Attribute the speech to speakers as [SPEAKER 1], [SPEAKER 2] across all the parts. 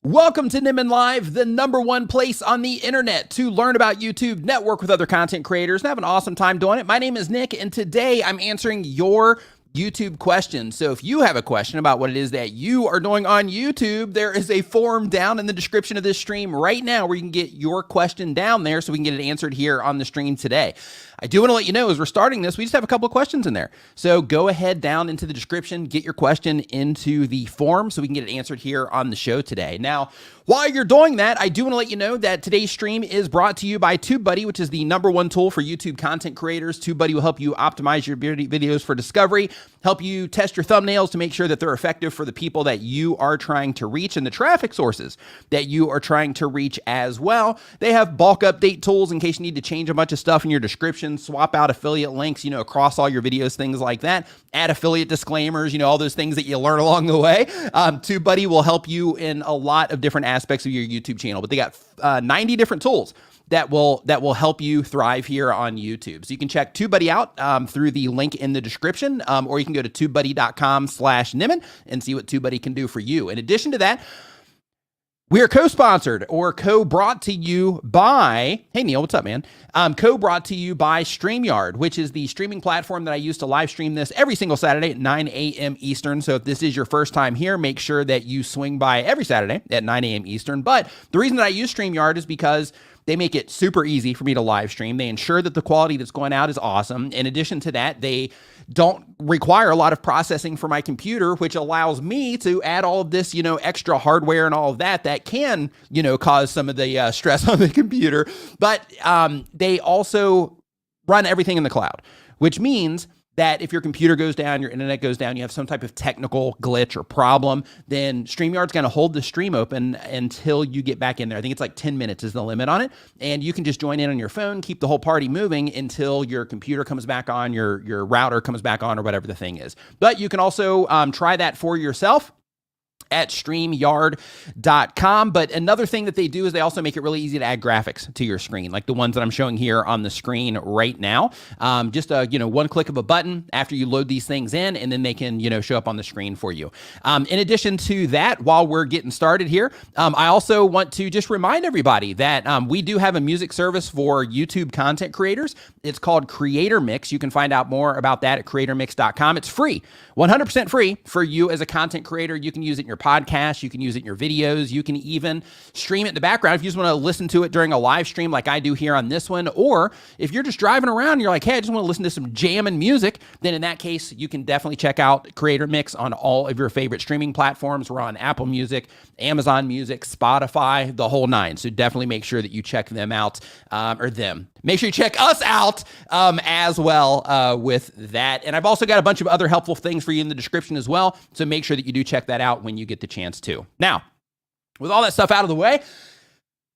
[SPEAKER 1] Welcome to Nimmin Live, the #1 place on the internet to learn about YouTube, network with other content creators, and have an awesome time doing it. My name is Nick, and today I'm answering your YouTube questions. So if you have a question about what it is that you are doing on YouTube, there is a form down in the description of this stream right now where you can get your question down there so we can get it answered here on the stream today. I do want to let you know, as we're starting this, we just have a couple of questions in there. So go ahead down into the description, get your question into the form so we can get it answered here on the show today. Now, while you're doing that, I do want to let you know that today's stream is brought to you by TubeBuddy, which is the #1 tool for YouTube content creators. TubeBuddy will help you optimize your videos for discovery, help you test your thumbnails to make sure that they're effective for the people that you are trying to reach and the traffic sources that you are trying to reach as well. They have bulk update tools in case you need to change a bunch of stuff in your description, swap out affiliate links, across all your videos, things like that, add affiliate disclaimers, all those things that you learn along the way. TubeBuddy will help you in a lot of different aspects of your YouTube channel, but they got 90 different tools that will help you thrive here on YouTube. So you can check TubeBuddy out through the link in the description, or you can go to tubebuddy.com/Nimmin and see what TubeBuddy can do for you. In addition to that, we are co-sponsored or co-brought to you by, hey Neil, what's up, man? Co-brought to you by StreamYard, which is the streaming platform that I use to live stream this every single Saturday at 9 a.m. Eastern. So if this is your first time here, make sure that you swing by every Saturday at 9 a.m. Eastern. But the reason that I use StreamYard is because they make it super easy for me to live stream. They ensure that the quality that's going out is awesome. In addition to that, they don't require a lot of processing for my computer, which allows me to add all of this, extra hardware and all of that can, cause some of the stress on the computer. But they also run everything in the cloud, which means that if your computer goes down, your internet goes down, you have some type of technical glitch or problem, then StreamYard's going to hold the stream open until you get back in there. I think it's like 10 minutes is the limit on it. And you can just join in on your phone, keep the whole party moving until your computer comes back on, your router comes back on, or whatever the thing is. But you can also try that for yourself at StreamYard.com. But another thing that they do is they also make it really easy to add graphics to your screen, like the ones that I'm showing here on the screen right now. Just a, one click of a button after you load these things in, and then they can, show up on the screen for you. In addition to that, while we're getting started here, I also want to just remind everybody that we do have a music service for YouTube content creators. It's called Creator Mix. You can find out more about that at creatormix.com. It's free, 100% free for you as a content creator. You can use it in your podcast, you can use it in your videos, you can even stream it in the background if you just want to listen to it during a live stream like I do here on this one. Or if you're just driving around and you're like, hey, I just want to listen to some jamming music, then in that case, you can definitely check out Creator Mix on all of your favorite streaming platforms. We're on Apple Music, Amazon Music, Spotify, the whole nine. So definitely make sure that you check them out, Make sure you check us out as well with that. And I've also got a bunch of other helpful things for you in the description as well. So make sure that you do check that out when you get the chance to. Now, with all that stuff out of the way,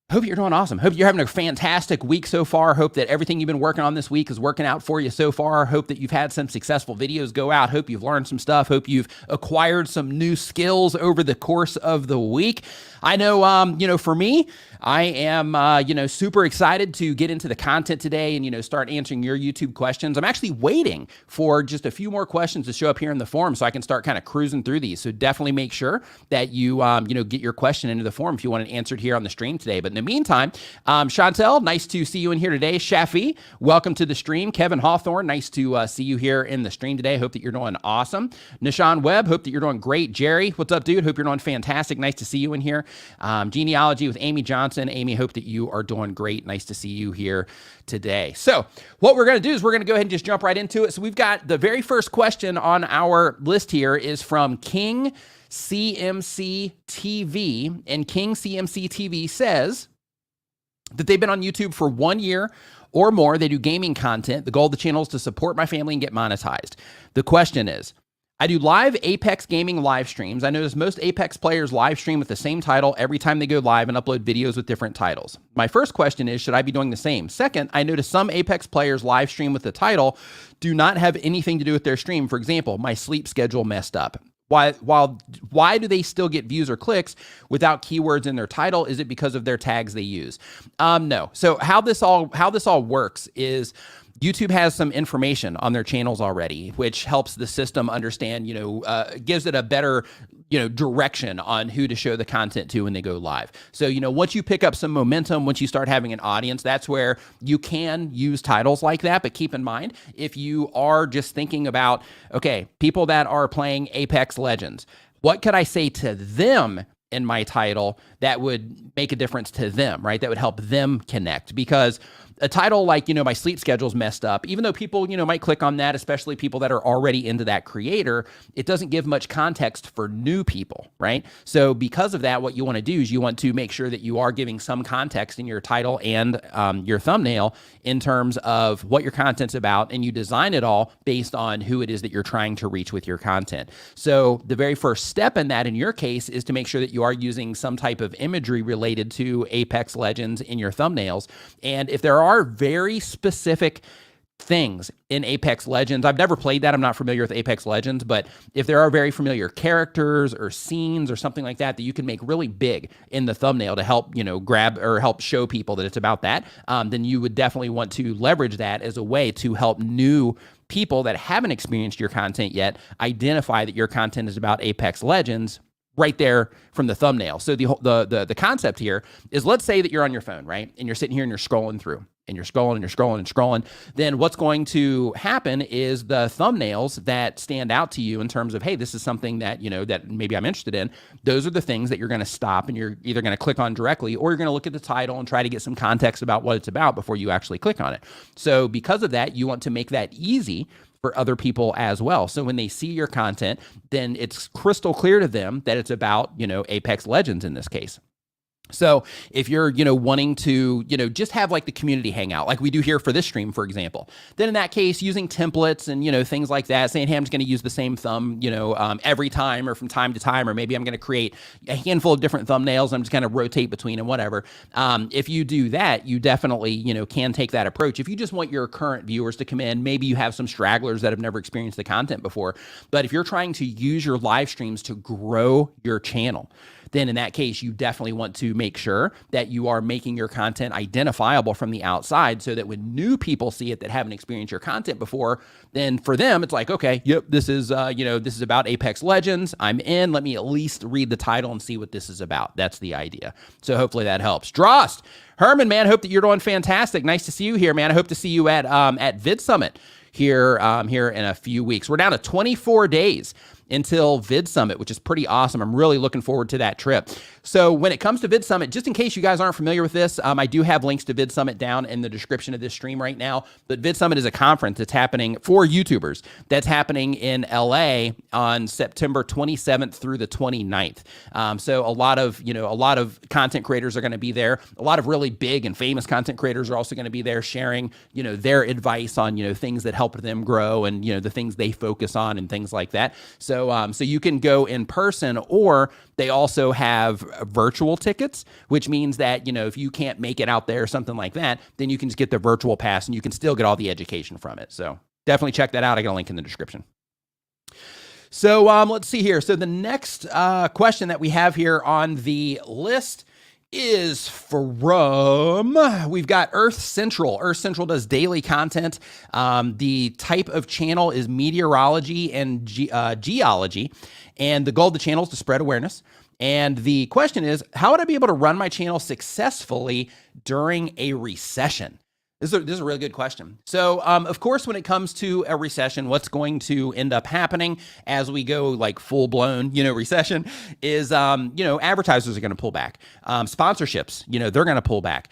[SPEAKER 1] hope you're doing awesome. Hope you're having a fantastic week so far. Hope that everything you've been working on this week is working out for you so far. Hope that you've had some successful videos go out. Hope you've learned some stuff. Hope you've acquired some new skills over the course of the week. I know, for me, I am, super excited to get into the content today and, start answering your YouTube questions. I'm actually waiting for just a few more questions to show up here in the forum so I can start kind of cruising through these. So definitely make sure that you, get your question into the forum if you want it answered here on the stream today. But in the meantime, Chantel, nice to see you in here today. Shafi, welcome to the stream. Kevin Hawthorne, nice to see you here in the stream today. Hope that you're doing awesome. Nishan Webb, hope that you're doing great. Jerry, what's up, dude? Hope you're doing fantastic. Nice to see you in here. Genealogy with Amy Johnson. Amy, hope that you are doing great. Nice to see you here today. So what we're going to do is we're going to go ahead and just jump right into it. So we've got the very first question on our list here is from King CMC TV. And King CMC TV says that they've been on YouTube for 1 year or more. They do gaming content. The goal of the channel is to support my family and get monetized. The question is, I do live Apex gaming live streams. I notice most Apex players live stream with the same title every time they go live and upload videos with different titles. My first question is, should I be doing the same? Second, I notice some Apex players live stream with the title do not have anything to do with their stream. For example, my sleep schedule messed up. Why do they still get views or clicks without keywords in their title? Is it because of their tags they use? No. So how this all works is YouTube has some information on their channels already, which helps the system understand, gives it a better, direction on who to show the content to when they go live. So, once you pick up some momentum, once you start having an audience, that's where you can use titles like that. But keep in mind, if you are just thinking about, okay, people that are playing Apex Legends, what could I say to them in my title that would make a difference to them, right? That would help them connect. Because a title like, my sleep schedule's messed up, even though people, might click on that, especially people that are already into that creator, it doesn't give much context for new people, right? So because of that, what you want to do is you want to make sure that you are giving some context in your title and your thumbnail in terms of what your content's about, and you design it all based on who it is that you're trying to reach with your content. So the very first step in that, in your case, is to make sure that you are using some type of imagery related to Apex Legends in your thumbnails. And if there are very specific things in Apex Legends, I've never played that, I'm not familiar with Apex Legends, but if there are very familiar characters or scenes or something like that that you can make really big in the thumbnail to help, grab or help show people that it's about that, then you would definitely want to leverage that as a way to help new people that haven't experienced your content yet identify that your content is about Apex Legends right there from the thumbnail. So the concept here is, let's say that you're on your phone, right? And you're sitting here and you're scrolling through, and you're scrolling and you're scrolling and scrolling. Then what's going to happen is the thumbnails that stand out to you in terms of, hey, this is something that, that maybe I'm interested in. Those are the things that you're going to stop, and you're either going to click on directly, or you're going to look at the title and try to get some context about what it's about before you actually click on it. So because of that, you want to make that easy for other people as well. So when they see your content, then it's crystal clear to them that it's about, Apex Legends in this case. So if you're, wanting to, just have like the community hangout, like we do here for this stream, for example, then in that case, using templates and, things like that, saying, hey, I'm just going to use the same thumb, every time or from time to time, or maybe I'm going to create a handful of different thumbnails. I'm just going to rotate between and whatever. If you do that, you definitely, can take that approach. If you just want your current viewers to come in, maybe you have some stragglers that have never experienced the content before. But if you're trying to use your live streams to grow your channel, then in that case, you definitely want to make sure that you are making your content identifiable from the outside, so that when new people see it that haven't experienced your content before, then for them, it's like, okay, yep, this is, this is about Apex Legends. I'm in. Let me at least read the title and see what this is about. That's the idea. So hopefully that helps. Drost, Herman, man, hope that you're doing fantastic. Nice to see you here, man. I hope to see you at Vid Summit here in a few weeks. We're down to 24 days until Vid Summit, which is pretty awesome. I'm really looking forward to that trip. So when it comes to Vid Summit, just in case you guys aren't familiar with this, I do have links to Vid Summit down in the description of this stream right now. But Vid Summit is a conference that's happening for YouTubers, that's happening in LA on September 27th through the 29th. So a lot of content creators are going to be there. A lot of really big and famous content creators are also going to be there, sharing, their advice on, things that help them grow, and, the things they focus on and things like that. So you can go in person, or they also have virtual tickets, which means that, if you can't make it out there or something like that, then you can just get the virtual pass and you can still get all the education from it. So definitely check that out. I got a link in the description. So let's see here. So the next question that we have here on the list is from, we've got Earth Central. Earth Central does daily content. The type of channel is meteorology and geology. And the goal of the channel is to spread awareness. And the question is, how would I be able to run my channel successfully during a recession? This is a really good question. So, of course, when it comes to a recession, what's going to end up happening as we go like full blown, recession is, advertisers are going to pull back. Sponsorships, they're going to pull back.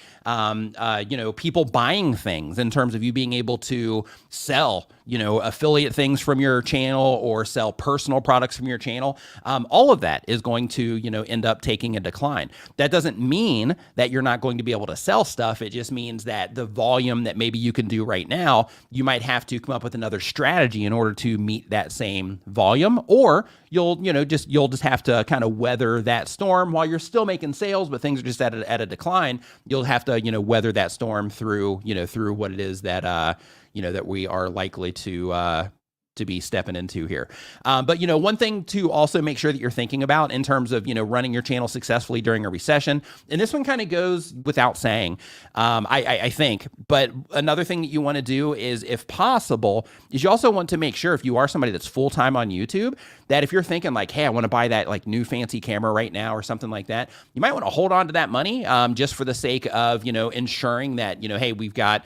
[SPEAKER 1] People buying things in terms of you being able to sell, affiliate things from your channel or sell personal products from your channel. All of that is going to, end up taking a decline. That doesn't mean that you're not going to be able to sell stuff. It just means that the volume that maybe you can do right now, you might have to come up with another strategy in order to meet that same volume, or you'll just have to kind of weather that storm while you're still making sales, but things are just at a decline. You'll have to, weather that storm through what it is that, that we are likely to, to be stepping into here. But, one thing to also make sure that you're thinking about in terms of, running your channel successfully during a recession, and this one kind of goes without saying, I think, but another thing that you want to do is, if possible, is you also want to make sure, if you are somebody that's full-time on YouTube, that if you're thinking like, hey, I want to buy that like new fancy camera right now or something like that, you might want to hold on to that money just for the sake of, ensuring that, hey, we've got,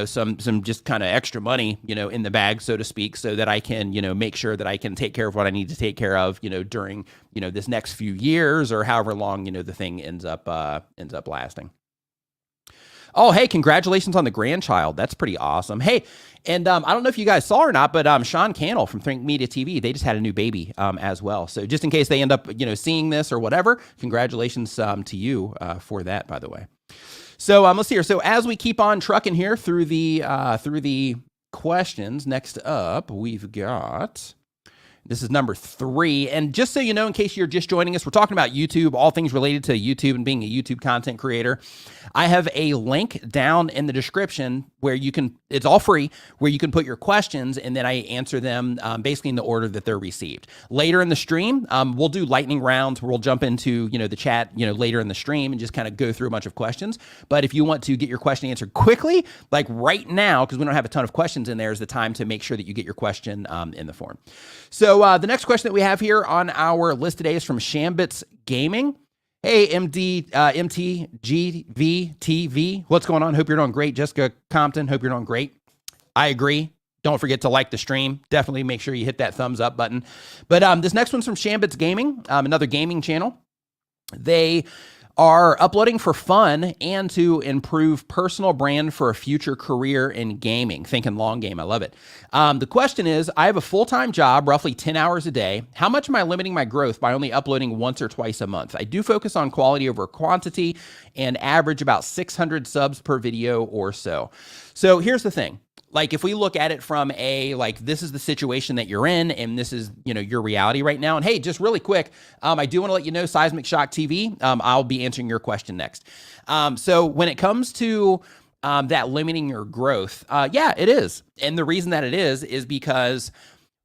[SPEAKER 1] some just kind of extra money, in the bag, so to speak, so that I can, make sure that I can take care of what I need to take care of, during, this next few years or however long, the thing ends up lasting. Oh, hey, congratulations on the grandchild. That's pretty awesome. Hey, and I don't know if you guys saw or not, but Sean Cannell from Think Media TV, they just had a new baby as well. So just in case they end up, seeing this or whatever, congratulations to you for that, by the way. So let's see here. So as we keep on trucking here through the questions, next up we've got. This is number 3. And just so you know, in case you're just joining us, we're talking about YouTube, all things related to YouTube and being a YouTube content creator. I have a link down in the description where you can, it's all free, where you can put your questions and then I answer them basically in the order that they're received. Later in the stream, we'll do lightning rounds where we'll jump into, the chat, later in the stream and just kind of go through a bunch of questions. But if you want to get your question answered quickly, like right now, because we don't have a ton of questions in there, is the time to make sure that you get your question in the form. So the next question that we have here on our list today is from Shambits Gaming. Hey, MTGVTV, what's going on? Hope you're doing great. Jessica Compton, hope you're doing great. I agree. Don't forget to like the stream. Definitely make sure you hit that thumbs up button. But this next one's from Shambits Gaming, another gaming channel. They are uploading for fun and to improve personal brand for a future career in gaming. Thinking long game. I love it. The question is, I have a full-time job, roughly 10 hours a day. How much am I limiting my growth by only uploading once or twice a month? I do focus on quality over quantity and average about 600 subs per video or so. So here's the thing. Like, if we look at it from a, like, this is the situation that you're in and this is, your reality right now. And hey, just really quick, I do want to let you know, Seismic Shock TV, I'll be answering your question next. So when it comes to that limiting your growth, yeah, it is. And the reason that it is because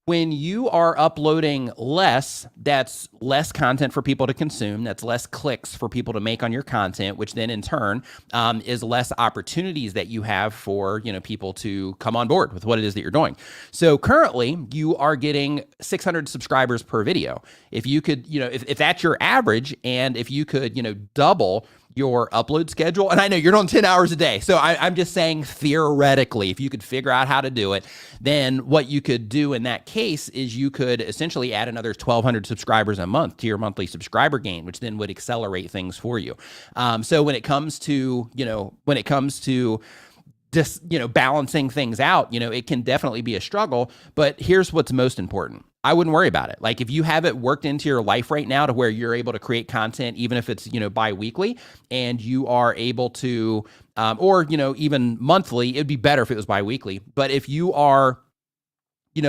[SPEAKER 1] when you are uploading less, that's less content for people to consume. That's less clicks for people to make on your content, which then in turn is less opportunities that you have for, people to come on board with what it is that you're doing. So currently you are getting 600 subscribers per video. If you could, if that's your average, and if you could, double your upload schedule, and I know you're doing 10 hours a day, so I'm just saying theoretically, if you could figure out how to do it, then what you could do in that case is you could essentially add another 1,200 subscribers a month to your monthly subscriber gain, which then would accelerate things for you. So when it comes to, just, balancing things out, it can definitely be a struggle, but here's what's most important. I wouldn't worry about it. Like, if you have it worked into your life right now to where you're able to create content, even if it's, bi-weekly, and you are able to, or, even monthly, it'd be better if it was bi-weekly. But if you are, if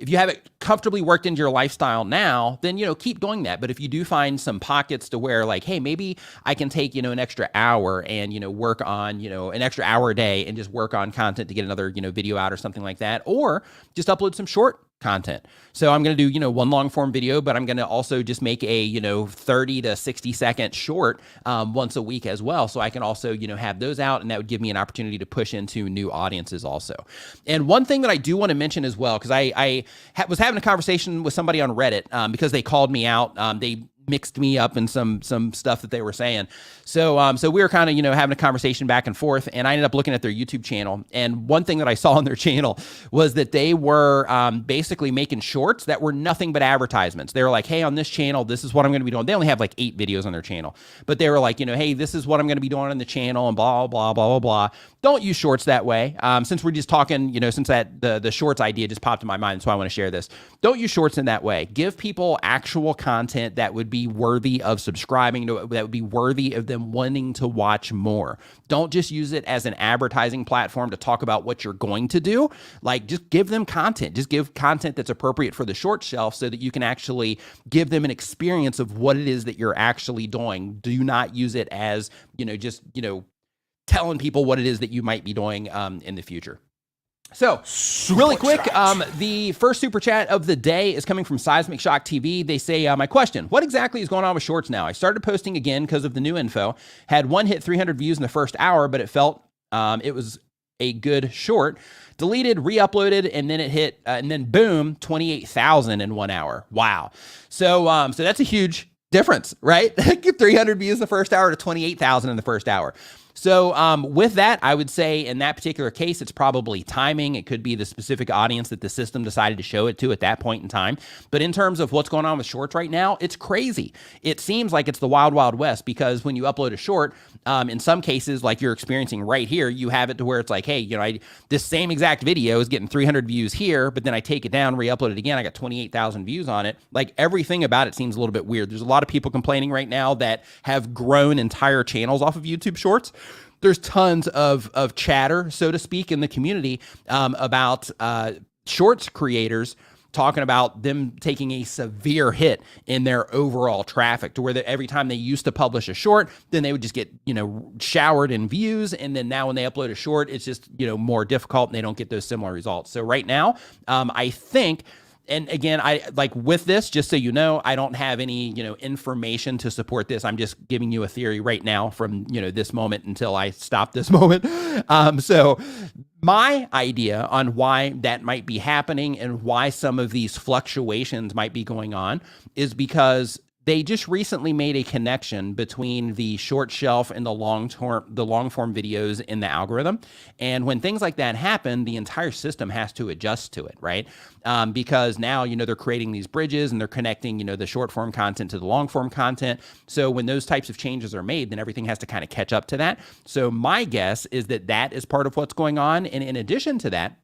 [SPEAKER 1] you have it comfortably worked into your lifestyle now, then, keep doing that. But if you do find some pockets to where, like, hey, maybe I can take, an extra hour and, work on, an extra hour a day and just work on content to get another, video out or something like that, or just upload some short content. So I'm going to do, one long form video, but I'm going to also just make a, 30 to 60 second short once a week as well. So I can also, have those out, and that would give me an opportunity to push into new audiences also. And one thing that I do want to mention as well, because I was having a conversation with somebody on Reddit because they called me out. They mixed me up in some stuff that they were saying. So we were kind of, having a conversation back and forth, and I ended up looking at their YouTube channel. And one thing that I saw on their channel was that they were basically making shorts that were nothing but advertisements. They were like, hey, on this channel, this is what I'm going to be doing. They only have like 8 videos on their channel, but they were like, hey, this is what I'm going to be doing on the channel, and blah, blah, blah, blah, blah. Don't use shorts that way. Since we're just talking, since that the shorts idea just popped in my mind, so I want to share this. Don't use shorts in that way. Give people actual content that would be worthy of subscribing to, that would be worthy of them wanting to watch more. Don't just use it as an advertising platform to talk about what you're going to do. Like, just give them content. Just give content that's appropriate for the short shelf so that you can actually give them an experience of what it is that you're actually doing. Do not use it as, just, telling people what it is that you might be doing in the future. So really quick, the first super chat of the day is coming from Seismic Shock TV. They say, my question, what exactly is going on with shorts now? I started posting again because of the new info, had one hit 300 views in the first hour, but it felt it was a good short. Deleted, re-uploaded, and then it hit, and then boom, 28,000 in 1 hour. Wow. So that's a huge difference, right? 300 views the first hour to 28,000 in the first hour. So with that, I would say in that particular case, it's probably timing. It could be the specific audience that the system decided to show it to at that point in time. But in terms of what's going on with shorts right now, it's crazy. It seems like it's the wild, wild west, because when you upload a short, in some cases, like you're experiencing right here, you have it to where it's like, hey, you know, this same exact video is getting 300 views here, but then I take it down, re-upload it again, I got 28,000 views on it. Like everything about it seems a little bit weird. There's a lot of people complaining right now that have grown entire channels off of YouTube Shorts. There's tons of chatter, so to speak, in the community about shorts creators talking about them taking a severe hit in their overall traffic, to where every time they used to publish a short, then they would just get, you know, showered in views. And then now when they upload a short, it's just, you know, more difficult and they don't get those similar results. So right now, I think, and again, I like with this, just so you know, I don't have any, you know, information to support this. I'm just giving you a theory right now from, you know, this moment until I stop this moment. So my idea on why that might be happening and why some of these fluctuations might be going on is because they just recently made a connection between the short shelf and the long form videos in the algorithm. And when things like that happen, the entire system has to adjust to it, right? Because now, you know, they're creating these bridges and they're connecting, you know, the short form content to the long form content. So when those types of changes are made, then everything has to kind of catch up to that. So my guess is that that is part of what's going on. And in addition to that,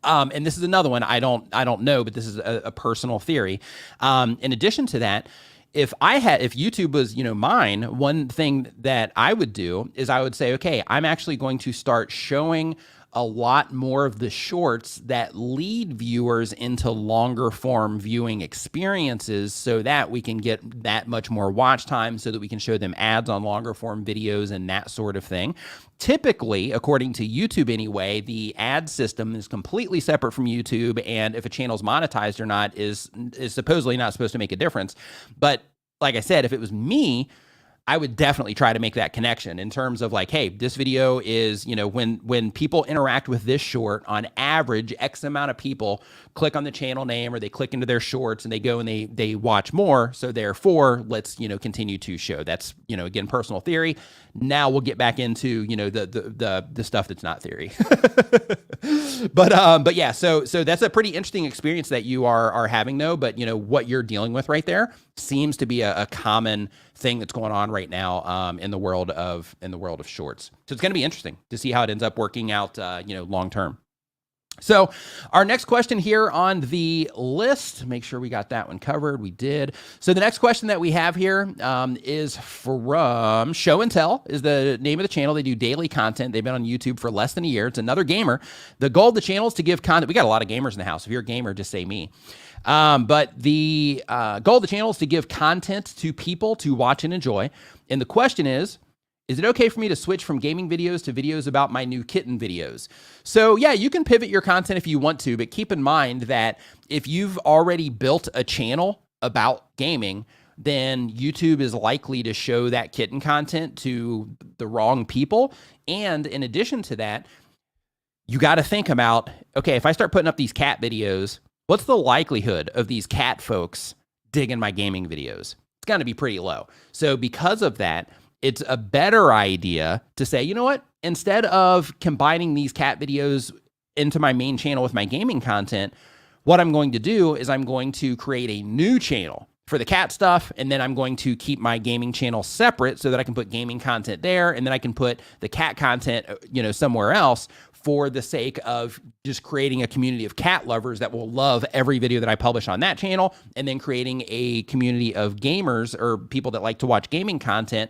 [SPEAKER 1] and this is another one, I don't know, but this is a personal theory. In addition to that, if YouTube was, you know, mine, one thing that I would do is I would say, okay, I'm actually going to start showing a lot more of the shorts that lead viewers into longer form viewing experiences, so that we can get that much more watch time, so that we can show them ads on longer form videos and that sort of thing. Typically, according to YouTube anyway, the ad system is completely separate from YouTube, and if a channel's monetized or not is supposedly not supposed to make a difference. But like I said, if it was me, I would definitely try to make that connection in terms of like, hey, this video is, you know, when people interact with this short, on average, X amount of people click on the channel name or they click into their shorts and they go and they watch more. So therefore, let's, you know, continue to show. That's, you know, again, personal theory. Now we'll get back into, you know, the stuff that's not theory. But yeah, so that's a pretty interesting experience that you are having though. But you know, what you're dealing with right there seems to be a common thing that's going on right now in the world of shorts. So it's going to be interesting to see how it ends up working out, you know, long term. So our next question here on the list, make sure we got that one covered. We did. So the next question that we have here is from Show and Tell, is the name of the channel. They do daily content. They've been on YouTube for less than a year. It's another gamer. The goal of the channel is to give content. We got a lot of gamers in the house. If you're a gamer, just say me. But the goal of the channel is to give content to people to watch and enjoy. And the question is it okay for me to switch from gaming videos to videos about my new kitten videos? So yeah, you can pivot your content if you want to, but keep in mind that if you've already built a channel about gaming, then YouTube is likely to show that kitten content to the wrong people. And in addition to that, you got to think about, okay, if I start putting up these cat videos, what's the likelihood of these cat folks digging my gaming videos? It's going to be pretty low. So because of that, it's a better idea to say, you know what, instead of combining these cat videos into my main channel with my gaming content, what I'm going to do is I'm going to create a new channel for the cat stuff, and then I'm going to keep my gaming channel separate so that I can put gaming content there, and then I can put the cat content, you know, somewhere else, for the sake of just creating a community of cat lovers that will love every video that I publish on that channel, and then creating a community of gamers or people that like to watch gaming content,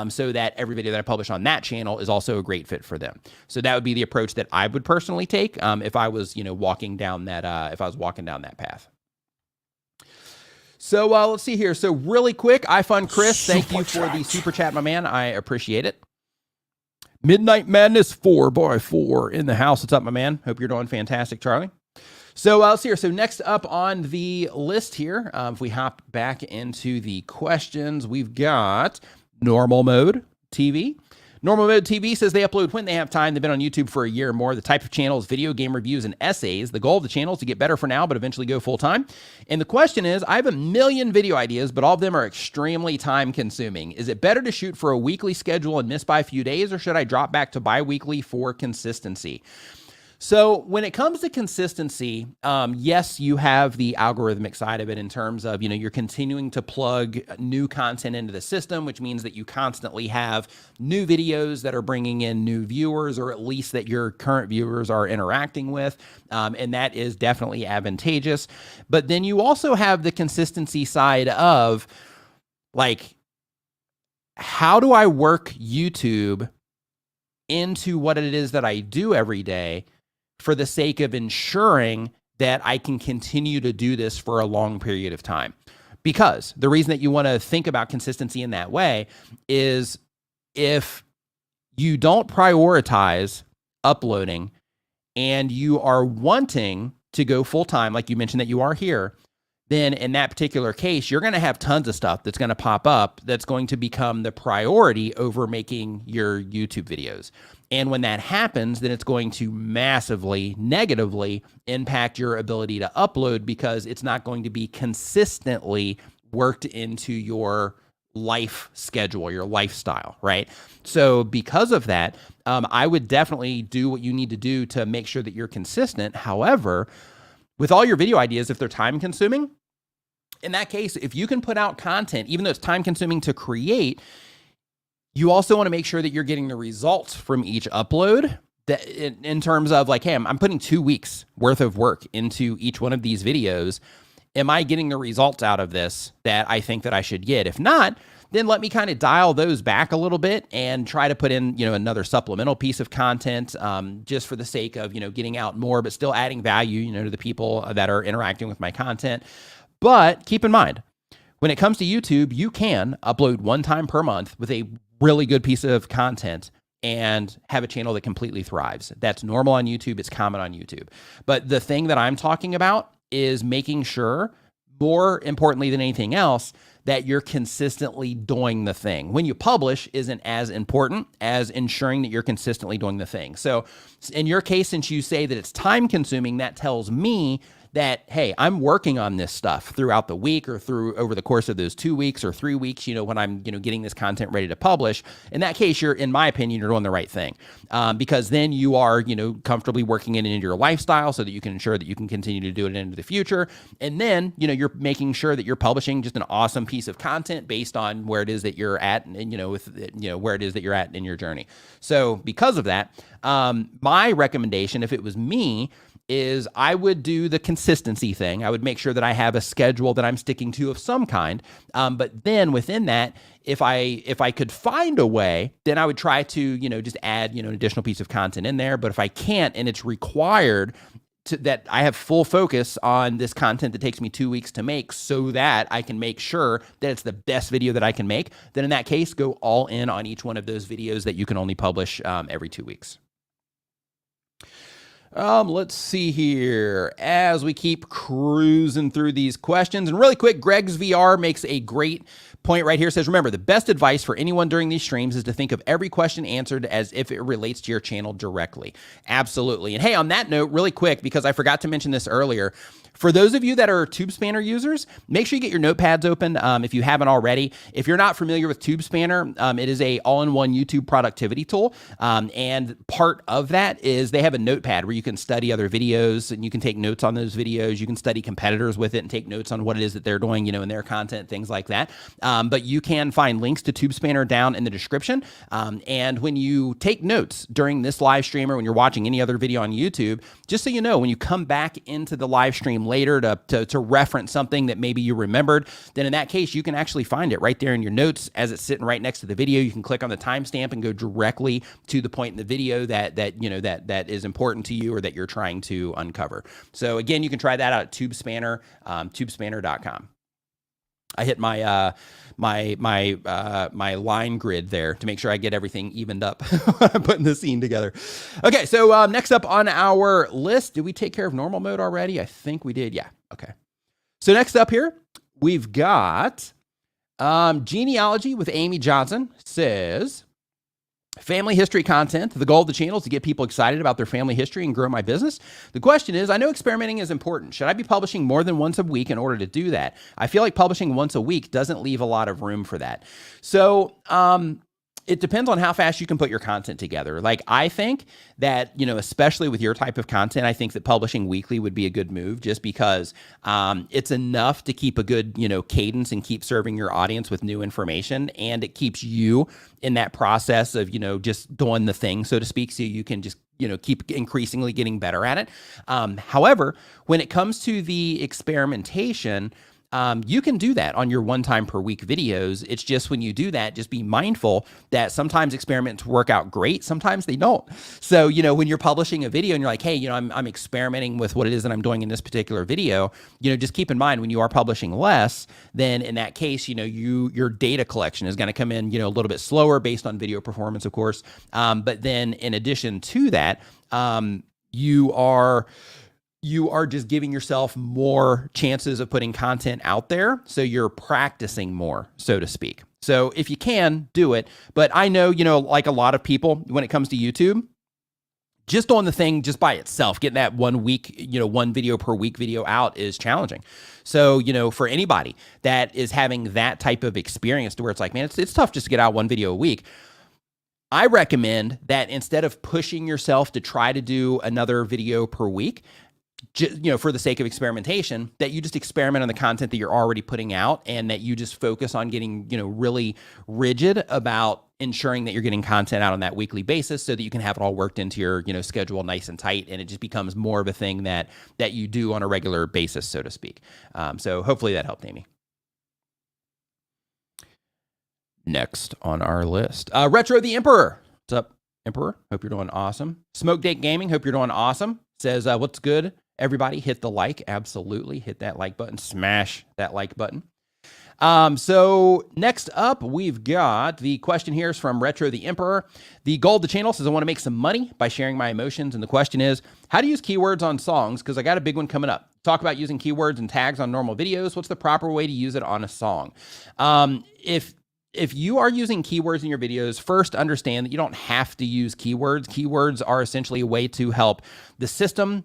[SPEAKER 1] so that every video that I publish on that channel is also a great fit for them. So that would be the approach that I would personally take if I was, you know, walking down that path. So let's see here. So really quick, iFund Chris, thank you for the super chat, my man. I appreciate it. Midnight Madness 4x4 in the house. What's up, my man? Hope you're doing fantastic, Charlie. So let's see here. So next up on the list here, if we hop back into the questions, we've got normal mode TV. Normal Mode TV says they upload when they have time. They've been on YouTube for a year or more. The type of channel is video game reviews and essays. The goal of the channel is to get better for now, but eventually go full time. And the question is, I have a million video ideas, but all of them are extremely time consuming. Is it better to shoot for a weekly schedule and miss by a few days, or should I drop back to bi-weekly for consistency? So when it comes to consistency, yes, you have the algorithmic side of it in terms of, you're continuing to plug new content into the system, which means that you constantly have new videos that are bringing in new viewers, or at least that your current viewers are interacting with. And that is definitely advantageous. But then you also have the consistency side of, like, how do I work YouTube into what it is that I do every day, for the sake of ensuring that I can continue to do this for a long period of time? Because the reason that you want to think about consistency in that way is, if you don't prioritize uploading and you are wanting to go full time, like you mentioned that you are here, then in that particular case, you're going to have tons of stuff that's going to pop up that's going to become the priority over making your YouTube videos. And when that happens, then it's going to massively negatively impact your ability to upload, because it's not going to be consistently worked into your life schedule, your lifestyle, right? So because of that, I would definitely do what you need to do to make sure that you're consistent. However, with all your video ideas, if they're time consuming, in that case, if you can put out content, even though it's time consuming to create, you also want to make sure that you're getting the results from each upload, that in terms of, like, hey, I'm putting 2 weeks worth of work into each one of these videos. Am I getting the results out of this that I think that I should get? If not, then let me kind of dial those back a little bit and try to put in, another supplemental piece of content, just for the sake of, getting out more, but still adding value, to the people that are interacting with my content. But keep in mind, when it comes to YouTube, you can upload one time per month with a really good piece of content and have a channel that completely thrives. That's normal on YouTube. It's common on YouTube. But the thing that I'm talking about is making sure, more importantly than anything else, that you're consistently doing the thing. When you publish isn't as important as ensuring that you're consistently doing the thing. So in your case, since you say that it's time consuming, that tells me that, hey, I'm working on this stuff throughout the week, or through over the course of those 2 weeks or 3 weeks, when I'm, getting this content ready to publish. In that case, you're, in my opinion, you're doing the right thing, because then you are, comfortably working it into your lifestyle so that you can ensure that you can continue to do it into the future. And then, you're making sure that you're publishing just an awesome piece of content based on where it is that you're at, and, where it is that you're at in your journey. So because of that, my recommendation, if it was me, is I would do the consistency thing. I would make sure that I have a schedule that I'm sticking to of some kind. But then within that, if I could find a way, then I would try to, just add, an additional piece of content in there. But if I can't, and it's required that I have full focus on this content that takes me 2 weeks to make, so that I can make sure that it's the best video that I can make, then in that case, go all in on each one of those videos that you can only publish every 2 weeks. Let's see here as we keep cruising through these questions. And really quick, Greg's VR makes a great point right here. Says, remember, the best advice for anyone during these streams is to think of every question answered as if it relates to your channel directly. Absolutely. And hey, on that note, really quick, because I forgot to mention this earlier, for those of you that are TubeSpanner users, make sure you get your notepads open if you haven't already. If you're not familiar with TubeSpanner, it is a all-in-one YouTube productivity tool. And part of that is they have a notepad where you can study other videos and you can take notes on those videos. You can study competitors with it and take notes on what it is that they're doing, in their content, things like that. But you can find links to TubeSpanner down in the description. And when you take notes during this live stream, or when you're watching any other video on YouTube, just so you know, when you come back into the live stream later to reference something that maybe you remembered, then in that case, you can actually find it right there in your notes as it's sitting right next to the video. You can click on the timestamp and go directly to the point in the video that is important to you, or that you're trying to uncover. So again, you can try that out at TubeSpanner, tubespanner.com. I hit my my line grid there to make sure I get everything evened up when I'm putting the scene together. Okay, so next up on our list, did we take care of normal mode already? I think we did. Yeah. Okay. So next up here, we've got genealogy with Amy Johnson. Says, family history content. The goal of the channel is to get people excited about their family history and grow my business. The question is, I know experimenting is important. Should I be publishing more than once a week in order to do that? I feel like publishing once a week doesn't leave a lot of room for that. So, it depends on how fast you can put your content together. Like, I think that, you know, especially with your type of content, I think that publishing weekly would be a good move, just because it's enough to keep a good, you know, cadence and keep serving your audience with new information. And it keeps you in that process of, you know, just doing the thing, so to speak, so you can just, you know, keep increasingly getting better at it. However, when it comes to the experimentation, you can do that on your 1 time per week videos. It's just when you do that, just be mindful that sometimes experiments work out great. Sometimes they don't. So, you know, when you're publishing a video and you're like, hey, you know, I'm experimenting with what it is that I'm doing in this particular video, you know, just keep in mind when you are publishing less, then in that case, you know, your data collection is going to come in, you know, a little bit slower based on video performance, of course. But then in addition to that, you are just giving yourself more chances of putting content out there. So you're practicing more, so to speak. So if you can, do it. But I know, you know, like a lot of people, when it comes to YouTube, just doing the thing just by itself, getting that 1 week, you know, 1 video per week video out is challenging. So, you know, for anybody that is having that type of experience to where it's like, man, it's tough just to get out 1 video a week, I recommend that instead of pushing yourself to try to do another video per week, you know, for the sake of experimentation, that you just experiment on the content that you're already putting out, and that you just focus on getting, you know, really rigid about ensuring that you're getting content out on that weekly basis, so that you can have it all worked into your, you know, schedule nice and tight, and it just becomes more of a thing that you do on a regular basis, so to speak. So hopefully that helped, Amy. Next on our list, Retro the Emperor. What's up, Emperor? Hope you're doing awesome. Smoke Date Gaming. Hope you're doing awesome. Says, what's good? Everybody hit the like. Absolutely. Hit that like button. Smash that like button. So next up, we've got the question here is from Retro the Emperor. The goal of the channel says, I want to make some money by sharing my emotions. And the question is, how to use keywords on songs? Because I got a big one coming up. Talk about using keywords and tags on normal videos. What's the proper way to use it on a song? If you are using keywords in your videos, first understand that you don't have to use keywords. Keywords are essentially a way to help the system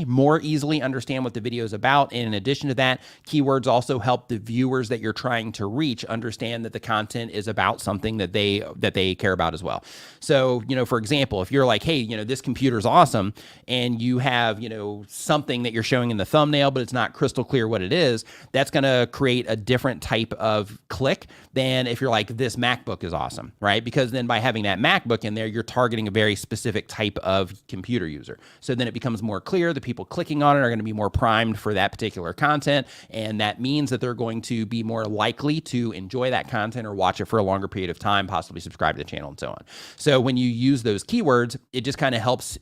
[SPEAKER 1] more easily understand what the video is about. And in addition to that, keywords also help the viewers that you're trying to reach understand that the content is about something that they care about as well. So, you know, for example, if you're like, hey, you know, this computer's awesome, and you have, you know, something that you're showing in the thumbnail, but it's not crystal clear what it is, that's going to create a different type of click than if you're like, this MacBook is awesome, right? Because then by having that MacBook in there, you're targeting a very specific type of computer user. So then it becomes more clear. The people clicking on it are going to be more primed for that particular content. And that means that they're going to be more likely to enjoy that content or watch it for a longer period of time, possibly subscribe to the channel and so on. So when you use those keywords, it just kind of helps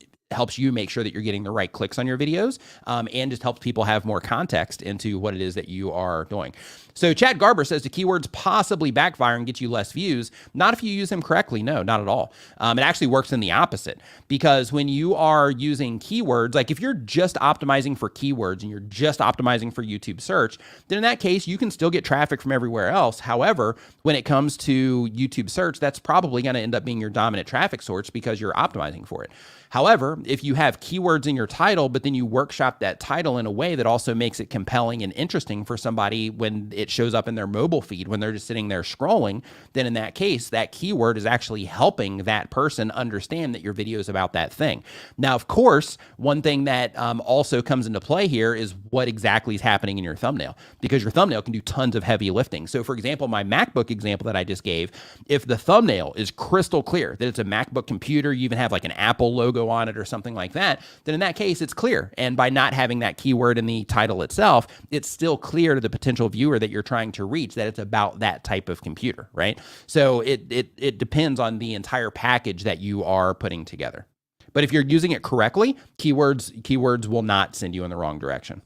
[SPEAKER 1] you make sure that you're getting the right clicks on your videos, and just helps people have more context into what it is that you are doing. So Chad Garber says, do keywords possibly backfire and get you less views? Not if you use them correctly. No, not at all. It actually works in the opposite, because when you are using keywords, like if you're just optimizing for keywords and you're just optimizing for YouTube search, then in that case, you can still get traffic from everywhere else. However, when it comes to YouTube search, that's probably going to end up being your dominant traffic source because you're optimizing for it. However, if you have keywords in your title, but then you workshop that title in a way that also makes it compelling and interesting for somebody when it shows up in their mobile feed, when they're just sitting there scrolling, then in that case, that keyword is actually helping that person understand that your video is about that thing. Now, of course, one thing that also comes into play here is what exactly is happening in your thumbnail, because your thumbnail can do tons of heavy lifting. So for example, my MacBook example that I just gave, if the thumbnail is crystal clear that it's a MacBook computer, you even have like an Apple logo on it or something like that, then in that case, it's clear. And by not having that keyword in the title itself, it's still clear to the potential viewer that you're trying to reach that it's about that type of computer, right? So it depends on the entire package that you are putting together. But if you're using it correctly, keywords will not send you in the wrong direction.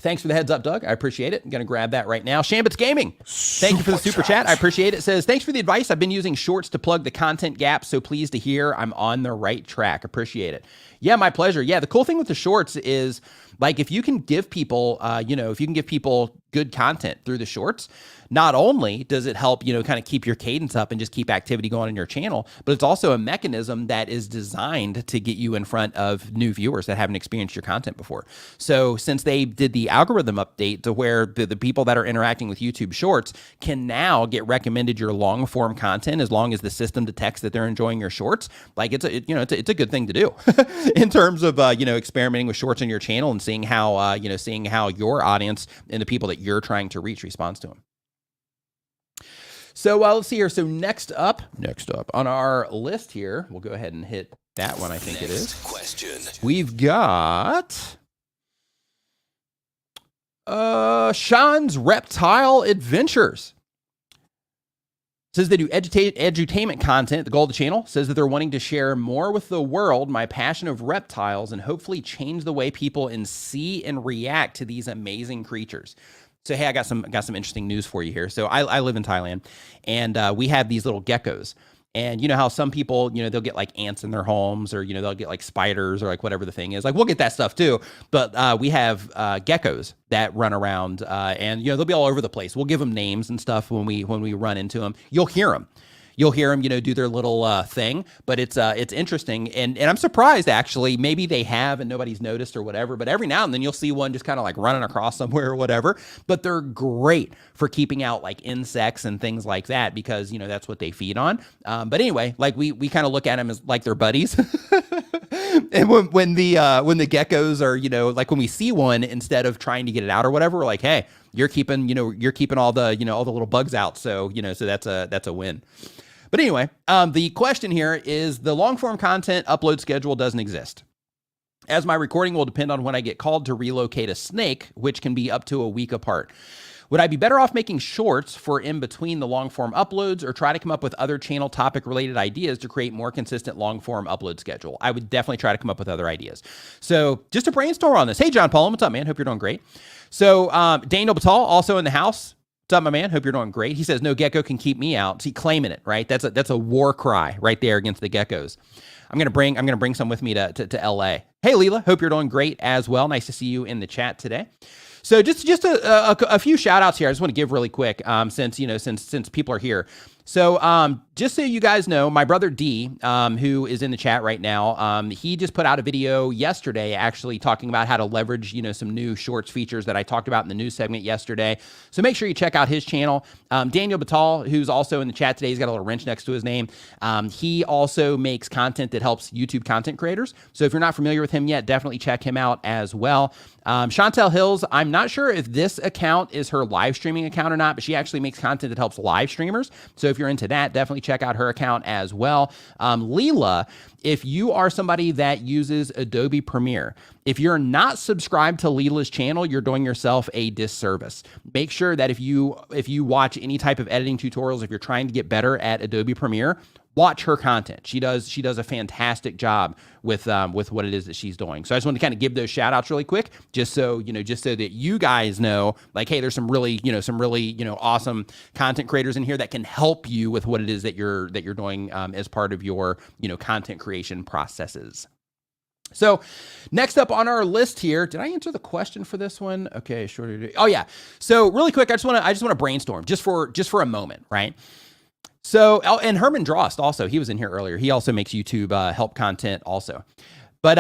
[SPEAKER 1] Thanks for the heads up, Doug. I appreciate it. I'm going to grab that right now. Shambits Gaming, thank you for the super chat. I appreciate it. It says, thanks for the advice. I've been using shorts to plug the content gap. So pleased to hear I'm on the right track. Appreciate it. Yeah, my pleasure. Yeah, the cool thing with the shorts is like if you can give people, if you can give people good content through the shorts, not only does it help, kind of keep your cadence up and just keep activity going on your channel, but it's also a mechanism that is designed to get you in front of new viewers that haven't experienced your content before. So since they did the algorithm update to where the people that are interacting with YouTube Shorts can now get recommended your long form content as long as the system detects that they're enjoying your shorts, like it's a good thing to do in terms of, experimenting with shorts on your channel and seeing how your audience and the people that you're trying to reach responds to them. So let's see here. So next up on our list here, we'll go ahead and hit that one. I think it is. Question. We've got Sean's Reptile Adventures. Says they do edutainment content. The goal of the channel says that they're wanting to share more with the world my passion of reptiles and hopefully change the way people see and react to these amazing creatures. So, hey, I got some interesting news for you here. So I live in Thailand, and we have these little geckos. And you know how some people, they'll get like ants in their homes, or, they'll get like spiders or like whatever the thing is. Like we'll get that stuff too. But we have geckos that run around, and they'll be all over the place. We'll give them names and stuff when we run into them. You'll hear them. You'll hear them, do their little thing, but it's interesting. And I'm surprised, actually. Maybe they have and nobody's noticed or whatever, but every now and then you'll see one just kind of like running across somewhere or whatever. But they're great for keeping out like insects and things like that because, that's what they feed on. But anyway, like we kind of look at them as like they're buddies. And when the geckos are, like when we see one, instead of trying to get it out or whatever, we're like, hey, you're keeping all the little bugs out. So, so that's a win. But anyway, the question here is the long form content upload schedule doesn't exist. As my recording will depend on when I get called to relocate a snake, which can be up to a week apart. Would I be better off making shorts for in between the long form uploads or try to come up with other channel topic related ideas to create more consistent long form upload schedule? I would definitely try to come up with other ideas. So just to brainstorm on this. Hey, John Paul, what's up, man? Hope you're doing great. So Daniel Batal, also in the house. What's up, my man? Hope you're doing great. He says, no gecko can keep me out. See, claiming it, right? That's a war cry right there against the geckos. I'm gonna bring some with me to LA. Hey, Leela, hope you're doing great as well. Nice to see you in the chat today. So just a few shout outs here. I just want to give really quick, since people are here. So just so you guys know, my brother D, who is in the chat right now, he just put out a video yesterday actually talking about how to leverage, some new shorts features that I talked about in the news segment yesterday. So make sure you check out his channel. Daniel Batal, who's also in the chat today, he's got a little wrench next to his name. He also makes content that helps YouTube content creators. So if you're not familiar with him yet, definitely check him out as well. Chantel Hills, I'm not sure if this account is her live streaming account or not, but she actually makes content that helps live streamers. So if you're into that, definitely check out her account as well. Leela, if you are somebody that uses Adobe Premiere, if you're not subscribed to Leela's channel, you're doing yourself a disservice. Make sure that if you watch any type of editing tutorials, if you're trying to get better at Adobe Premiere, watch her content. She does a fantastic job with what it is that she's doing. So I just want to kind of give those shout outs really quick, just so that you guys know, like, hey, there's some really awesome content creators in here that can help you with what it is that you're doing as part of your, content creation processes. So next up on our list here, did I answer the question for this one? Okay, sure. Oh yeah. So really quick, I just want to brainstorm just for a moment, right? So, and Herman Drost also, he was in here earlier. He also makes YouTube help content also. But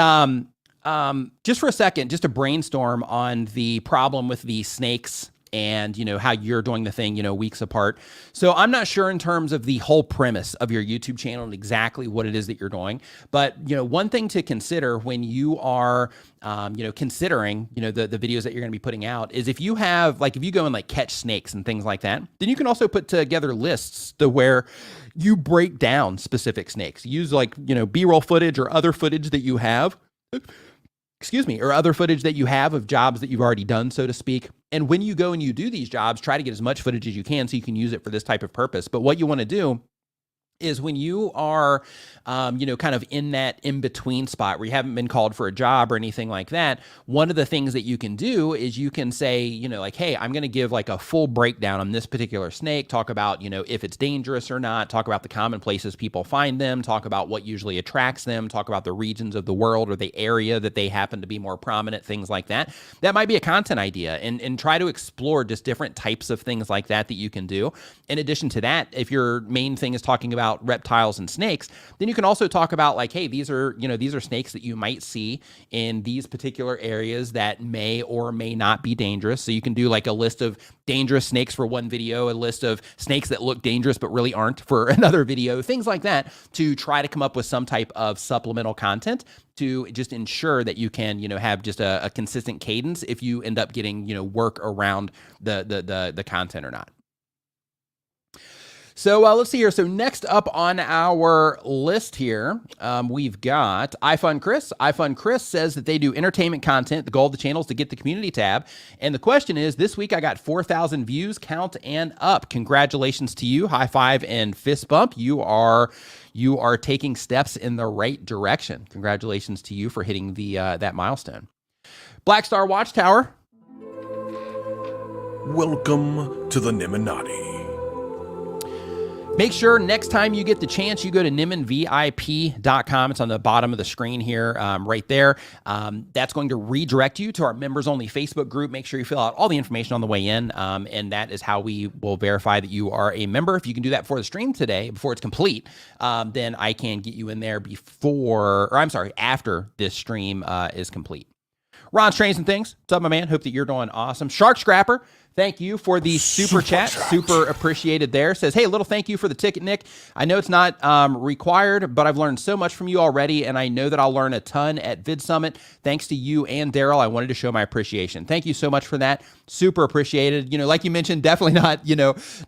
[SPEAKER 1] just for a second, just to brainstorm on the problem with the snakes and, how you're doing the thing, weeks apart. So I'm not sure in terms of the whole premise of your YouTube channel and exactly what it is that you're doing. But, one thing to consider when you are, considering, the videos that you're going to be putting out is if you have, like, if you go and like catch snakes and things like that, then you can also put together lists to where you break down specific snakes. Use like, B-roll footage or other footage that you have. Or other footage that you have of jobs that you've already done, so to speak. And when you go and you do these jobs, try to get as much footage as you can so you can use it for this type of purpose. But what you want to do is when you are, kind of in that in-between spot where you haven't been called for a job or anything like that, one of the things that you can do is you can say, like, hey, I'm going to give like a full breakdown on this particular snake, talk about, if it's dangerous or not, talk about the common places people find them, talk about what usually attracts them, talk about the regions of the world or the area that they happen to be more prominent, things like that. That might be a content idea, and try to explore just different types of things like that you can do. In addition to that, if your main thing is talking about reptiles and snakes, then you can also talk about like, hey, these are snakes that you might see in these particular areas that may or may not be dangerous. So you can do like a list of dangerous snakes for one video, a list of snakes that look dangerous but really aren't for another video, things like that, to try to come up with some type of supplemental content to just ensure that you can, have just a consistent cadence if you end up getting, work around the content or not. So let's see here. So next up on our list here, we've got iFund Chris. iFund Chris says that they do entertainment content. The goal of the channel is to get the community tab. And the question is, this week I got 4,000 views, count and up. Congratulations to you. High five and fist bump. You are taking steps in the right direction. Congratulations to you for hitting the that milestone. Black Star Watchtower.
[SPEAKER 2] Welcome to the Nimminati.
[SPEAKER 1] Make sure next time you get the chance, you go to nimminvip.com. It's on the bottom of the screen here, right there. That's going to redirect you to our members-only Facebook group. Make sure you fill out all the information on the way in, and that is how we will verify that you are a member. If you can do that before the stream today, before it's complete, then I can get you in there after this stream is complete. Ron's Trains and Things. What's up, my man? Hope that you're doing awesome. Shark Scrapper, thank you for the super chat. Super appreciated there. Says, hey, little thank you for the ticket, Nick. I know it's not required, but I've learned so much from you already, and I know that I'll learn a ton at Vid Summit. Thanks to you and Daryl. I wanted to show my appreciation. Thank you so much for that. Super appreciated. Like you mentioned, definitely not,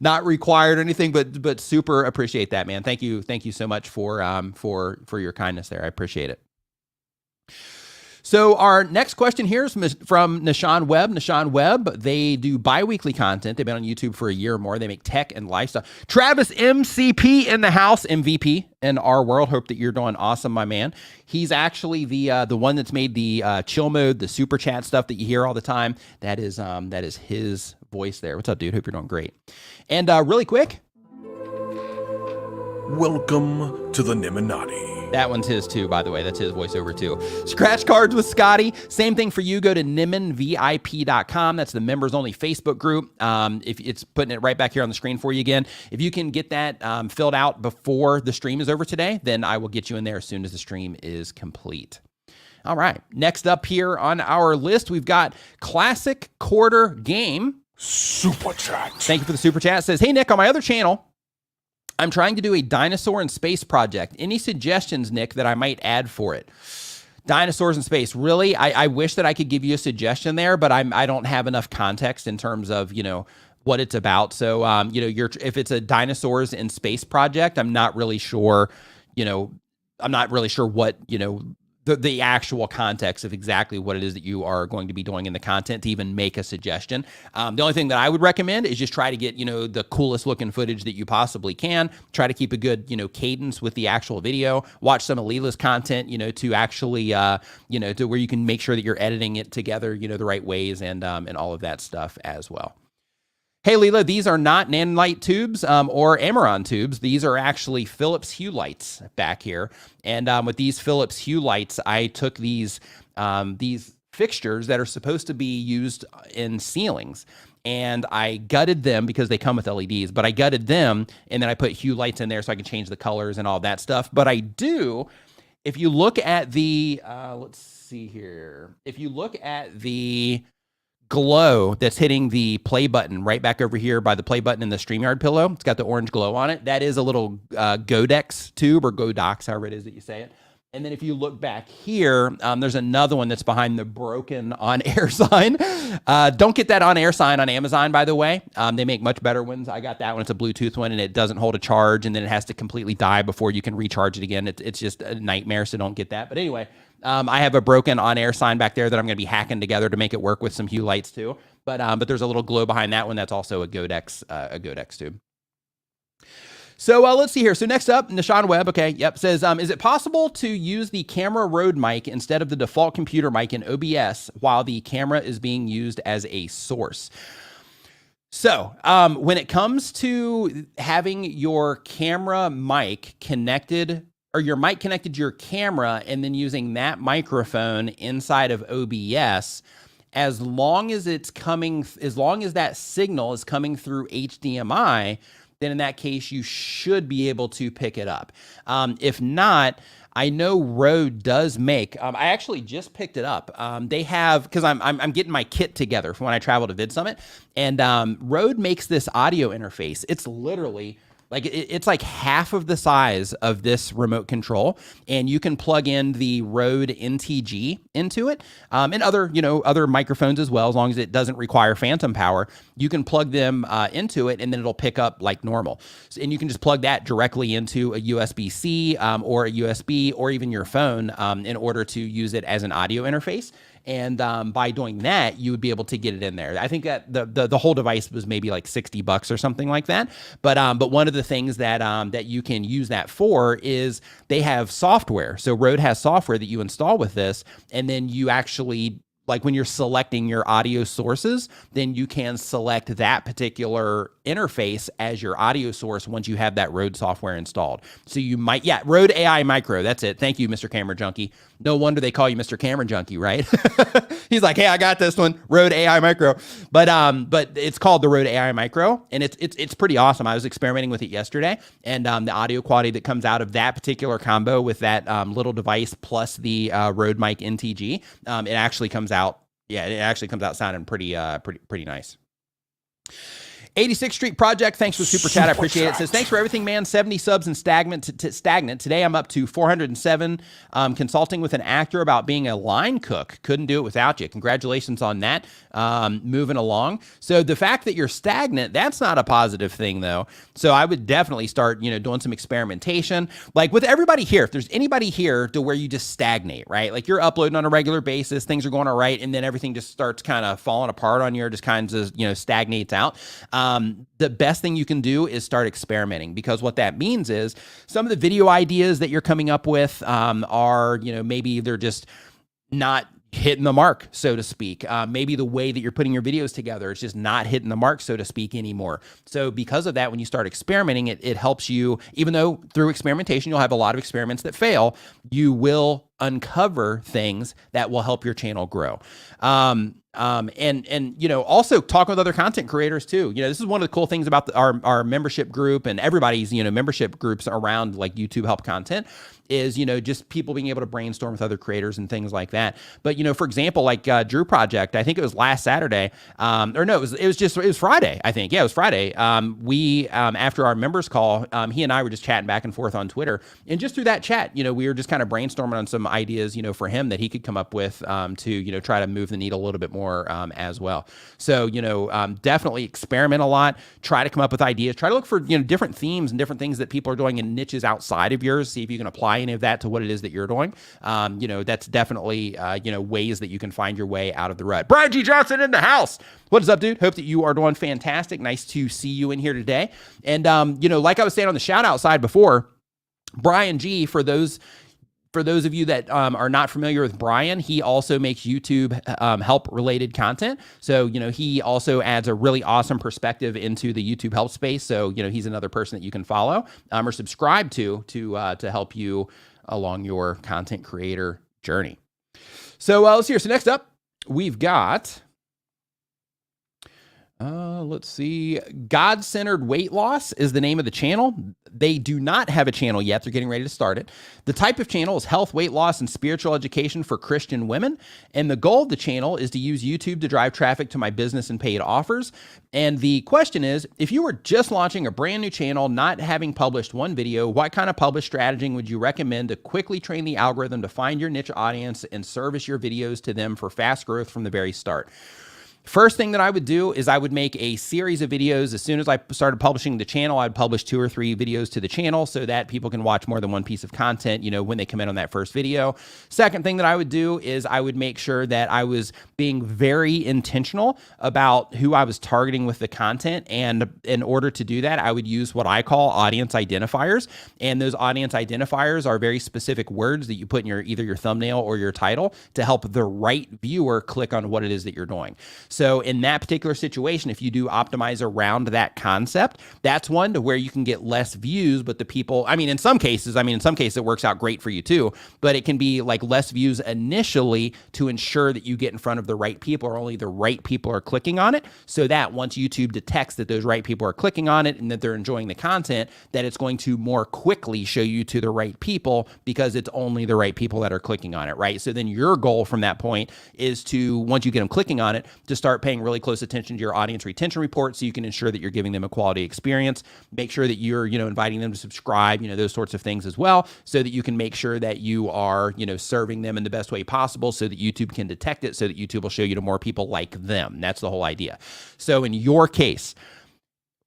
[SPEAKER 1] not required or anything, but super appreciate that, man. Thank you. Thank you so much for your kindness there. I appreciate it. So our next question here is from Nishan Webb. Nishan Webb, they do bi-weekly content. They've been on YouTube for a year or more. They make tech and lifestyle. Travis MCP in the house, MVP in our world. Hope that you're doing awesome, my man. He's actually the one that's made the chill mode, the super chat stuff that you hear all the time. That is his voice there. What's up, dude? Hope you're doing great. And really quick.
[SPEAKER 2] Welcome to the Nimminati.
[SPEAKER 1] That one's his too, by the way. That's his voiceover too. Scratch Cards with Scotty. Same thing for you. Go to nimminvip.com. That's the members only Facebook group. If it's putting it right back here on the screen for you again. If you can get that filled out before the stream is over today, then I will get you in there as soon as the stream is complete. All right. Next up here on our list, we've got Classic Quarter Game.
[SPEAKER 2] Super chat.
[SPEAKER 1] Thank you for the super chat. It says, hey, Nick, on my other channel, I'm trying to do a dinosaur in space project. Any suggestions, Nick, that I might add for it? Dinosaurs in space. Really? I wish that I could give you a suggestion there, but I don't have enough context in terms of, what it's about. So, if it's a dinosaurs in space project, I'm not really sure, what, the actual context of exactly what it is that you are going to be doing in the content to even make a suggestion. The only thing that I would recommend is just try to get, the coolest looking footage that you possibly can. Try to keep a good, cadence with the actual video. Watch some of Leela's content, to actually, to where you can make sure that you're editing it together, the right ways and all of that stuff as well. Hey, Leela, these are not nanolite tubes or Amaron tubes. These are actually Philips Hue lights back here. And with these Philips Hue lights, I took these fixtures that are supposed to be used in ceilings, and I gutted them because they come with LEDs, but I gutted them, and then I put Hue lights in there so I can change the colors and all that stuff. But I do, if you look at the, let's see here. If you look at the glow that's hitting the play button right back over here by the play button in the StreamYard pillow. It's got the orange glow on it. That is a little Godex tube or Godox, however it is that you say it. And then if you look back here, there's another one that's behind the broken on-air sign. Don't get that on-air sign on Amazon, by the way. They make much better ones. I got that one. It's a Bluetooth one, and it doesn't hold a charge, and then it has to completely die before you can recharge it again. It's just a nightmare, so don't get that. But anyway, I have a broken on-air sign back there that I'm going to be hacking together to make it work with some Hue lights too. But there's a little glow behind that one. That's also a Godex tube. So let's see here. So next up, Nishan Webb, okay, yep, says, is it possible to use the camera Rode mic instead of the default computer mic in OBS while the camera is being used as a source? So when it comes to having your camera mic connected, or your mic connected to your camera and then using that microphone inside of OBS, as long as that signal is coming through HDMI, then in that case, you should be able to pick it up. If not, I know Rode does make, I actually just picked it up. They have, because I'm getting my kit together for when I travel to VidSummit, and Rode makes this audio interface. It's literally, like, it's like half of the size of this remote control, and you can plug in the Rode NTG into it, and other microphones as well, as long as it doesn't require phantom power. You can plug them into it, and then it'll pick up like normal. And you can just plug that directly into a USB-C or a USB or even your phone in order to use it as an audio interface. And by doing that, you would be able to get it in there. I think that the whole device was maybe like $60 or something like that. But one of the things that that you can use that for is they have software. So Rode has software that you install with this, and then you actually, like, when you're selecting your audio sources, then you can select that particular interface as your audio source once you have that Rode software installed. So you might, yeah, Rode AI Micro. That's it. Thank you, Mr. Camera Junkie. No wonder they call you Mr. Camera Junkie, right? He's like, hey, I got this one, Rode AI Micro. But it's called the Rode AI Micro, and it's pretty awesome. I was experimenting with it yesterday, and the audio quality that comes out of that particular combo with that little device plus the Rode mic NTG, it actually comes out. Yeah, it actually comes out sounding pretty nice. 86th Street Project, thanks for the super chat. I appreciate it. It says, thanks for everything, man. 70 subs and stagnant. Today I'm up to 407, consulting with an actor about being a line cook. Couldn't do it without you. Congratulations on that. Moving along. So the fact that you're stagnant, that's not a positive thing, though. So I would definitely start, doing some experimentation. Like with everybody here, if there's anybody here to where you just stagnate, right? Like you're uploading on a regular basis, things are going all right, and then everything just starts kind of falling apart on you, or just kind of, stagnates out. The best thing you can do is start experimenting, because what that means is some of the video ideas that you're coming up with are, maybe they're just not hitting the mark, so to speak. Maybe the way that you're putting your videos together is just not hitting the mark, so to speak, anymore. So because of that, when you start experimenting, it helps you, even though through experimentation, you'll have a lot of experiments that fail, you will uncover things that will help your channel grow. Also talking with other content creators too. This is one of the cool things about our membership group and everybody's, membership groups around like YouTube Help Content is, just people being able to brainstorm with other creators and things like that. But, for example, like Drew Project, I think it was last Saturday, it was Friday, I think. Yeah, it was Friday. We, after our members call, he and I were just chatting back and forth on Twitter, and just through that chat, we were just kind of brainstorming on some ideas, for him that he could come up with, to, try to move the needle a little bit more, as well. So, definitely experiment a lot, try to come up with ideas, try to look for, different themes and different things that people are doing in niches outside of yours, see if you can apply any of that to what it is that you're doing. That's definitely, ways that you can find your way out of the rut. Brian G. Johnson in the house. What is up, dude? Hope that you are doing fantastic. Nice to see you in here today. And, like I was saying on the shout out side before, Brian G, for those of you that are not familiar with Brian, he also makes YouTube help related content. So, he also adds a really awesome perspective into the YouTube help space. So, he's another person that you can follow or subscribe to help you along your content creator journey. So let's see here. So next up, we've got, let's see, God-Centered Weight Loss is the name of the channel. They do not have a channel yet. They're getting ready to start it. The type of channel is health, weight loss, and spiritual education for Christian women. And the goal of the channel is to use YouTube to drive traffic to my business and paid offers. And the question is, if you were just launching a brand new channel, not having published one video, what kind of publish strategy would you recommend to quickly train the algorithm to find your niche audience and service your videos to them for fast growth from the very start? First thing that I would do is I would make a series of videos. As soon as I started publishing the channel, I'd publish 2 or 3 videos to the channel so that people can watch more than one piece of content, when they come in on that first video. Second thing that I would do is I would make sure that I was being very intentional about who I was targeting with the content. And in order to do that, I would use what I call audience identifiers. And those audience identifiers are very specific words that you put in either your thumbnail or your title to help the right viewer click on what it is that you're doing. So in that particular situation, if you do optimize around that concept, that's one to where you can get less views, but the people, in some cases it works out great for you too, but it can be like less views initially to ensure that you get in front of the right people, or only the right people are clicking on it, so that once YouTube detects that those right people are clicking on it and that they're enjoying the content, that it's going to more quickly show you to the right people because it's only the right people that are clicking on it, right? So then your goal from that point is to, once you get them clicking on it, to start paying really close attention to your audience retention report so you can ensure that you're giving them a quality experience. Make sure that you're, inviting them to subscribe, those sorts of things as well, so that you can make sure that you are, serving them in the best way possible so that YouTube can detect it, so that YouTube will show you to more people like them. That's the whole idea. So in your case,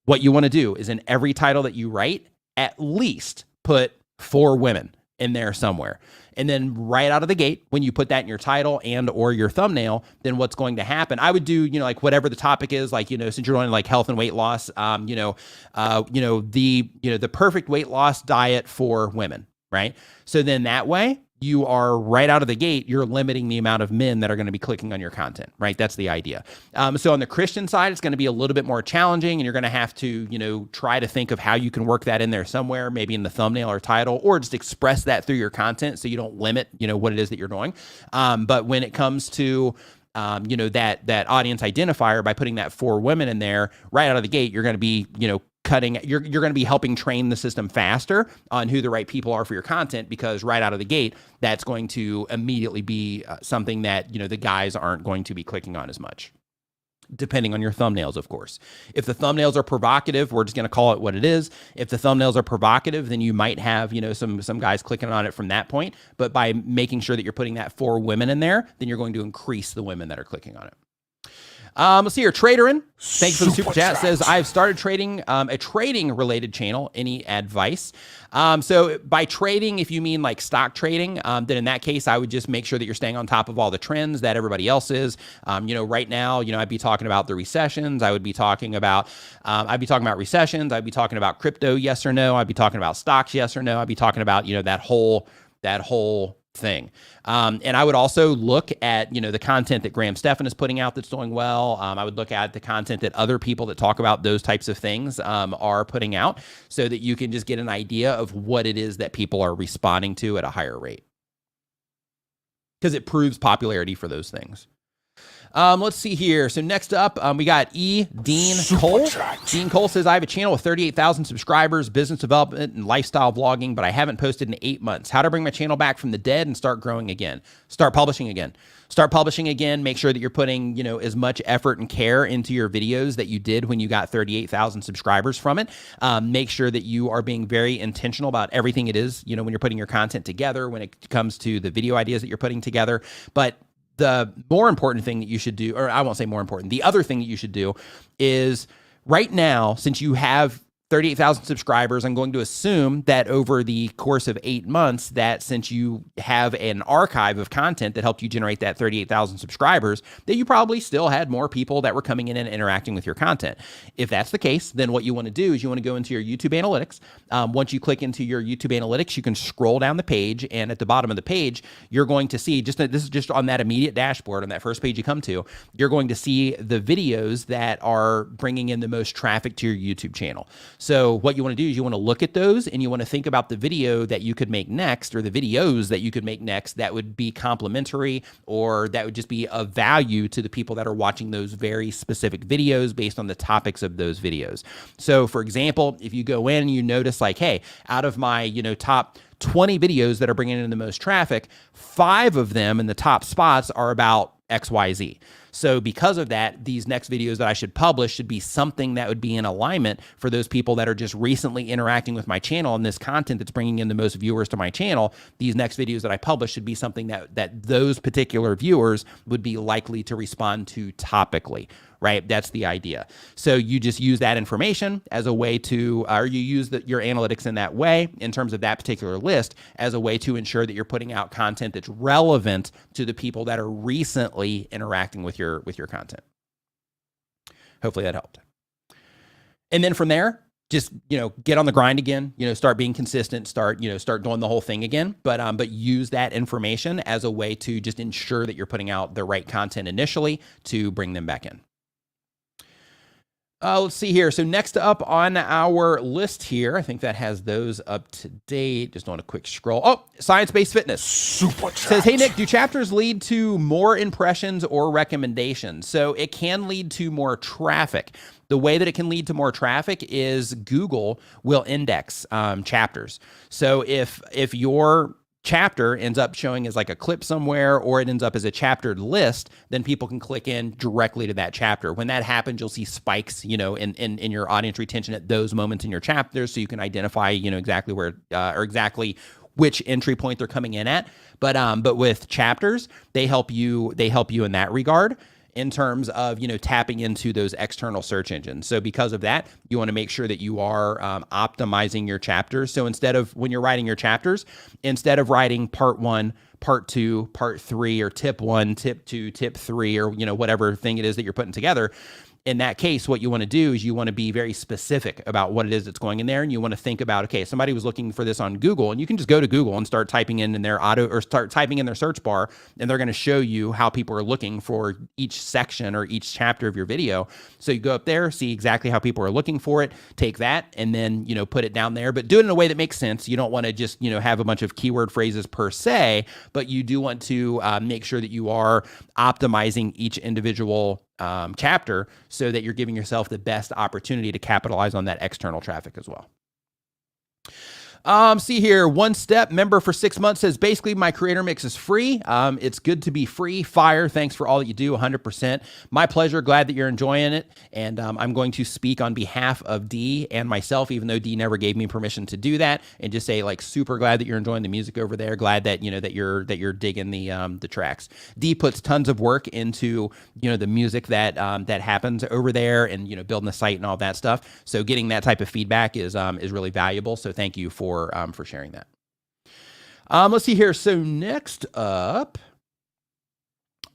[SPEAKER 1] what you want to do is in every title that you write, at least put 4 women in there somewhere. And then right out of the gate, when you put that in your title and or your thumbnail, then what's going to happen? I would do, like whatever the topic is, like, since you're doing like health and weight loss, the perfect weight loss diet for women, right? So then that way you are right out of the gate, you're limiting the amount of men that are going to be clicking on your content, right? That's the idea. So on the Christian side, it's going to be a little bit more challenging, and you're going to have to, try to think of how you can work that in there somewhere, maybe in the thumbnail or title, or just express that through your content so you don't limit, what it is that you're doing. But when it comes to that audience identifier, by putting that 4 women in there right out of the gate, you're going to be, you're going to be helping train the system faster on who the right people are for your content, because right out of the gate, that's going to immediately be something that, the guys aren't going to be clicking on as much. Depending on your thumbnails, of course. If the thumbnails are provocative, we're just going to call it what it is. If the thumbnails are provocative, then you might have, some guys clicking on it from that point. But by making sure that you're putting that 4 women in there, then you're going to increase the women that are clicking on it. Let's see here. Traderin, thanks for the super chat, says, I've started trading a trading related channel. Any advice? So by trading, if you mean like stock trading, then in that case, I would just make sure that you're staying on top of all the trends that everybody else is. Right now, I'd be talking about the recessions. I would be talking about, recessions. I'd be talking about crypto, yes or no. I'd be talking about stocks, yes or no. I'd be talking about, that whole thing. And I would also look at, the content that Graham Stephan is putting out that's doing well. I would look at the content that other people that talk about those types of things are putting out, so that you can just get an idea of what it is that people are responding to at a higher rate, because it proves popularity for those things. Let's see here. So next up, we got Dean Cole. Dean Cole says, I have a channel with 38,000 subscribers, business development and lifestyle vlogging, but I haven't posted in 8 months. How to bring my channel back from the dead and start growing again? Start publishing again. Make sure that you're putting, as much effort and care into your videos that you did when you got 38,000 subscribers from it. Make sure that you are being very intentional about everything it is, when you're putting your content together, when it comes to the video ideas that you're putting together. But the more important thing that you should do, or I won't say more important, the other thing that you should do is right now, since you have 38,000 subscribers, I'm going to assume that over the course of 8 months, that since you have an archive of content that helped you generate that 38,000 subscribers, that you probably still had more people that were coming in and interacting with your content. If that's the case, then what you want to do is you want to go into your YouTube analytics. Once you click into your YouTube analytics, you can scroll down the page, and at the bottom of the page, you're going to see, this is just on that immediate dashboard, on that first page you come to, you're going to see the videos that are bringing in the most traffic to your YouTube channel. So what you want to do is you want to look at those, and you want to think about the video that you could make next, or the videos that you could make next that would be complementary, or that would just be of value to the people that are watching those very specific videos based on the topics of those videos. So for example, if you go in and you notice like, hey, out of my, top 20 videos that are bringing in the most traffic, 5 of them in the top spots are about XYZ. So because of that, these next videos that I should publish should be something that would be in alignment for those people that are just recently interacting with my channel, and this content that's bringing in the most viewers to my channel. These next videos that I publish should be something that those particular viewers would be likely to respond to topically, right? That's the idea. So you just use that information as a way to, or you use your analytics in that way, in terms of that particular list, as a way to ensure that you're putting out content that's relevant to the people that are recently interacting with your content. Hopefully that helped. And then from there, just, get on the grind again, start being consistent, start doing the whole thing again, but use that information as a way to just ensure that you're putting out the right content initially to bring them back in. Let's see here. So next up on our list here, I think that has those up to date. Just doing a quick scroll. Oh, science-based fitness.
[SPEAKER 2] Super chat.
[SPEAKER 1] Says, hey, Nick, do chapters lead to more impressions or recommendations? So it can lead to more traffic. The way that it can lead to more traffic is Google will index chapters. So if your chapter ends up showing as like a clip somewhere, or it ends up as a chaptered list, then people can click in directly to that chapter. When that happens, you'll see spikes, in your audience retention at those moments in your chapters, so you can identify, exactly where or exactly which entry point they're coming in at. But with chapters, they help you in that regard, in terms of, tapping into those external search engines. So because of that, you want to make sure that you are optimizing your chapters. So instead of, when you're writing your chapters, instead of writing part 1, part 2, part 3, or tip 1, tip 2, tip 3, or, whatever thing it is that you're putting together, in that case, what you want to do is you want to be very specific about what it is that's going in there. And you want to think about, okay, somebody was looking for this on Google, and you can just go to Google and start typing in their start typing in their search bar, and they're going to show you how people are looking for each section or each chapter of your video. So you go up there, see exactly how people are looking for it, take that, and then, put it down there, but do it in a way that makes sense. You don't want to just, have a bunch of keyword phrases per se, but you do want to make sure that you are optimizing each individual chapter, so that you're giving yourself the best opportunity to capitalize on that external traffic as well. See here, One Step member for 6 months says, basically my creator mix is free. It's good to be free. Fire. Thanks for all that you do. 100%. My pleasure. Glad that you're enjoying it. And I'm going to speak on behalf of Dee and myself, even though Dee never gave me permission to do that, and just say, like, super glad that you're enjoying the music over there. Glad that, that you're digging the tracks. Dee puts tons of work into, the music that happens over there, and, building the site and all that stuff. So getting that type of feedback is really valuable. So thank you for sharing that. Let's see here. So next up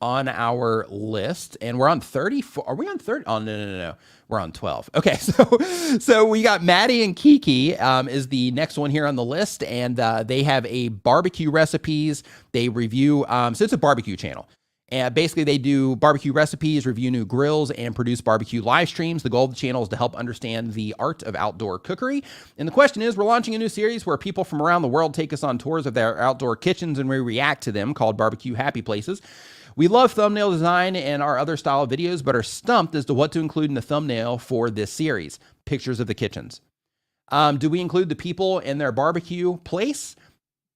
[SPEAKER 1] on our list, and we're on 34. Are we on 30? Oh, no. We're on 12. Okay, so we got Maddie and Kiki is the next one here on the list, and they have a barbecue recipes. They review, so it's a barbecue channel. And basically, they do barbecue recipes, review new grills, and produce barbecue live streams. The goal of the channel is to help understand the art of outdoor cookery. And the question is, we're launching a new series where people from around the world take us on tours of their outdoor kitchens, and we react to them, called Barbecue Happy Places. We love thumbnail design and our other style of videos, but are stumped as to what to include in the thumbnail for this series. Pictures of the kitchens. Do we include the people in their barbecue place?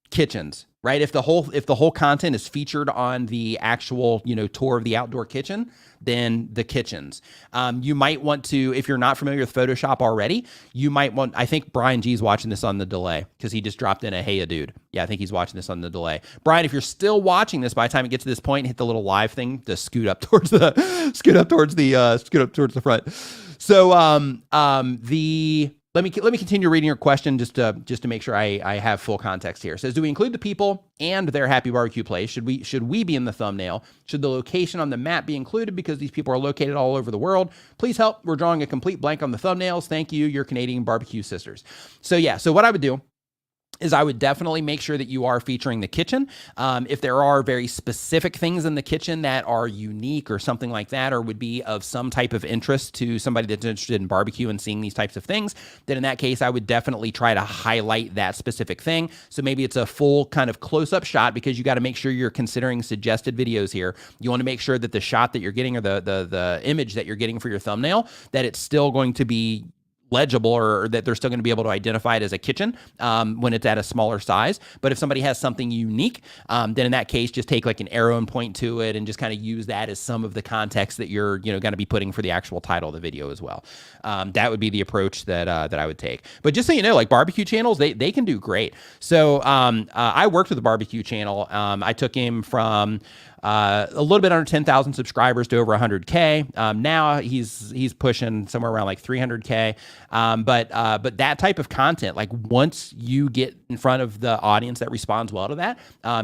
[SPEAKER 1] Kitchens, right? If the whole content is featured on the actual, tour of the outdoor kitchen, then the kitchens. You might want to, if you're not familiar with Photoshop already, you might want, I think Brian G's watching this on the delay, because he just dropped in a, hey, a dude. Yeah, I think he's watching this on the delay. Brian, if you're still watching this, by the time it gets to this point, hit the little live thing to scoot up towards the front. So, Let me continue reading your question just to make sure I have full context here. It says, do we include the people and their happy barbecue place? Should we be in the thumbnail? Should the location on the map be included because these people are located all over the world? Please help. We're drawing a complete blank on the thumbnails. Thank you, your Canadian barbecue sisters. So yeah, so what I would do is I would definitely make sure that you are featuring the kitchen. If there are very specific things in the kitchen that are unique or something like that, or would be of some type of interest to somebody that's interested in barbecue and seeing these types of things, then in that case, I would definitely try to highlight that specific thing. So maybe it's a full kind of close-up shot, because you got to make sure you're considering suggested videos here. You want to make sure that the shot that you're getting, or the image that you're getting for your thumbnail, that it's still going to be legible, or that they're still going to be able to identify it as a kitchen when it's at a smaller size. But if somebody has something unique, then in that case, just take like an arrow and point to it and just kind of use that as some of the context that you're going to be putting for the actual title of the video as well. That would be the approach that I would take. But just so you know, like barbecue channels, they can do great. So I worked with a barbecue channel. I took him from a little bit under 10,000 subscribers to over 100K. Now he's pushing somewhere around like 300K. But that type of content, like once you get in front of the audience that responds well to that,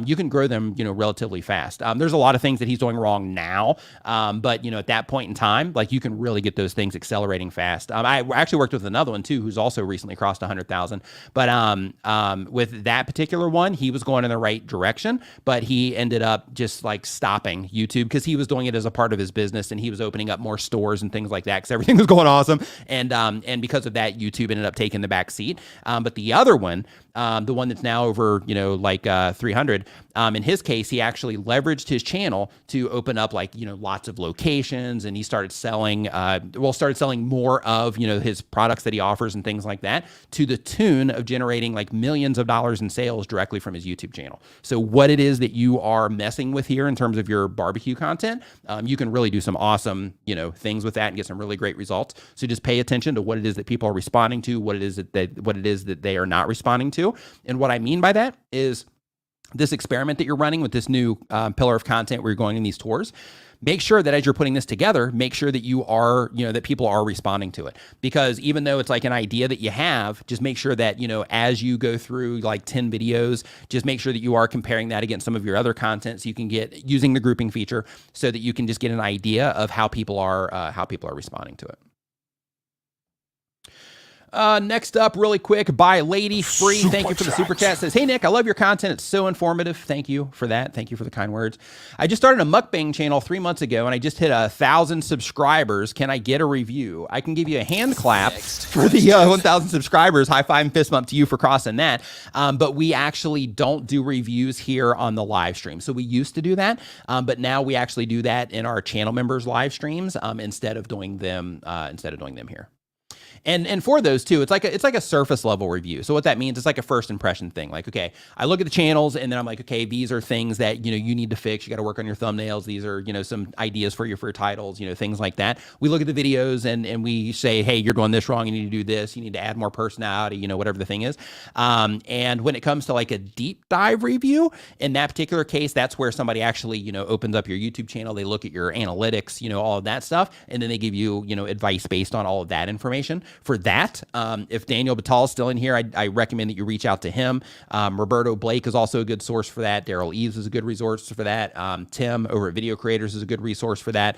[SPEAKER 1] you can grow them, relatively fast. There's a lot of things that he's doing wrong now. But at that point in time, like you can really get those things accelerating fast. I actually worked with another one too, who's also recently crossed 100,000. But with that particular one, he was going in the right direction, but he ended up just like stopping YouTube because he was doing it as a part of his business, and he was opening up more stores and things like that because everything was going awesome. And because of that, YouTube ended up taking the back seat. But the other one, the one that's now over, 300, in his case, he actually leveraged his channel to open up lots of locations, and he started selling more of, his products that he offers and things like that, to the tune of generating like millions of dollars in sales directly from his YouTube channel. So what it is that you are messing with here in terms of your barbecue content, you can really do some awesome, things with that and get some really great results. So just pay attention to what it is that people are responding to, what it is that they are not responding to. And what I mean by that is this experiment that you're running with this new pillar of content where you're going in these tours. Make sure that as you're putting this together, make sure that you are, that people are responding to it. Because even though it's like an idea that you have, just make sure that, as you go through like 10 videos, just make sure that you are comparing that against some of your other content, so you can get using the grouping feature so that you can just get an idea of how people are responding to it. Next up, really quick, by Lady Free. Thank you for the super chat. Says, hey, Nick, I love your content. It's so informative. Thank you for that. Thank you for the kind words. I just started a mukbang channel 3 months ago, and I just hit 1,000 subscribers. Can I get a review? I can give you a hand clap for the 1,000 subscribers. High five and fist bump to you for crossing that. But we actually don't do reviews here on the live stream. So we used to do that, but now we actually do that in our channel members' live streams instead of doing them here. And for those too, it's like a surface level review. So what that means, it's like a first impression thing. Like, okay, I look at the channels and then I'm like, okay, these are things that, you need to fix. You got to work on your thumbnails. These are, some ideas for your titles, things like that. We look at the videos and we say, hey, you're doing this wrong. You need to do this. You need to add more personality, whatever the thing is. And when it comes to like a deep dive review, in that particular case, that's where somebody actually, opens up your YouTube channel. They look at your analytics, all of that stuff. And then they give you, advice based on all of that information. For that, if Daniel Batal is still in here, I recommend that you reach out to him. Roberto Blake is also a good source for that. Daryl Eves is a good resource for that. Tim over at Video Creators is a good resource for that.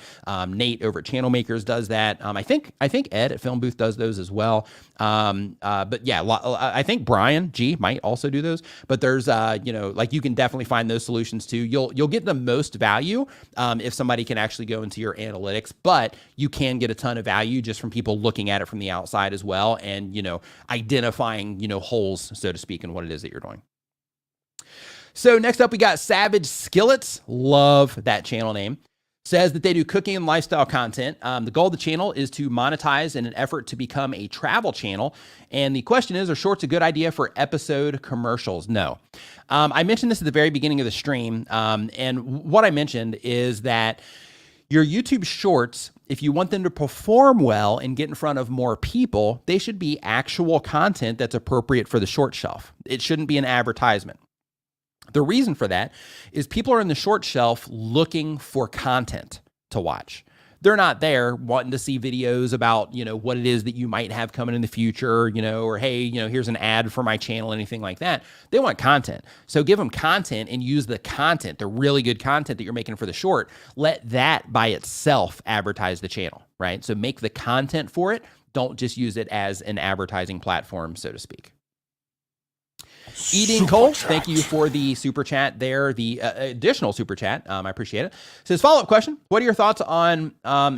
[SPEAKER 1] Nate over at Channel Makers does that. I think Ed at Film Booth does those as well. But yeah, I think Brian G might also do those. But there's, you can definitely find those solutions too. You'll get the most value if somebody can actually go into your analytics, but you can get a ton of value just from people looking at it from the outside as well, and identifying holes, so to speak, in what it is that you're doing. So next up, we got Savage Skillets. Love that channel name. Says that they do cooking and lifestyle content. The goal of the channel is to monetize in an effort to become a travel channel. And the question is, are shorts a good idea for episode commercials? No. I mentioned this at the very beginning of the stream. And what I mentioned is that your YouTube shorts, if you want them to perform well and get in front of more people, they should be actual content that's appropriate for the short shelf. It shouldn't be an advertisement. The reason for that is people are in the short shelf looking for content to watch. They're not there wanting to see videos about, what it is that you might have coming in the future, or, hey, here's an ad for my channel, anything like that. They want content. So give them content and use the content, the really good content that you're making for the short. Let that by itself advertise the channel, right? So make the content for it. Don't just use it as an advertising platform, so to speak. Eating Cole, thank you for the super chat there, the additional super chat. I appreciate it. Says, follow-up question. What are your thoughts on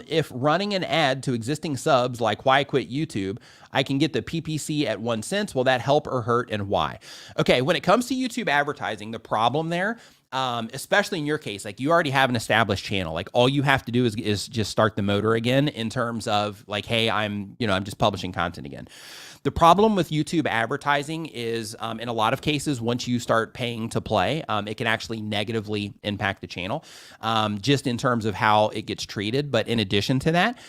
[SPEAKER 1] if running an ad to existing subs like Why Quit YouTube, I can get the PPC at 1 cent. Will that help or hurt, and why? Okay, when it comes to YouTube advertising, the problem there especially in your case, like you already have an established channel. Like all you have to do is just start the motor again in terms of like, hey, I'm just publishing content again. The problem with YouTube advertising is in a lot of cases, once you start paying to play, it can actually negatively impact the channel just in terms of how it gets treated. But in addition to that,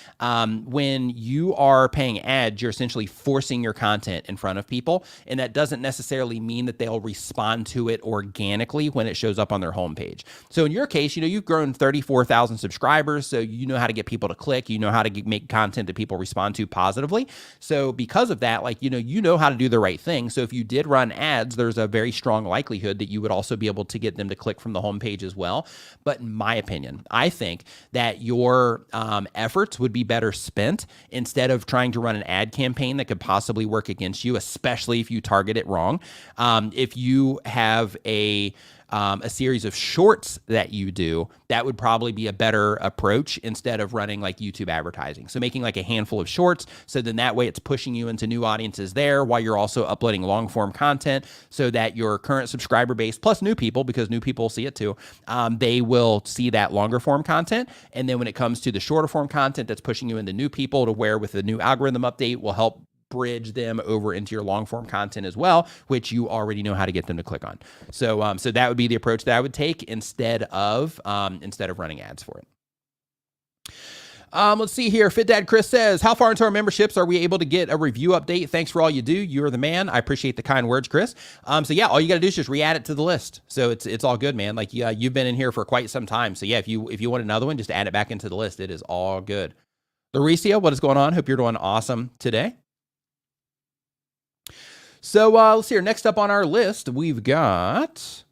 [SPEAKER 1] when you are paying ads, you're essentially forcing your content in front of people. And that doesn't necessarily mean that they'll respond to it organically when it shows up on their homepage. So in your case, you've grown 34,000 subscribers. So you know how to get people to click, you know how to make content that people respond to positively. So because of that, like, you know how to do the right thing. So if you did run ads, there's a very strong likelihood that you would also be able to get them to click from the homepage as well. But in my opinion, I think that your efforts would be better spent instead of trying to run an ad campaign that could possibly work against you, especially if you target it wrong. If you have a series of shorts that you do, that would probably be a better approach instead of running like YouTube advertising. So making like a handful of shorts, so then that way it's pushing you into new audiences there while you're also uploading long form content so that your current subscriber base plus new people, because new people see it too, they will see that longer form content. And then when it comes to the shorter form content, that's pushing you into new people to where with the new algorithm update will help bridge them over into your long form content as well, which you already know how to get them to click on. So, so that would be the approach that I would take instead of running ads for it. Let's see here. Fit Dad Chris says, how far into our memberships are we able to get a review update? Thanks for all you do. You're the man. I appreciate the kind words, Chris. So yeah, all you got to do is just re-add it to the list. So it's all good, man. Like, yeah, you've been in here for quite some time. So yeah, if you want another one, just add it back into the list. It is all good. Lauricia, what is going on? Hope you're doing awesome today. So let's see here. Next up on our list, we've got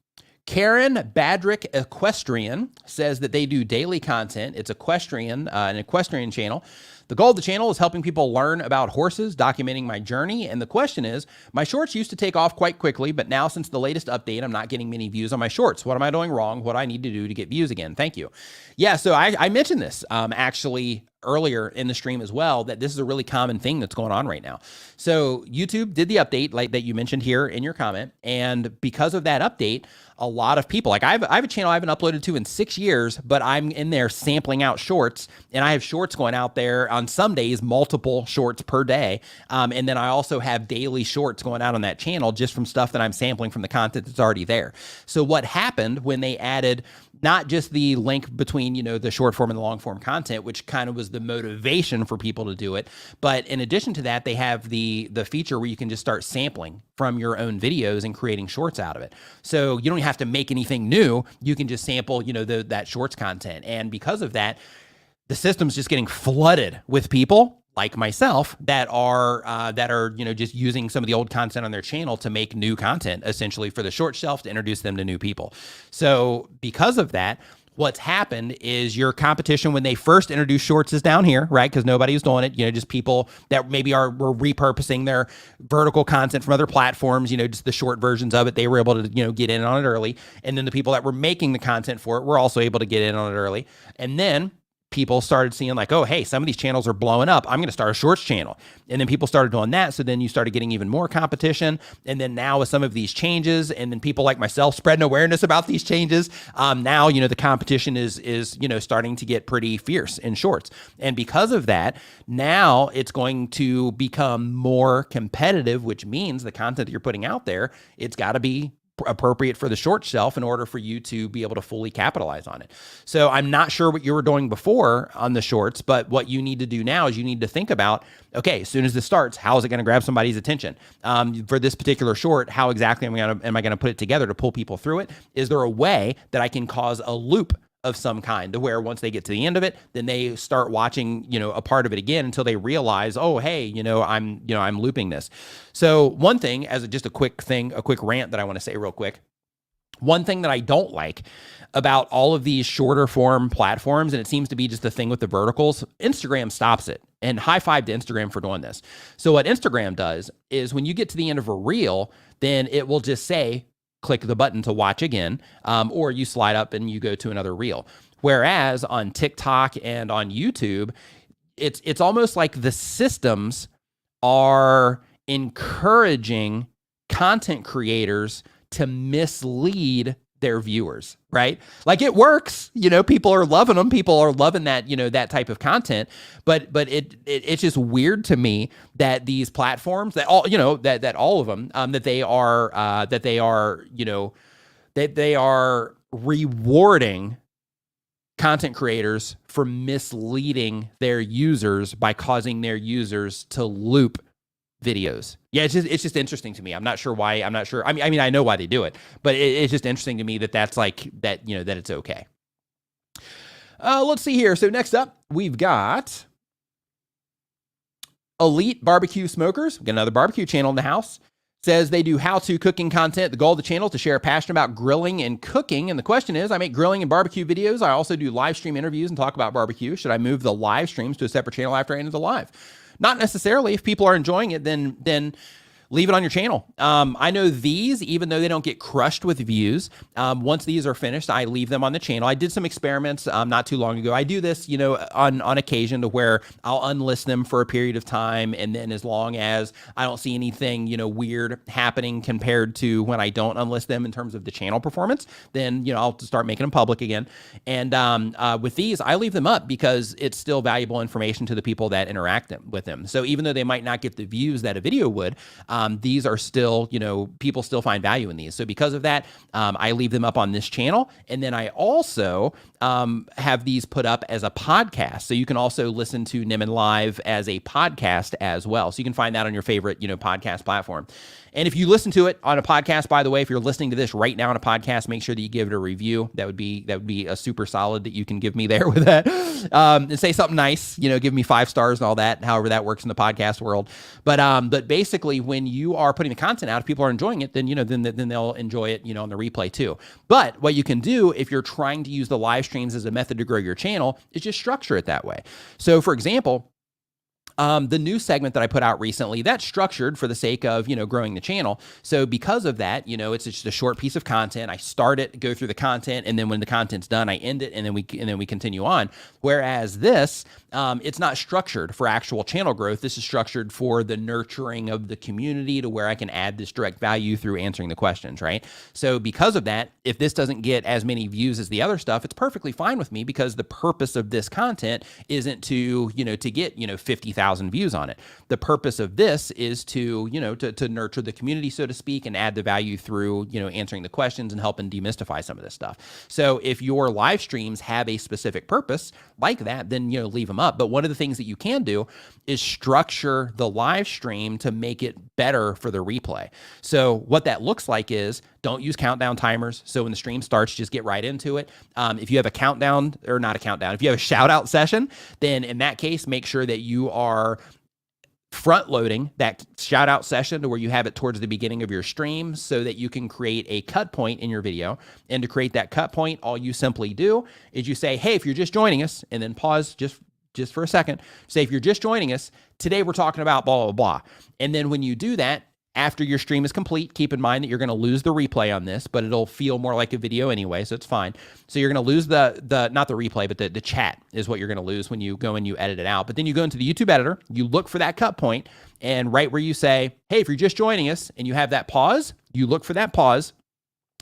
[SPEAKER 1] Karen Badrick Equestrian says that they do daily content. It's equestrian, an equestrian channel. The goal of the channel is helping people learn about horses, documenting my journey. And the question is, my shorts used to take off quite quickly, but now since the latest update, I'm not getting many views on my shorts. What am I doing wrong? What do I need to do to get views again? Thank you. Yeah, so I mentioned this actually earlier in the stream as well, that this is a really common thing that's going on right now. So YouTube did the update like that you mentioned here in your comment. And because of that update, a lot of people, like I have a channel I haven't uploaded to in 6 years, but I'm in there sampling out shorts, and I have shorts going out there on some days, multiple shorts per day. And then I also have daily shorts going out on that channel just from stuff that I'm sampling from the content that's already there. So what happened when they added not just the link between, the short form and the long form content, which kind of was the motivation for people to do it. But in addition to that, they have the feature where you can just start sampling from your own videos and creating shorts out of it. So you don't have to make anything new. You can just sample, that shorts content. And because of that, the system's just getting flooded with people like myself that are just using some of the old content on their channel to make new content, essentially for the short shelf to introduce them to new people. So because of that, what's happened is your competition when they first introduced shorts is down here, right? Because nobody's doing it, just people that maybe were repurposing their vertical content from other platforms, just the short versions of it. They were able to, get in on it early. And then the people that were making the content for it were also able to get in on it early. And then people started seeing like, oh, hey, some of these channels are blowing up. I'm going to start a shorts channel. And then people started doing that. So then you started getting even more competition. And then now with some of these changes, and then people like myself spreading awareness about these changes, now, the competition is starting to get pretty fierce in shorts. And because of that, now it's going to become more competitive, which means the content that you're putting out there, it's got to be appropriate for the short shelf in order for you to be able to fully capitalize on it. So I'm not sure what you were doing before on the shorts, but what you need to do now is you need to think about, okay, as soon as this starts, how is it going to grab somebody's attention? For this particular short, how exactly am I going to put it together to pull people through it? Is there a way that I can cause a loop of some kind to where once they get to the end of it, then they start watching, a part of it again until they realize, oh, hey, I'm looping this. So one thing, as just a quick rant that I want to say real quick. One thing that I don't like about all of these shorter form platforms, and it seems to be just the thing with the verticals, Instagram stops it. And high five to Instagram for doing this. So what Instagram does is when you get to the end of a reel, then it will just say, click the button to watch again, or you slide up and you go to another reel. Whereas on TikTok and on YouTube, it's almost like the systems are encouraging content creators to mislead their viewers, right? Like it works, people are loving them. People are loving that, that type of content. But it's just weird to me that these platforms that all, that all of them, that they are rewarding content creators for misleading their users by causing their users to loop videos. Yeah, it's just interesting to me. I'm not sure why. I'm not sure. I mean, I know why they do it, but it's just interesting to me that that's like that. That it's okay. Let's see here. So next up, we've got Elite Barbecue Smokers. We've got another barbecue channel in the house. Says they do how-to cooking content. The goal of the channel is to share a passion about grilling and cooking. And the question is, I make grilling and barbecue videos. I also do live stream interviews and talk about barbecue. Should I move the live streams to a separate channel after I end the live? Not necessarily. If people are enjoying it, then leave it on your channel. I know these, even though they don't get crushed with views, once these are finished, I leave them on the channel. I did some experiments not too long ago. I do this, on occasion to where I'll unlist them for a period of time. And then as long as I don't see anything, weird happening compared to when I don't unlist them in terms of the channel performance, then, I'll start making them public again. And with these, I leave them up because it's still valuable information to the people that interact with them. So even though they might not get the views that a video would, these are still, people still find value in these. So because of that, I leave them up on this channel. And then I also have these put up as a podcast. So you can also listen to Nimmin Live as a podcast as well. So you can find that on your favorite, podcast platform. And if you listen to it on a podcast, by the way, if you're listening to this right now on a podcast, make sure that you give it a review. That would be a super solid that you can give me there with that. And say something nice, give me 5 stars and all that, however that works in the podcast world. But basically when you are putting the content out, if people are enjoying it, then, then they'll enjoy it, on the replay too. But what you can do if you're trying to use the live streams as a method to grow your channel is just structure it that way. So for example, the new segment that I put out recently, that's structured for the sake of, growing the channel. So because of that, it's just a short piece of content. I start it, go through the content, and then when the content's done, I end it, and then we continue on. Whereas this, it's not structured for actual channel growth. This is structured for the nurturing of the community to where I can add this direct value through answering the questions, right? So because of that, if this doesn't get as many views as the other stuff, it's perfectly fine with me because the purpose of this content isn't to, to get, 50,000 views on it. The purpose of this is to, to nurture the community, so to speak, and add the value through, answering the questions and helping demystify some of this stuff. So if your live streams have a specific purpose like that, then, leave them up. But one of the things that you can do is structure the live stream to make it better for the replay. So what that looks like is don't use countdown timers. So when the stream starts, just get right into it. If you have a countdown, or not a countdown, if you have a shout out session, then in that case, make sure that you are front loading that shout out session to where you have it towards the beginning of your stream so that you can create a cut point in your video. And to create that cut point, all you simply do is you say, hey, if you're just joining us, and then pause just for a second, say, if you're just joining us, today we're talking about blah, blah, blah. And then when you do that, after your stream is complete, keep in mind that you're going to lose the replay on this, but it'll feel more like a video anyway, so it's fine. So you're going to lose the not the replay, but the chat is what you're going to lose when you go and you edit it out. But then you go into the YouTube editor, you look for that cut point, and right where you say, hey, if you're just joining us, and you have that pause, you look for that pause,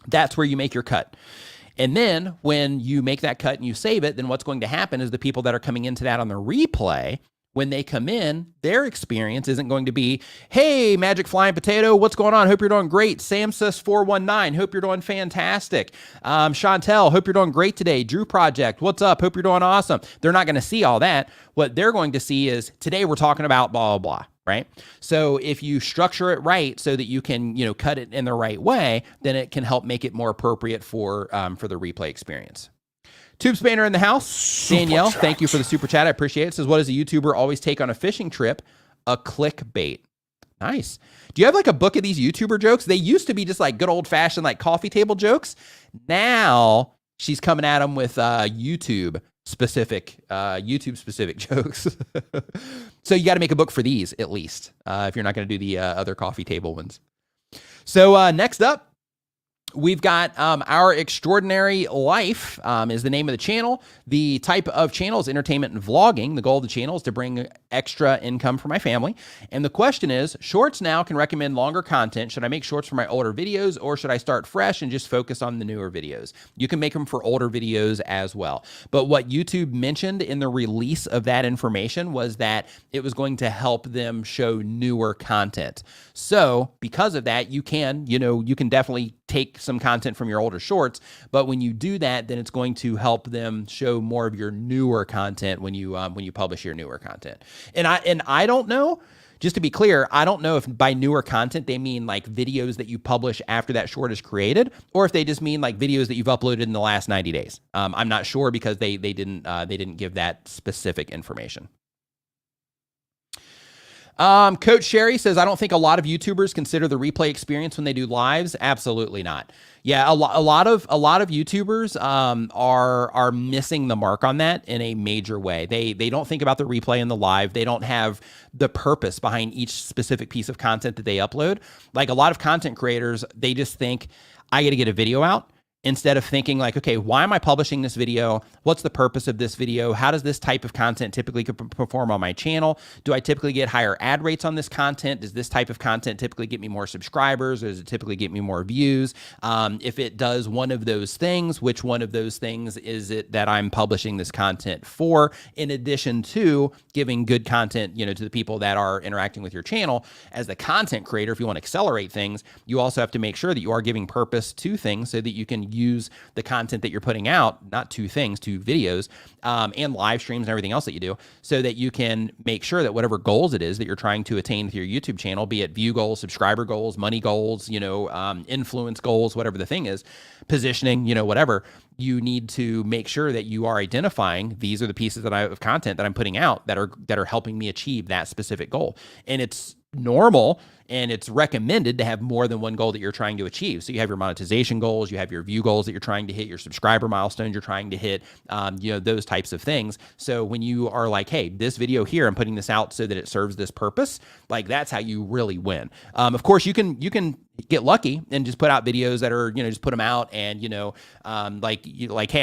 [SPEAKER 1] that's where you make your cut. And then when you make that cut and you save it, then what's going to happen is the people that are coming into that on the replay, when they come in, their experience isn't going to be, hey, Magic Flying Potato, what's going on? Hope you're doing great. Samsus419, hope you're doing fantastic. Chantel, hope you're doing great today. Drew Project, what's up? Hope you're doing awesome. They're not going to see all that. What they're going to see is, today we're talking about blah, blah, blah, right? So if you structure it right so that you can, cut it in the right way, then it can help make it more appropriate for the replay experience. TubeSpanner in the house. Danielle, thank you for the super chat. I appreciate it. Says, what does a YouTuber always take on a fishing trip? A clickbait. Nice. Do you have like a book of these YouTuber jokes? They used to be just like good old fashioned like coffee table jokes. Now she's coming at them with YouTube specific jokes. So you got to make a book for these at least if you're not going to do the other coffee table ones. So next up, We've got Our Extraordinary Life is the name of the channel. The type of channel is entertainment and vlogging. The goal of the channel is to bring extra income for my family. And the question is, Shorts now can recommend longer content. Should I make Shorts for my older videos, or should I start fresh and just focus on the newer videos? You can make them for older videos as well. But what YouTube mentioned in the release of that information was that it was going to help them show newer content. So because of that, you can definitely take some content from your older Shorts, but when you do that, then it's going to help them show more of your newer content when you publish your newer content. And I don't know, just to be clear, I don't know if by newer content they mean like videos that you publish after that short is created, or if they just mean like videos that you've uploaded in the last 90 days. I'm not sure because they didn't give that specific information. Coach Sherry says, I don't think a lot of YouTubers consider the replay experience when they do lives. Absolutely not. Yeah, a lot of YouTubers are missing the mark on that in a major way. They don't think about the replay and the live. They don't have the purpose behind each specific piece of content that they upload. Like a lot of content creators, they just think, I got to get a video out. Instead of thinking like, okay, why am I publishing this video? What's the purpose of this video? How does this type of content typically perform on my channel? Do I typically get higher ad rates on this content? Does this type of content typically get me more subscribers, or does it typically get me more views? If it does one of those things, which one of those things is it that I'm publishing this content for? In addition to giving good content, to the people that are interacting with your channel. As the content creator, if you want to accelerate things, you also have to make sure that you are giving purpose to things so that you can use the content that you're putting out, not two things, two videos, and live streams and everything else that you do, so that you can make sure that whatever goals it is that you're trying to attain with your YouTube channel, be it view goals, subscriber goals, money goals, influence goals, whatever the thing is, positioning, whatever, you need to make sure that you are identifying these are the pieces of content that I'm putting out that are helping me achieve that specific goal. And it's normal and it's recommended to have more than one goal that you're trying to achieve. So you have your monetization goals, you have your view goals that you're trying to hit, your subscriber milestones you're trying to hit, those types of things. So when you are like, hey, this video here, I'm putting this out so that it serves this purpose, like that's how you really win. Of course, you can get lucky and just put out videos that are, just put them out and, hey, I'm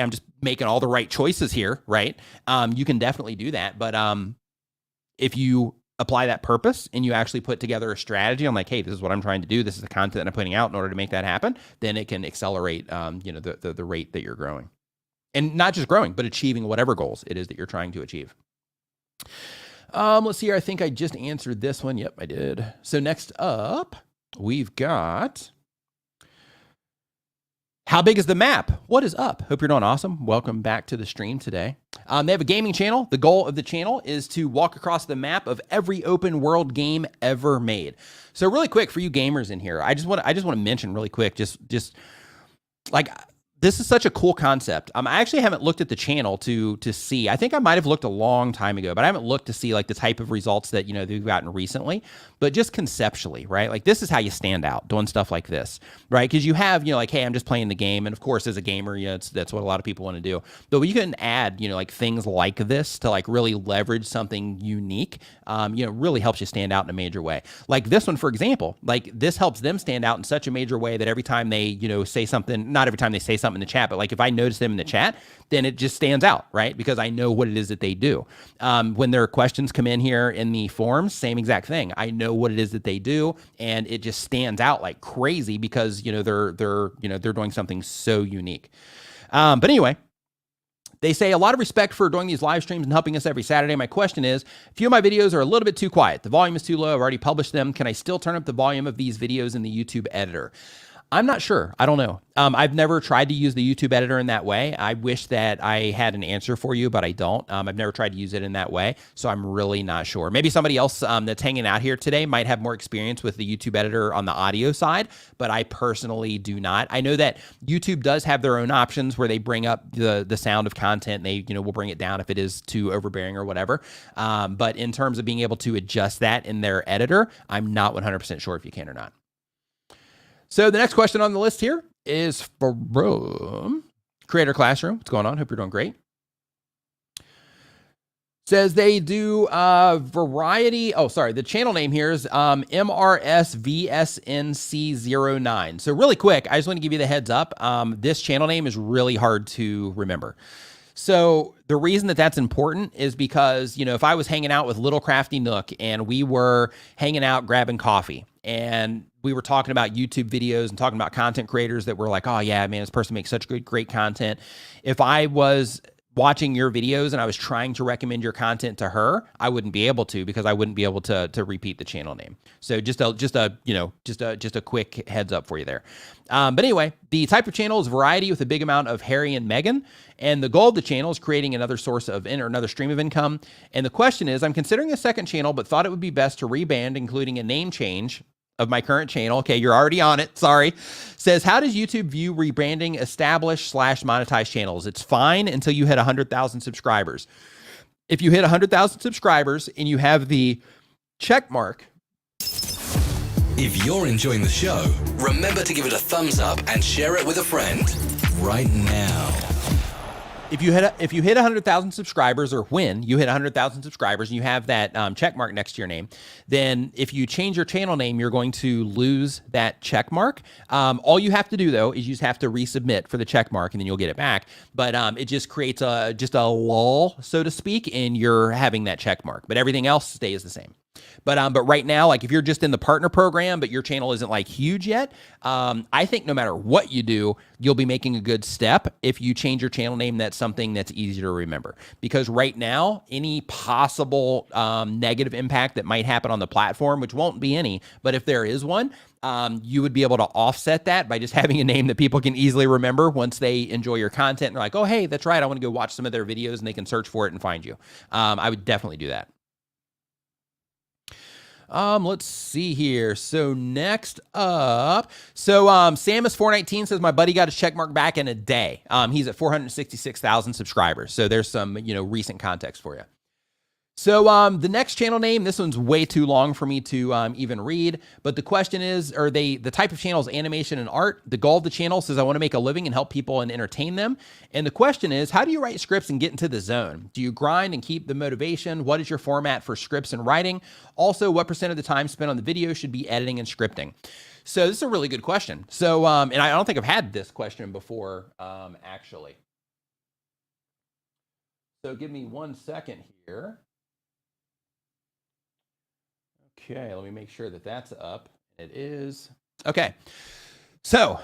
[SPEAKER 1] just making all the right choices here, right? You can definitely do that. But if you apply that purpose and you actually put together a strategy on like, hey, this is what I'm trying to do, this is the content that I'm putting out in order to make that happen, then it can accelerate, the rate that you're growing. And not just growing, but achieving whatever goals it is that you're trying to achieve. Let's see here. I think I just answered this one. Yep, I did. So next up, we've got, how big is the map? What is up? Hope you're doing awesome. Welcome back to the stream today. They have a gaming channel. The goal of the channel is to walk across the map of every open world game ever made. So really quick for you gamers in here, I just want to mention really quick, just like, this is such a cool concept. I actually haven't looked at the channel to see. I think I might have looked a long time ago, but I haven't looked to see like the type of results that, they've gotten recently. But just conceptually, right? Like this is how you stand out doing stuff like this, right? Because you have, like, hey, I'm just playing the game. And of course, as a gamer, that's what a lot of people want to do. But you can add, like things like this to like really leverage something unique, really helps you stand out in a major way. Like this one, for example, like this helps them stand out in such a major way that every time they, say something, not every time they say something in the chat, but like if I notice them in the chat, then it just stands out, right? Because I know what it is that they do. When their questions come in here in the forums, same exact thing. I know what it is that they do, and it just stands out like crazy because they're doing something so unique. But anyway. They say, a lot of respect for doing these live streams and helping us every Saturday. My question is, a few of my videos are a little bit too quiet. The volume is too low. I've already published them. Can I still turn up the volume of these videos in the YouTube editor? I'm not sure. I don't know. I've never tried to use the YouTube editor in that way. I wish that I had an answer for you, but I don't. I've never tried to use it in that way, so I'm really not sure. Maybe somebody else that's hanging out here today might have more experience with the YouTube editor on the audio side, but I personally do not. I know that YouTube does have their own options where they bring up the sound of content. And they will bring it down if it is too overbearing or whatever. But in terms of being able to adjust that in their editor, I'm not 100% sure if you can or not. So the next question on the list here is from Creator Classroom. What's going on? Hope you're doing great. Says they do variety. Oh, sorry. The channel name here is MRSVSNC09. So really quick, I just want to give you the heads up. This channel name is really hard to remember. So the reason that that's important is because, you know, if I was hanging out with Little Crafty Nook and we were hanging out grabbing coffee and we were talking about YouTube videos and talking about content creators that were like, oh yeah, man, this person makes such great content. If I was watching your videos and I was trying to recommend your content to her, I wouldn't be able to, because I wouldn't be able to repeat the channel name. So just a quick heads up for you there. But anyway, the type of channel is variety with a big amount of Harry and Meghan. And the goal of the channel is creating another source of another stream of income. And the question is, I'm considering a second channel, but thought it would be best to rebrand, including a name change of my current channel. Okay, you're already on it. Sorry. Says, how does YouTube view rebranding established/monetized channels? It's fine until you hit 100,000 subscribers. If you hit 100,000 subscribers and you have the check mark.
[SPEAKER 3] If you're enjoying the show, remember to give it a thumbs up and share it with a friend right now.
[SPEAKER 1] If you hit 100,000 subscribers, or when you hit 100,000 subscribers and you have that check mark next to your name, then if you change your channel name, you're going to lose that check mark. All you have to do though is you just have to resubmit for the check mark and then you'll get it back. But it just creates a lull, so to speak, in your having that check mark. But everything else stays the same. But right now, like if you're just in the partner program, but your channel isn't like huge yet, I think no matter what you do, you'll be making a good step. If you change your channel name, that's something that's easy to remember. Because right now, any possible negative impact that might happen on the platform, which won't be any, but if there is one, you would be able to offset that by just having a name that people can easily remember once they enjoy your content and they're like, oh, hey, that's right, I want to go watch some of their videos, and they can search for it and find you. I would definitely do that. Let's see here. So next up, Samus419 says, my buddy got his check mark back in a day. He's at 466,000 subscribers. So there's some, recent context for you. So the next channel name, this one's way too long for me to even read, but the question is, the type of channel is animation and art. The goal of the channel says, I want to make a living and help people and entertain them. And the question is, how do you write scripts and get into the zone? Do you grind and keep the motivation? What is your format for scripts and writing? Also, what % of the time spent on the video should be editing and scripting? So this is a really good question. So, and I don't think I've had this question before, actually. So give me 1 second here. Okay, let me make sure that that's up. It is. Okay. So,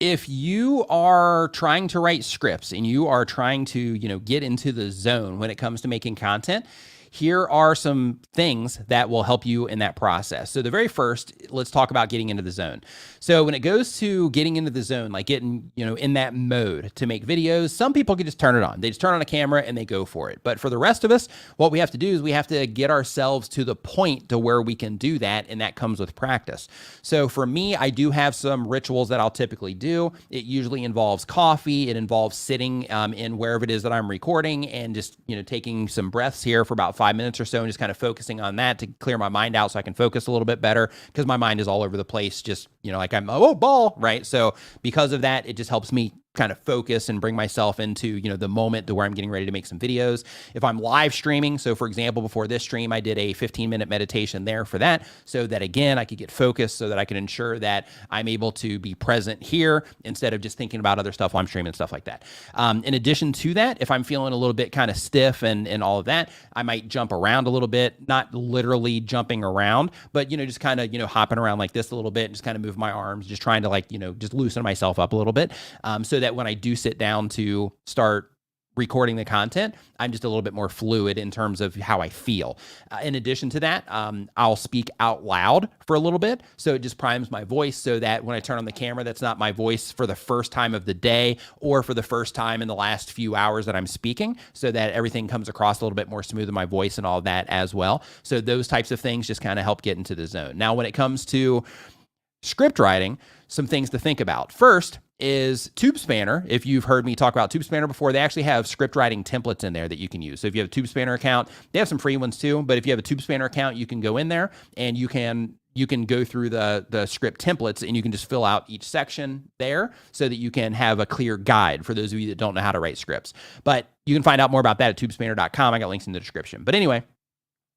[SPEAKER 1] if you are trying to write scripts and you are trying to, get into the zone when it comes to making content, here are some things that will help you in that process. So the very first, let's talk about getting into the zone. So when it goes to getting into the zone, like getting, in that mode to make videos, some people can just turn it on. They just turn on a camera and they go for it. But for the rest of us, what we have to do is we have to get ourselves to the point to where we can do that. And that comes with practice. So for me, I do have some rituals that I'll typically do. It usually involves coffee. It involves sitting in wherever it is that I'm recording and just, taking some breaths here for about 5 minutes or so and just kind of focusing on that to clear my mind out so I can focus a little bit better, because my mind is all over the place, just, like I'm, oh, ball, right? So because of that, it just helps me kind of focus and bring myself into, the moment to where I'm getting ready to make some videos. If I'm live streaming, so for example, before this stream, I did a 15-minute meditation there for that, so that again, I could get focused so that I can ensure that I'm able to be present here instead of just thinking about other stuff while I'm streaming and stuff like that. In addition to that, if I'm feeling a little bit kind of stiff and all of that, I might jump around a little bit, not literally jumping around, but, just kind of, hopping around like this a little bit and just kind of move my arms, just trying to just loosen myself up a little bit, so that when I do sit down to start recording the content, I'm just a little bit more fluid in terms of how I feel. In addition to that, I'll speak out loud for a little bit. So it just primes my voice so that when I turn on the camera, that's not my voice for the first time of the day or for the first time in the last few hours that I'm speaking, so that everything comes across a little bit more smooth in my voice and all of that as well. So those types of things just kind of help get into the zone. Now, when it comes to script writing, some things to think about. First is TubeSpanner. If you've heard me talk about TubeSpanner before, they actually have script writing templates in there that you can use. So if you have a TubeSpanner account, they have some free ones too, but if you have a TubeSpanner account, you can go in there and you can go through the script templates and you can just fill out each section there so that you can have a clear guide for those of you that don't know how to write scripts. But you can find out more about that at tubespanner.com. I got links in the description. But anyway,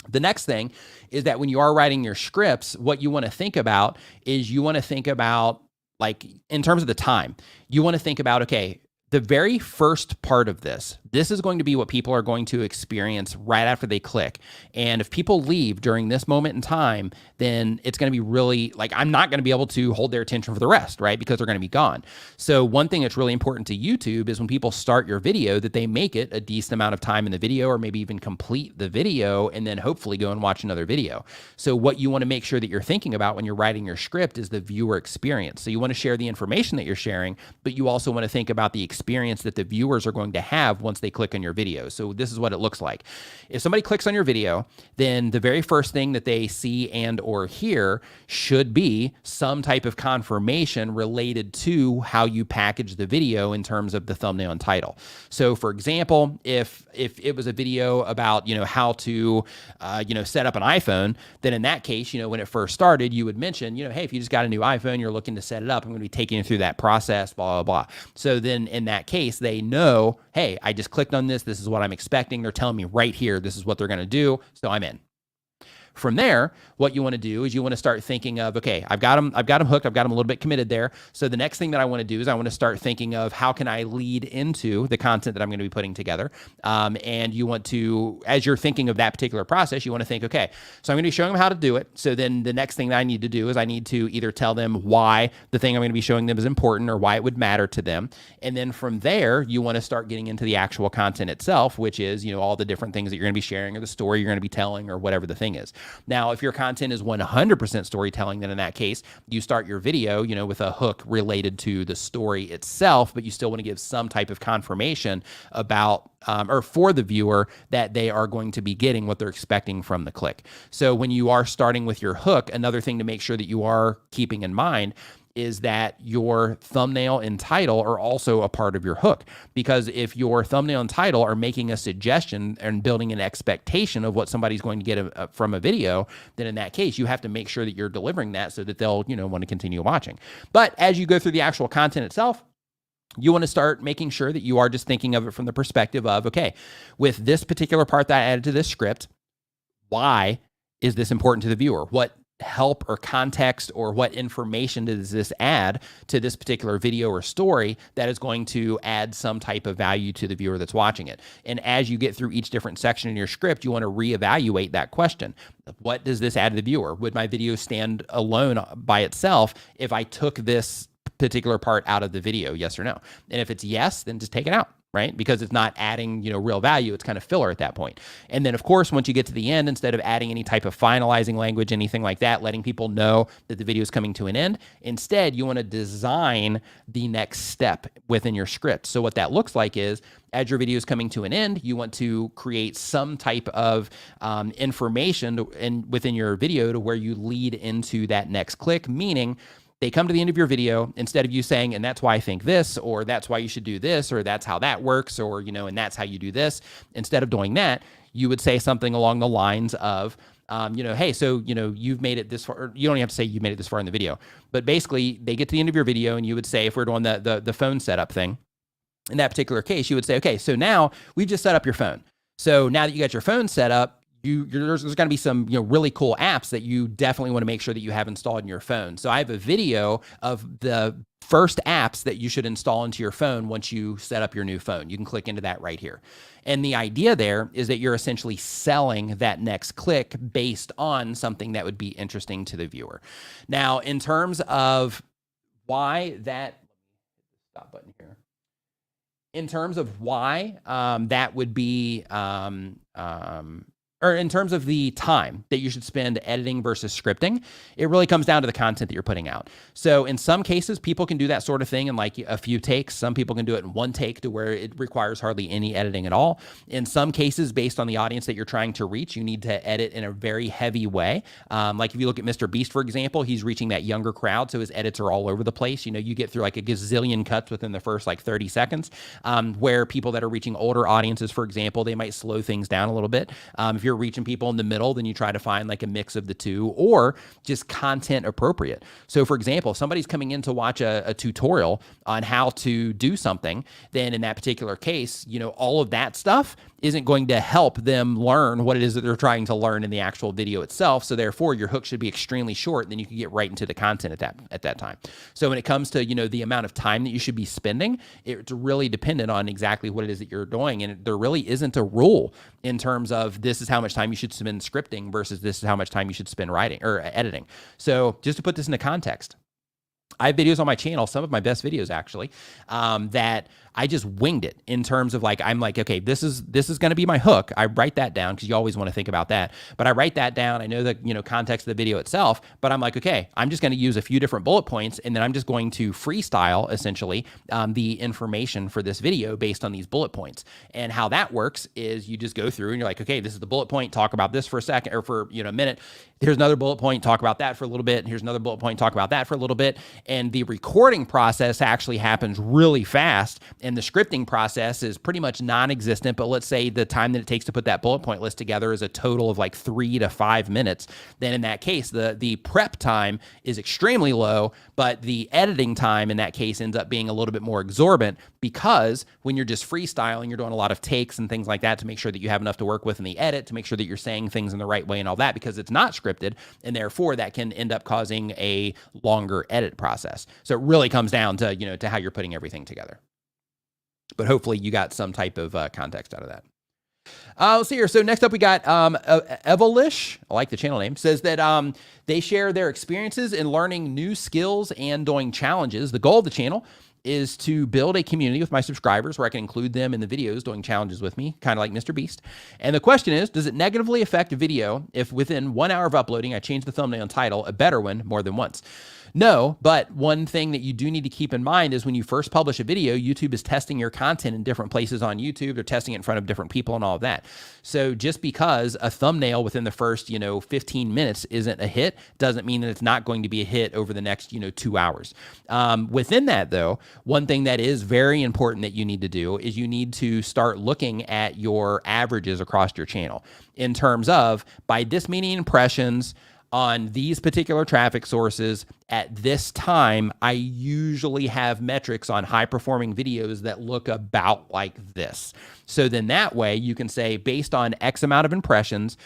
[SPEAKER 1] the next thing is that when you are writing your scripts, what you want to think about is you want to think about, like, in terms of the time, you want to think about, okay, the very first part of this is going to be what people are going to experience right after they click. And if people leave during this moment in time, then it's going to be really, like, I'm not going to be able to hold their attention for the rest, right? Because they're going to be gone. So one thing that's really important to YouTube is when people start your video, that they make it a decent amount of time in the video, or maybe even complete the video and then hopefully go and watch another video. So what you want to make sure that you're thinking about when you're writing your script is the viewer experience. So you want to share the information that you're sharing, but you also want to think about the experience that the viewers are going to have once they click on your video. So this is what it looks like. If somebody clicks on your video, then the very first thing that they see and or hear should be some type of confirmation related to how you package the video in terms of the thumbnail and title. So for example, if it was a video about, how to, set up an iPhone, then in that case, when it first started, you would mention, hey, if you just got a new iPhone, you're looking to set it up, I'm going to be taking you through that process, blah, blah, blah. So then in that case, they know, hey, I just clicked on this. This is what I'm expecting. They're telling me right here, this is what they're going to do. So I'm in. From there, what you want to do is you want to start thinking of, okay, I've got them hooked. I've got them a little bit committed there. So the next thing that I want to do is I want to start thinking of how can I lead into the content that I'm going to be putting together. And you want to, as you're thinking of that particular process, you want to think, okay, so I'm going to be showing them how to do it. So then the next thing that I need to do is I need to either tell them why the thing I'm going to be showing them is important or why it would matter to them. And then from there, you want to start getting into the actual content itself, which is, all the different things that you're going to be sharing or the story you're going to be telling or whatever the thing is. Now, if your content is 100% storytelling, then in that case, you start your video, with a hook related to the story itself, but you still want to give some type of confirmation about, or for the viewer, that they are going to be getting what they're expecting from the click. So when you are starting with your hook, another thing to make sure that you are keeping in mind is that your thumbnail and title are also a part of your hook. Because if your thumbnail and title are making a suggestion and building an expectation of what somebody's going to get from a video, then in that case, you have to make sure that you're delivering that so that they'll, want to continue watching. But as you go through the actual content itself, you want to start making sure that you are just thinking of it from the perspective of, okay, with this particular part that I added to this script, why is this important to the viewer? What help or context or what information does this add to this particular video or story that is going to add some type of value to the viewer that's watching it? And as you get through each different section in your script, you want to reevaluate that question. What does this add to the viewer? Would my video stand alone by itself if I took this particular part out of the video? Yes or no? And if it's yes, then just take it out, right? Because it's not adding, real value. It's kind of filler at that point. And then of course, once you get to the end, instead of adding any type of finalizing language, anything like that, letting people know that the video is coming to an end, instead you want to design the next step within your script. So what that looks like is, as your video is coming to an end, you want to create some type of information within your video to where you lead into that next click, meaning they come to the end of your video, instead of you saying, and that's why I think this, or that's why you should do this, or that's how that works, or, and that's how you do this. Instead of doing that, you would say something along the lines of, hey, so, you've made it this far. Or you don't even have to say you made it this far in the video, but basically they get to the end of your video and you would say, if we're doing the phone setup thing, in that particular case, you would say, okay, so now we've just set up your phone. So now that you got your phone set up, there's going to be some really cool apps that you definitely want to make sure that you have installed in your phone. So I have a video of the first apps that you should install into your phone once you set up your new phone. You can click into that right here. And the idea there is that you're essentially selling that next click based on something that would be interesting to the viewer. Now, in terms of why that, stop button here. In terms of why that would be, or in terms of the time that you should spend editing versus scripting, it really comes down to the content that you're putting out. So in some cases, people can do that sort of thing in like a few takes. Some people can do it in one take to where it requires hardly any editing at all. In some cases, based on the audience that you're trying to reach, you need to edit in a very heavy way. Like if you look at Mr. Beast, for example, he's reaching that younger crowd, so his edits are all over the place. You know, you get through like a gazillion cuts within the first like 30 seconds, where people that are reaching older audiences, for example, they might slow things down a little bit. If you're reaching people in the middle, then you try to find like a mix of the two, or just content appropriate. So for example, if somebody's coming in to watch a tutorial on how to do something, then in that particular case, you know, all of that stuff isn't going to help them learn what it is that they're trying to learn in the actual video itself. So therefore your hook should be extremely short, and then you can get right into the content at that time. So when it comes to, you know, the amount of time that you should be spending, it's really dependent on exactly what it is that you're doing. And there really isn't a rule in terms of this is how much time you should spend scripting versus this is how much time you should spend writing or editing. So just to put this into context, I have videos on my channel, some of my best videos actually, that I just winged it in terms of like, I'm like, okay, this is going to be my hook. I write that down because you always want to think about that. But I write that down. I know the, you know, context of the video itself, but I'm like, okay, I'm just going to use a few different bullet points, and then I'm just going to freestyle essentially the information for this video based on these bullet points. And how that works is you just go through and you're like, okay, this is the bullet point, talk about this for a second or for, you know, a minute. Here's another bullet point, talk about that for a little bit. Here's another bullet point, talk about that for a little bit. And the recording process actually happens really fast. And the scripting process is pretty much non-existent, but let's say the time that it takes to put that bullet point list together is a total of like 3 to 5 minutes. Then in that case, the prep time is extremely low, but the editing time in that case ends up being a little bit more exorbitant, because when you're just freestyling, you're doing a lot of takes and things like that to make sure that you have enough to work with in the edit, to make sure that you're saying things in the right way and all that, because it's not scripted, and therefore that can end up causing a longer edit process. So it really comes down to, you know, to how you're putting everything together. But hopefully you got some type of context out of that. Let's see here. So next up we got Evelish, I like the channel name, says that they share their experiences in learning new skills and doing challenges. The goal of the channel is to build a community with my subscribers where I can include them in the videos doing challenges with me, kind of like Mr. Beast. And the question is, does it negatively affect a video if within 1 hour of uploading, I change the thumbnail and title, a better one, more than once? No, but one thing that you do need to keep in mind is when you first publish a video, YouTube is testing your content in different places on YouTube. They're testing it in front of different people and all of that. So just because a thumbnail within the first, 15 minutes isn't a hit, doesn't mean that it's not going to be a hit over the next, 2 hours. Within that though, one thing that is very important that you need to do is you need to start looking at your averages across your channel in terms of, by this many impressions on these particular traffic sources at this time, I usually have metrics on high performing videos that look about like this. So then that way you can say, based on X amount of impressions,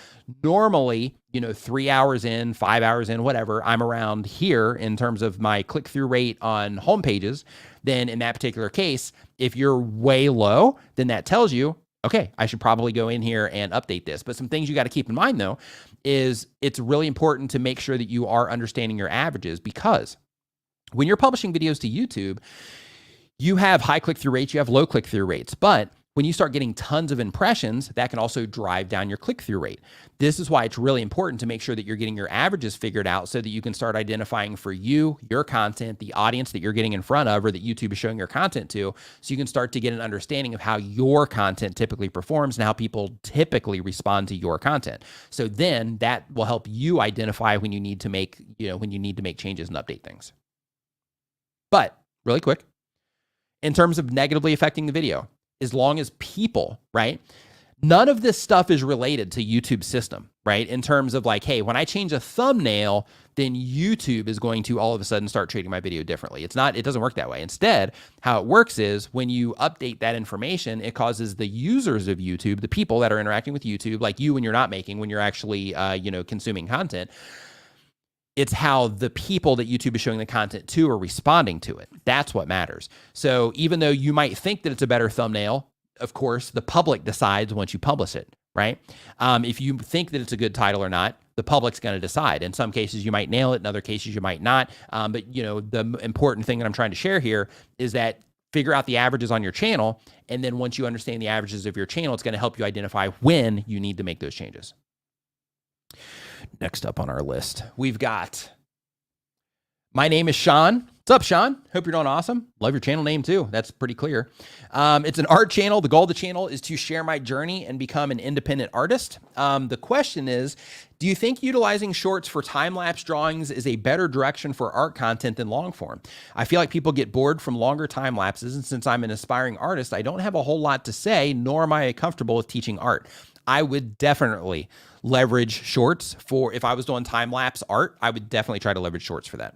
[SPEAKER 1] normally, 3 hours in, 5 hours in, whatever, I'm around here in terms of my click-through rate on home pages. Then in that particular case, if you're way low, then that tells you, okay, I should probably go in here and update this. But some things you got to keep in mind though, is it's really important to make sure that you are understanding your averages, because when you're publishing videos to YouTube, you have high click-through rates, you have low click-through rates, but when you start getting tons of impressions, that can also drive down your click-through rate. This is why it's really important to make sure that you're getting your averages figured out so that you can start identifying for you, your content, the audience that you're getting in front of or that YouTube is showing your content to, so you can start to get an understanding of how your content typically performs and how people typically respond to your content. So then that will help you identify when you need to make, changes and update things. But really quick, in terms of negatively affecting the video, as long as people, right? None of this stuff is related to YouTube's system, right? In terms of like, hey, when I change a thumbnail, then YouTube is going to all of a sudden start treating my video differently. It doesn't work that way. Instead, how it works is when you update that information, it causes the users of YouTube, the people that are interacting with YouTube, like you when you're not making, when you're actually, consuming content, it's how the people that YouTube is showing the content to are responding to it. That's what matters. So even though you might think that it's a better thumbnail, of course, the public decides once you publish it, right? If you think that it's a good title or not, the public's going to decide. In some cases, you might nail it. In other cases, you might not. But the important thing that I'm trying to share here is that figure out the averages on your channel. And then once you understand the averages of your channel, it's going to help you identify when you need to make those changes. Next up on our list, we've got, my name is Sean. What's up, Sean? Hope you're doing awesome. Love your channel name too. That's pretty clear. It's an art channel. The goal of the channel is to share my journey and become an independent artist. The question is, do you think utilizing shorts for time-lapse drawings is a better direction for art content than long form? I feel like people get bored from longer time lapses, and since I'm an aspiring artist, I don't have a whole lot to say, nor am I comfortable with teaching art. I would definitely leverage shorts for, if I was doing time-lapse art, I would definitely try to leverage shorts for that.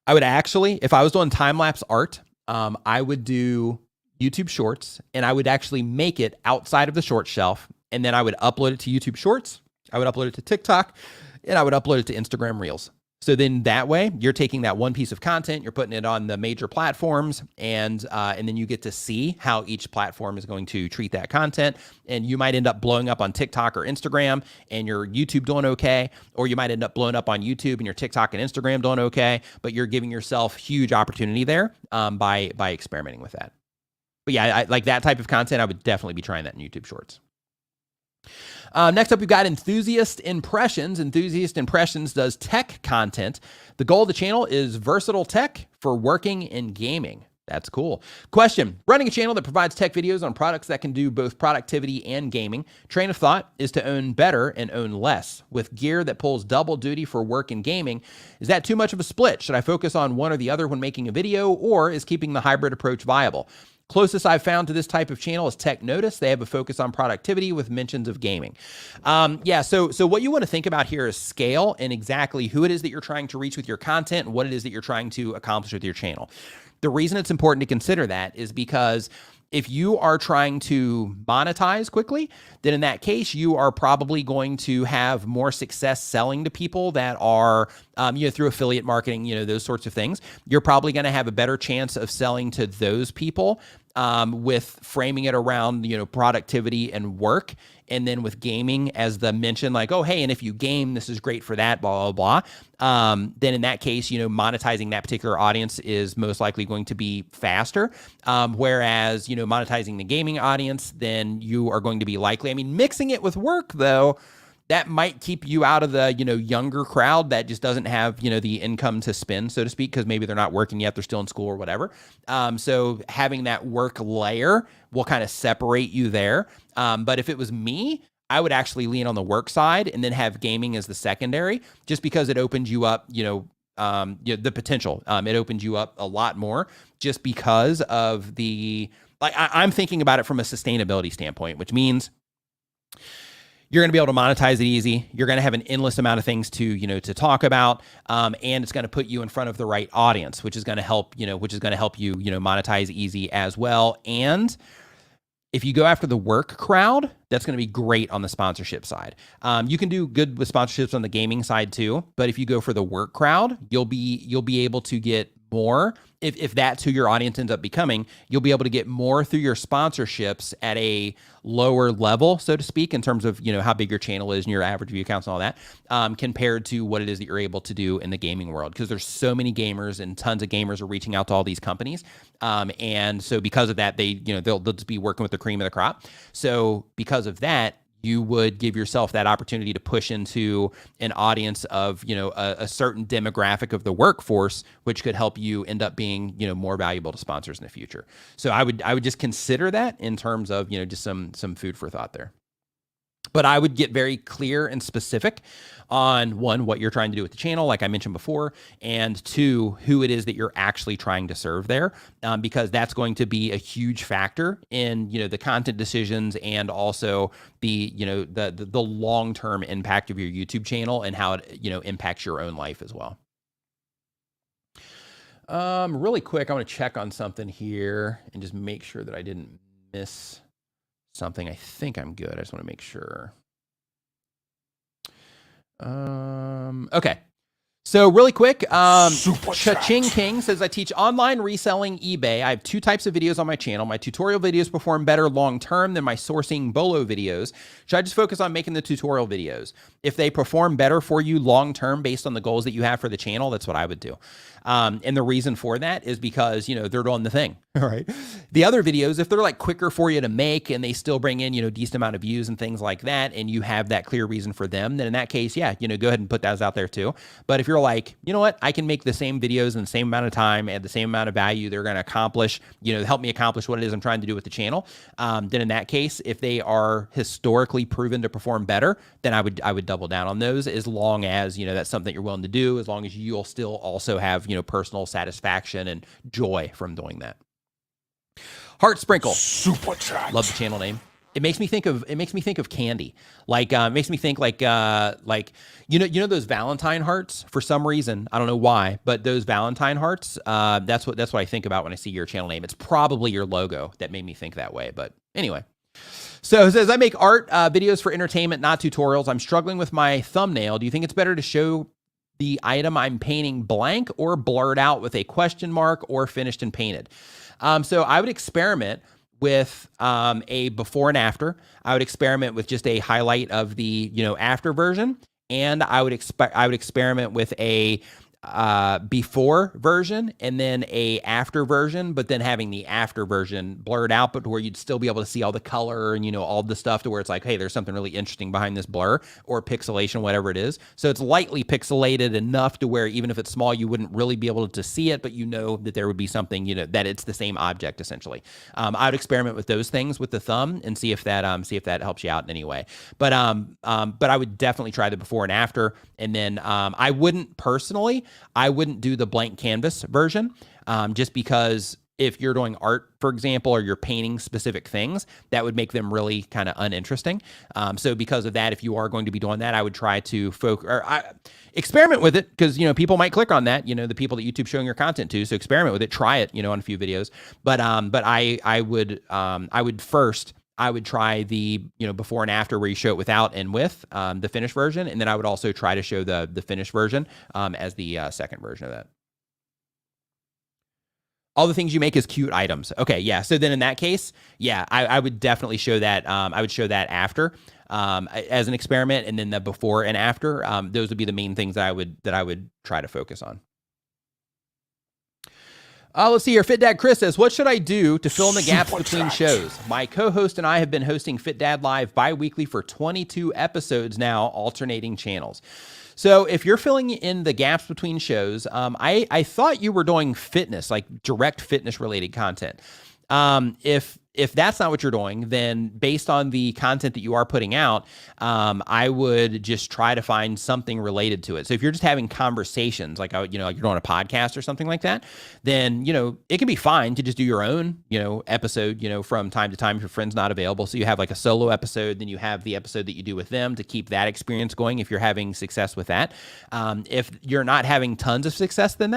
[SPEAKER 1] I would actually, if I was doing time-lapse art, I would do YouTube Shorts, and I would actually make it outside of the short shelf, and then I would upload it to YouTube Shorts, I would upload it to TikTok, and I would upload it to Instagram Reels. So then that way, you're taking that one piece of content, you're putting it on the major platforms, and then you get to see how each platform is going to treat that content. And you might end up blowing up on TikTok or Instagram, and your YouTube doing okay, or you might end up blowing up on YouTube and your TikTok and Instagram doing okay. But you're giving yourself huge opportunity there by experimenting with that. But yeah, I like that type of content. I would definitely be trying that in YouTube Shorts. Next up, we've got Enthusiast Impressions. Enthusiast Impressions does tech content. The goal of the channel is versatile tech for working in gaming. That's cool. Question: running a channel that provides tech videos on products that can do both productivity and gaming. Train of thought is to own better and own less. With gear that pulls double duty for work and gaming, is that too much of a split? Should I focus on one or the other when making a video, or is keeping the hybrid approach viable? Closest I've found to this type of channel is Tech Notice. They have a focus on productivity with mentions of gaming. So what you want to think about here is scale and exactly who it is that you're trying to reach with your content and what it is that you're trying to accomplish with your channel. The reason it's important to consider that is because if you are trying to monetize quickly, then in that case, you are probably going to have more success selling to people that are, through affiliate marketing, those sorts of things. You're probably going to have a better chance of selling to those people with framing it around, productivity and work. And then with gaming as the mention, like, oh, hey, and if you game, this is great for that, blah, blah, blah. Then in that case, monetizing that particular audience is most likely going to be faster. Whereas, monetizing the gaming audience, then you are going to be likely, mixing it with work though, that might keep you out of the, younger crowd that just doesn't have, the income to spend, so to speak, because maybe they're not working yet, they're still in school or whatever. So having that work layer will kind of separate you there. But if it was me, I would actually lean on the work side and then have gaming as the secondary, just because it opens you up, the potential. It opens you up a lot more just because of the, I'm thinking about it from a sustainability standpoint, which means you're going to be able to monetize it easy. You're going to have an endless amount of things to talk about. And it's going to put you in front of the right audience, which is going to help, you monetize easy as well. And if you go after the work crowd, that's going to be great on the sponsorship side. You can do good with sponsorships on the gaming side too, but if you go for the work crowd, you'll be able to get more. If that's who your audience ends up becoming, you'll be able to get more through your sponsorships at a lower level, so to speak, in terms of, how big your channel is and your average view counts and all that, compared to what it is that you're able to do in the gaming world. Because there's so many gamers and tons of gamers are reaching out to all these companies. And so because of that, they'll just be working with the cream of the crop. So because of that, you would give yourself that opportunity to push into an audience of, a certain demographic of the workforce, which could help you end up being, more valuable to sponsors in the future. So I would just consider that in terms of, just some food for thought there. But I would get very clear and specific on, one, what you're trying to do with the channel, like I mentioned before, and two, who it is that you're actually trying to serve there, because that's going to be a huge factor in, the content decisions and also the long-term impact of your YouTube channel and how it, impacts your own life as well. Really quick, I want to check on something here and just make sure that I didn't miss something. I think I'm good. I just want to make sure. Okay. So really quick,
[SPEAKER 2] Super
[SPEAKER 1] Cha-Ching
[SPEAKER 2] chat.
[SPEAKER 1] King says, I teach online reselling eBay. I have 2 types of videos on my channel. My tutorial videos perform better long-term than my sourcing bolo videos. Should I just focus on making the tutorial videos? If they perform better for you long-term based on the goals that you have for the channel, that's what I would do. And the reason for that is because, they're doing the thing, all right? The other videos, if they're like quicker for you to make and they still bring in, decent amount of views and things like that, and you have that clear reason for them, then in that case, yeah, go ahead and put those out there too. But if you're like, you know what, I can make the same videos in the same amount of time, add the same amount of value, they're going to accomplish, help me accomplish what it is I'm trying to do with the channel, then in that case, if they are historically proven to perform better, then I would double down on those, as long as, that's something you're willing to do, as long as you'll still also have, personal satisfaction and joy from doing that. Heart Sprinkle.
[SPEAKER 2] Super chat.
[SPEAKER 1] Love the channel name. It makes me think of candy. Like, it makes me think like those Valentine hearts, for some reason. I don't know why, but those Valentine hearts, that's what I think about when I see your channel name. It's probably your logo that made me think that way. But anyway. So it says, I make art videos for entertainment, not tutorials. I'm struggling with my thumbnail. Do you think it's better to show the item I'm painting blank or blurred out with a question mark or finished and painted? So I would experiment with a before and after. I would experiment with just a highlight of the after version, and I would experiment with a before version and then a after version, but then having the after version blurred out, but where you'd still be able to see all the color and all the stuff, to where it's like, hey, there's something really interesting behind this blur or pixelation, whatever it is. So it's lightly pixelated enough to where even if it's small, you wouldn't really be able to see it, but that there would be something, that it's the same object essentially. I would experiment with those things with the thumb and see if that helps you out in any way. But I would definitely try the before and after. And then I wouldn't do the blank canvas version, just because if you're doing art, for example, or you're painting specific things, that would make them really kind of uninteresting. So because of that, if you are going to be doing that, I would try to experiment with it, because, people might click on that, the people that YouTube's showing your content to. So experiment with it, try it, on a few videos. But I would try the, before and after, where you show it without and with the finished version. And then I would also try to show the finished version as the second version of that. All the things you make as cute items. Okay, yeah. So then in that case, yeah, I would definitely show that. I would show that after as an experiment, and then the before and after. Those would be the main things that I would try to focus on. Let's see here. Fit Dad Chris says, what should I do to fill in the gaps between shows? My co-host and I have been hosting Fit Dad Live bi-weekly for 22 episodes now, alternating channels. So if you're filling in the gaps between shows, I thought you were doing fitness, like direct fitness related content. If that's not what you're doing, then based on the content that you are putting out, I would just try to find something related to it. So if you're just having conversations, like like you're doing a podcast or something like that, then it can be fine to just do your own episode from time to time if your friend's not available. So you have like a solo episode, then you have the episode that you do with them to keep that experience going if you're having success with that. If you're not having tons of success then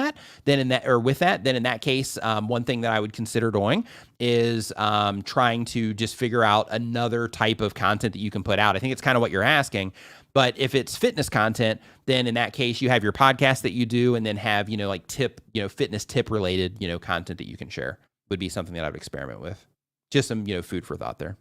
[SPEAKER 1] in that case, one thing that I would consider doing is trying to just figure out another type of content that you can put out. I think it's kind of what you're asking. But if it's fitness content, then in that case, you have your podcast that you do, and then have, fitness tip related, content that you can share would be something that I would experiment with. Just some, food for thought there.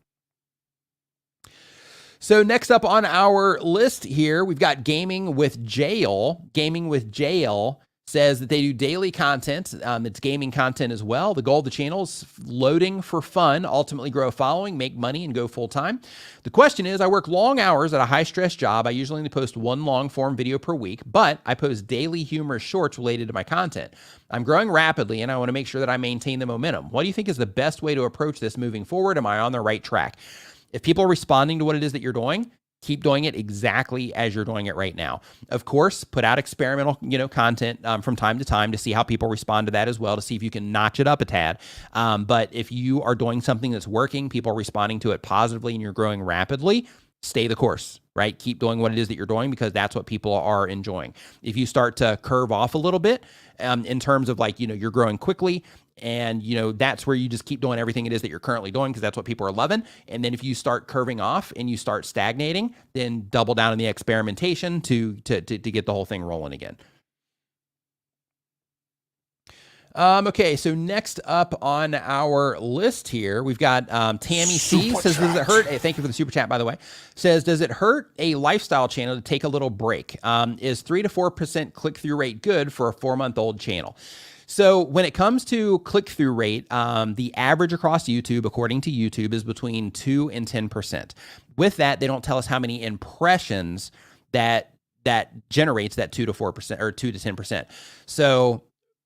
[SPEAKER 1] So next up on our list here, we've got Gaming with Jail. Gaming with Jail says that they do daily content. It's gaming content as well. The goal of the channel is loading for fun, ultimately grow a following, make money, and go full time. The question is, I work long hours at a high stress job. I usually only post one long form video per week, but I post daily humorous shorts related to my content. I'm growing rapidly, and I want to make sure that I maintain the momentum. What do you think is the best way to approach this moving forward? Am I on the right track? If people are responding to what it is that you're doing, keep doing it exactly as you're doing it right now. Of course, put out experimental, content from time to time to see how people respond to that as well, to see if you can notch it up a tad. But if you are doing something that's working, people are responding to it positively, and you're growing rapidly, stay the course, right? Keep doing what it is that you're doing, because that's what people are enjoying. If you start to curve off a little bit in terms of you're growing quickly, and that's where you just keep doing everything it is that you're currently doing, because that's what people are loving. And then if you start curving off and you start stagnating, then double down on the experimentation to get the whole thing rolling again. Okay, so next up on our list here, we've got Tammy C.
[SPEAKER 2] Super
[SPEAKER 1] says, does it
[SPEAKER 2] chat.
[SPEAKER 1] hurt? Hey, thank you for the super chat, by the way. Says, does it hurt a lifestyle channel to take a little break? Is 3 to 4% click-through rate good for a 4-month-old channel? So when it comes to click-through rate, the average across YouTube, according to YouTube, is between 2 and 10%. With that, they don't tell us how many impressions that generates that 2 to 4% or 2 to 10%. So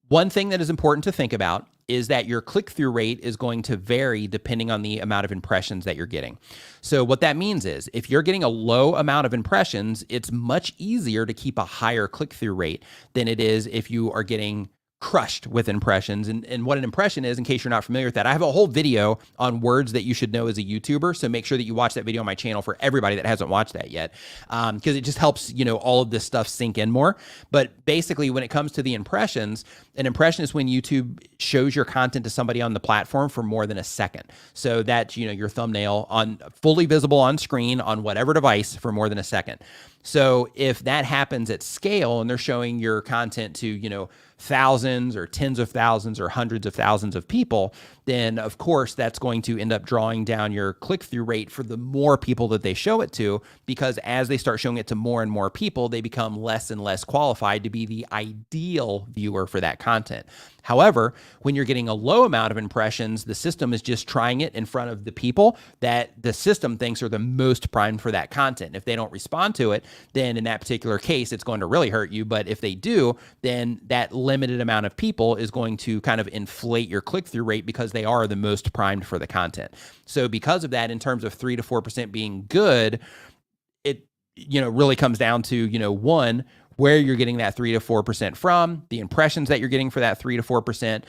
[SPEAKER 1] one thing that is important to think about is that your click-through rate is going to vary depending on the amount of impressions that you're getting. So what that means is if you're getting a low amount of impressions, it's much easier to keep a higher click-through rate than it is if you are getting crushed with impressions. And what an impression is, in case you're not familiar with that, I have a whole video on words that you should know as a YouTuber. So make sure that you watch that video on my channel for everybody that hasn't watched that yet, because it just helps, all of this stuff sink in more. But basically, when it comes to the impressions, an impression is when YouTube shows your content to somebody on the platform for more than a second. So that's, your thumbnail on fully visible on screen on whatever device for more than a second. So if that happens at scale and they're showing your content to, thousands or tens of thousands or hundreds of thousands of people, then of course that's going to end up drawing down your click-through rate for the more people that they show it to, because as they start showing it to more and more people, they become less and less qualified to be the ideal viewer for that content. However, when you're getting a low amount of impressions, the system is just trying it in front of the people that the system thinks are the most primed for that content. If they don't respond to it, then in that particular case, it's going to really hurt you. But if they do, then that limited amount of people is going to kind of inflate your click-through rate because they are the most primed for the content. So because of that, in terms of 3 to 4% being good, it, really comes down to, one, where you're getting that 3 to 4% from, the impressions that you're getting for that 3 to 4%,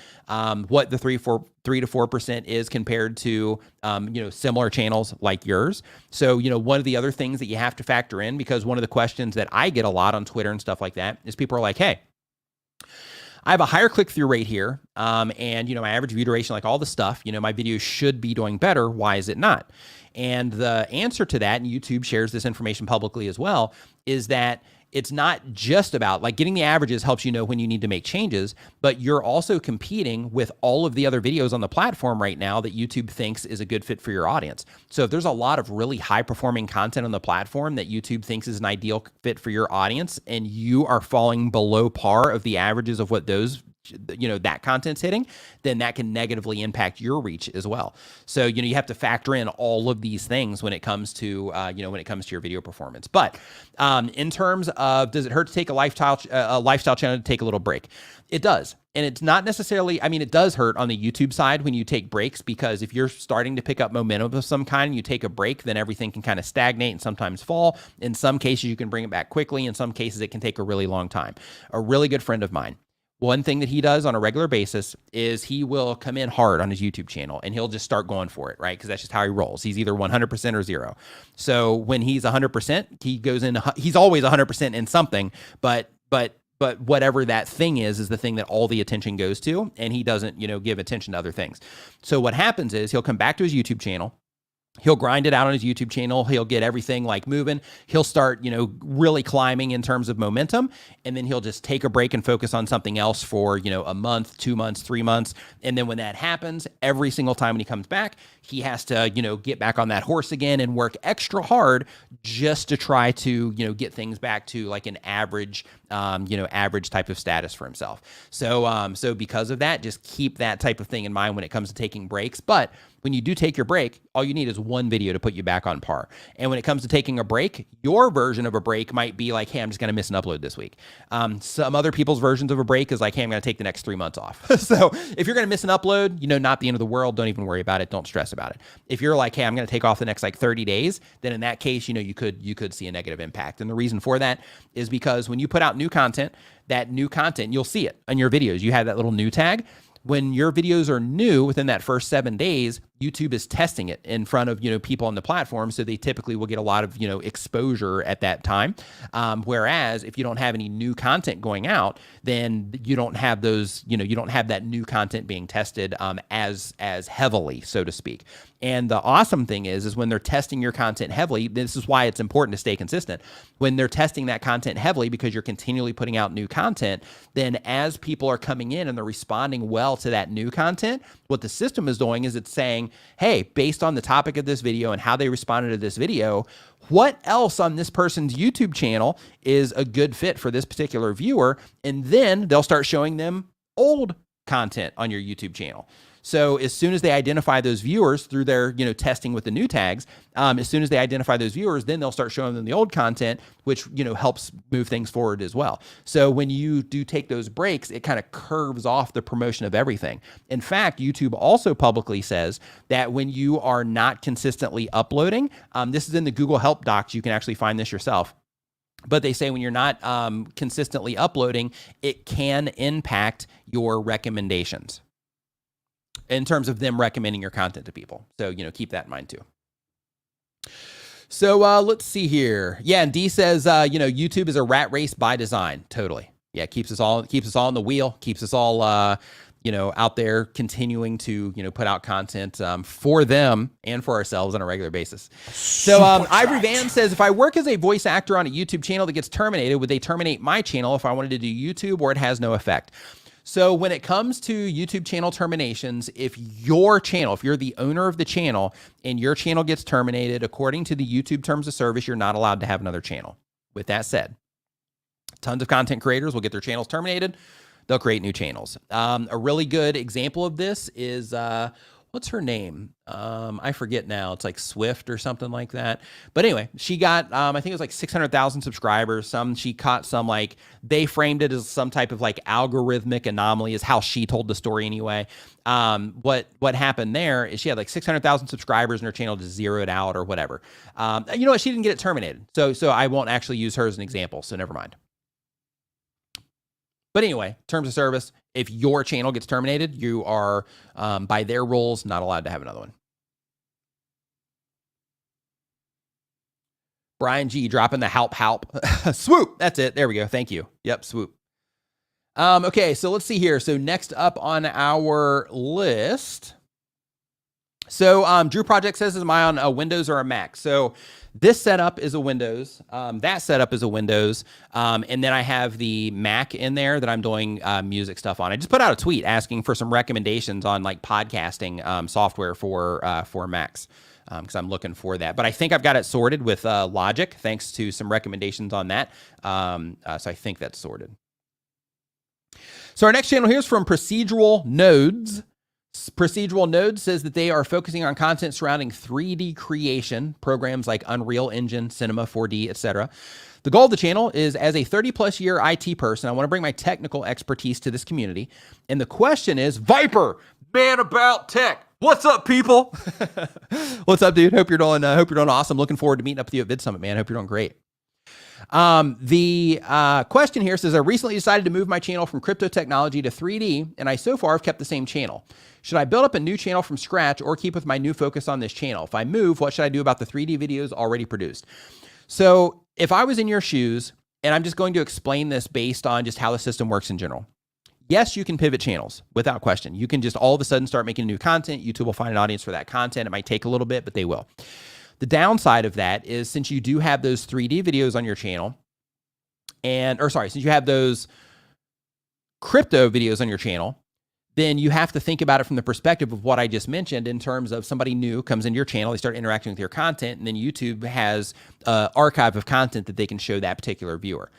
[SPEAKER 1] what the 3 to 4% is compared to, similar channels like yours. So, one of the other things that you have to factor in, because one of the questions that I get a lot on Twitter and stuff like that is people are like, hey, I have a higher click-through rate here, and, my average view duration, like all the stuff, my videos should be doing better. Why is it not? And the answer to that, and YouTube shares this information publicly as well, is that it's not just about like getting the averages helps you know when you need to make changes, but you're also competing with all of the other videos on the platform right now that YouTube thinks is a good fit for your audience. So if there's a lot of really high performing content on the platform that YouTube thinks is an ideal fit for your audience, and you are falling below par of the averages of what those that content's hitting, then that can negatively impact your reach as well. So, you have to factor in all of these things when it comes to, your video performance. But in terms of, does it hurt to take a lifestyle channel to take a little break? It does. And it's not necessarily, it does hurt on the YouTube side when you take breaks, because if you're starting to pick up momentum of some kind and you take a break, then everything can kind of stagnate and sometimes fall. In some cases, you can bring it back quickly. In some cases, it can take a really long time. A really good friend of mine, one thing that he does on a regular basis is he will come in hard on his YouTube channel and he'll just start going for it, right? Because that's just how he rolls. He's either 100% or 0. So when he's 100%, he goes in, he's always 100% in something, but whatever that thing is the thing that all the attention goes to, and he doesn't, give attention to other things. So what happens is he'll come back to his YouTube channel. He'll grind it out on his YouTube channel. He'll get everything like moving. He'll start, really climbing in terms of momentum. And then he'll just take a break and focus on something else for, a month, 2 months, 3 months. And then when that happens, every single time when he comes back, he has to, get back on that horse again and work extra hard just to try to, get things back to like an average, average type of status for himself. So because of that, just keep that type of thing in mind when it comes to taking breaks. But when you do take your break, all you need is one video to put you back on par. And when it comes to taking a break, your version of a break might be like, hey, I'm just going to miss an upload this week. Some other people's versions of a break is like, hey, I'm going to take the next 3 months off. So if you're going to miss an upload, not the end of the world. Don't even worry about it. Don't stress about it. If you're like, hey, I'm going to take off the next like 30 days, then in that case, you could see a negative impact. And the reason for that is because when you put out new content, that new content, you'll see it on your videos. You have that little new tag. When your videos are new within that first 7 days, YouTube is testing it in front of, people on the platform. So they typically will get a lot of, exposure at that time. Whereas if you don't have any new content going out, then you don't have those, you don't have that new content being tested as heavily, so to speak. And the awesome thing is when they're testing your content heavily, this is why it's important to stay consistent. When they're testing that content heavily, because you're continually putting out new content, then as people are coming in and they're responding well to that new content, what the system is doing is it's saying, hey, based on the topic of this video and how they responded to this video, what else on this person's YouTube channel is a good fit for this particular viewer? And then they'll start showing them old content on your YouTube channel. So as soon as they identify those viewers through their, testing with the new tags, as soon as they identify those viewers, then they'll start showing them the old content, which, helps move things forward as well. So when you do take those breaks, it kind of curves off the promotion of everything. In fact, YouTube also publicly says that when you are not consistently uploading, this is in the Google Help docs, you can actually find this yourself. But they say when you're not consistently uploading, it can impact your recommendations in terms of them recommending your content to people. So, keep that in mind too. So let's see here. Yeah, and D says, YouTube is a rat race by design. Totally. Yeah, keeps us all on the wheel, keeps us all, out there continuing to, put out content for them and for ourselves on a regular basis. So Ivory Van says, if I work as a voice actor on a YouTube channel that gets terminated, would they terminate my channel if I wanted to do YouTube, or it has no effect? So when it comes to YouTube channel terminations, if you're the owner of the channel and your channel gets terminated, according to the YouTube terms of service, you're not allowed to have another channel. With that said, tons of content creators will get their channels terminated. They'll create new channels. A really good example of this is, what's her name? I forget now. It's like Swift or something like that. But anyway, she got, I think it was like 600,000 subscribers. She caught some, they framed it as some type of algorithmic anomaly is how she told the story anyway. What happened there is she had 600,000 subscribers and her channel just zeroed out or whatever. You know what? She didn't get it terminated. So I won't actually use her as an example. So never mind. But anyway, terms of service, if your channel gets terminated, you are, by their rules, not allowed to have another one. Brian G dropping the halp. Swoop. That's it. There we go. Thank you. Yep. Swoop. Okay. So let's see here. So next up on our list. So Drew Project says, am I on a Windows or a Mac? So this setup is a Windows. That setup is a Windows. And then I have the Mac in there that I'm doing music stuff on. I just put out a tweet asking for some recommendations on podcasting software for Macs. Because I'm looking for that. But I think I've got it sorted with Logic, thanks to some recommendations on that. So I think that's sorted. So our next channel here is from Procedural Nodes. Procedural Nodes says that they are focusing on content surrounding 3D creation, programs like Unreal Engine, Cinema 4D, etc. The goal of the channel is, as a 30-plus year IT person, I want to bring my technical expertise to this community. And the question is, Viper, man about tech. What's up, people? What's up, dude? Hope you're doing awesome. Looking forward to meeting up with you at VidSummit, man. Hope you're doing great. The question here says, I recently decided to move my channel from crypto technology to 3D, and I so far have kept the same channel. Should I build up a new channel from scratch or keep with my new focus on this channel? If I move, what should I do about the 3D videos already produced? So if I was in your shoes, and I'm just going to explain this based on just how the system works in general. Yes, you can pivot channels without question. You can just all of a sudden start making new content. YouTube will find an audience for that content. It might take a little bit, but they will. The downside of that is, since you do have those 3D videos on your channel, since you have those crypto videos on your channel, then you have to think about it from the perspective of what I just mentioned in terms of somebody new comes into your channel, they start interacting with your content, and then YouTube has an archive of content that they can show that particular viewer.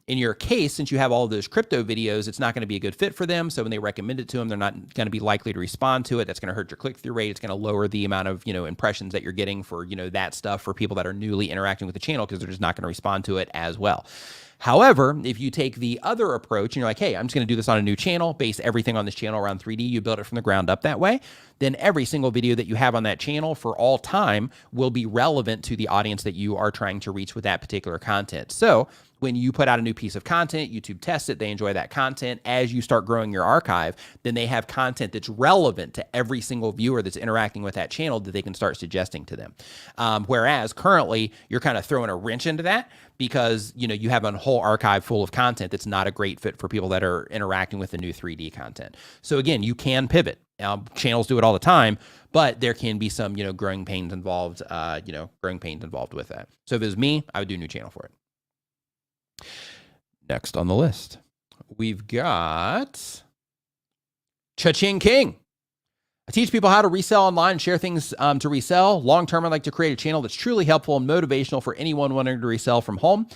[SPEAKER 1] In your case, since you have all of those crypto videos, it's not going to be a good fit for them. So when they recommend it to them, they're not going to be likely to respond to it. That's going to hurt your click-through rate. It's going to lower the amount of, impressions that you're getting for, that stuff for people that are newly interacting with the channel, because they're just not going to respond to it as well. However, if you take the other approach and you're like, hey, I'm just going to do this on a new channel, base everything on this channel around 3D, you build it from the ground up that way, then every single video that you have on that channel for all time will be relevant to the audience that you are trying to reach with that particular content. So when you put out a new piece of content, YouTube tests it, they enjoy that content. As you start growing your archive, then they have content that's relevant to every single viewer that's interacting with that channel that they can start suggesting to them. Whereas currently, you're kind of throwing a wrench into that because, you have a whole archive full of content that's not a great fit for people that are interacting with the new 3D content. So again, you can pivot. Channels do it all the time, but there can be some, growing pains involved, with that. So if it was me, I would do a new channel for it. Next on the list, we've got Cha-Ching King. I teach people how to resell online and share things to resell. Long-term, I'd like to create a channel that's truly helpful and motivational for anyone wanting to resell from home.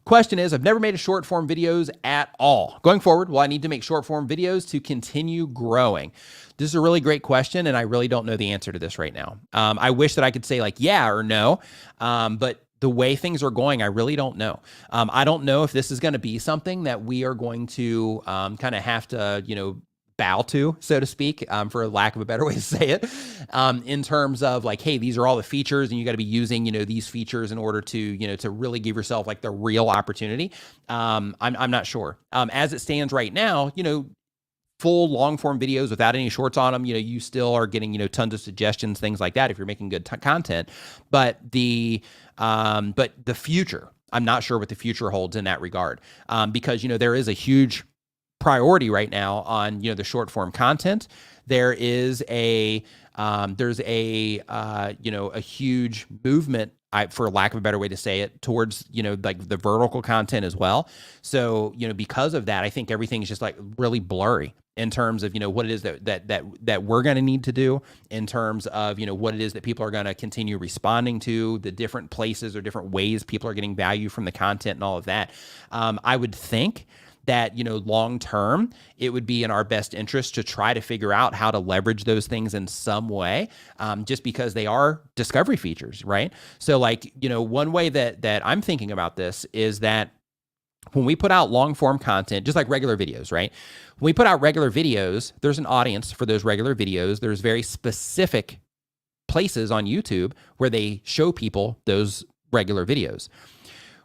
[SPEAKER 1] Question is, I've never made a short form videos at all. Going forward, will I need to make short form videos to continue growing? This is a really great question, and I really don't know the answer to this right now. I wish that I could say like yeah or no, but the way things are going, I really don't know. I don't know if this is going to be something that we are going to kind of have to, bow to, so to speak, for lack of a better way to say it, in terms of like, hey, these are all the features and you got to be using, these features in order to, to really give yourself like the real opportunity. I'm not sure. As it stands right now, full long form videos without any shorts on them, you still are getting, tons of suggestions, things like that if you're making good content. But the future, I'm not sure what the future holds in that regard, because, there is a huge priority right now on, the short form content. There is a huge movement, for lack of a better way to say it, towards, like the vertical content as well. So, because of that, I think everything is just like really blurry in terms of, what it is that we're going to need to do, in terms of, what it is that people are going to continue responding to, the different places or different ways people are getting value from the content and all of that. I would think that, long term, it would be in our best interest to try to figure out how to leverage those things in some way, just because they are discovery features, right? So like, one way that I'm thinking about this is that when we put out long form content, just like regular videos, right? When we put out regular videos, there's an audience for those regular videos. There's very specific places on YouTube where they show people those regular videos.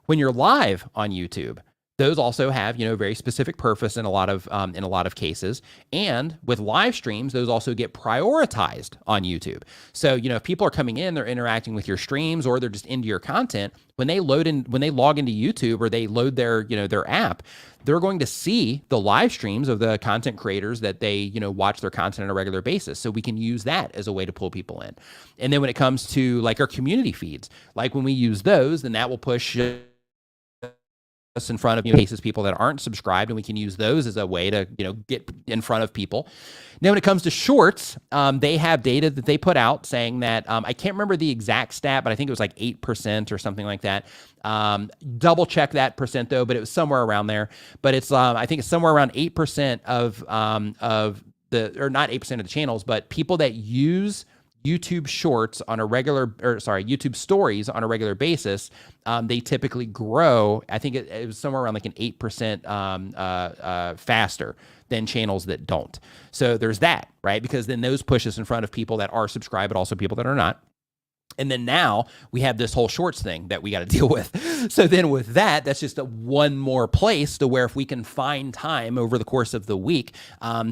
[SPEAKER 1] When you're live on YouTube, those also have, very specific purpose in a lot of cases. And with live streams, those also get prioritized on YouTube. So, if people are coming in, they're interacting with your streams, or they're just into your content, when they log into YouTube, or they load their app, they're going to see the live streams of the content creators that they, watch their content on a regular basis. So we can use that as a way to pull people in. And then when it comes to like our community feeds, like when we use those, then that will push us in front of cases people that aren't subscribed, and we can use those as a way to get in front of people. Now when it comes to shorts, they have data that they put out saying that I can't remember the exact stat, but I think it was like 8% or something like that. Double check that percent though, but it was somewhere around there. But it's I think it's somewhere around 8% of the, or not 8% of the channels, but people that use YouTube shorts on a YouTube stories on a regular basis, they typically grow. I think it was somewhere around like an 8% faster than channels that don't. So there's that, right? Because then those push us in front of people that are subscribed, but also people that are not. And then now we have this whole shorts thing that we got to deal with. So then with that, that's just one more place to where if we can find time over the course of the week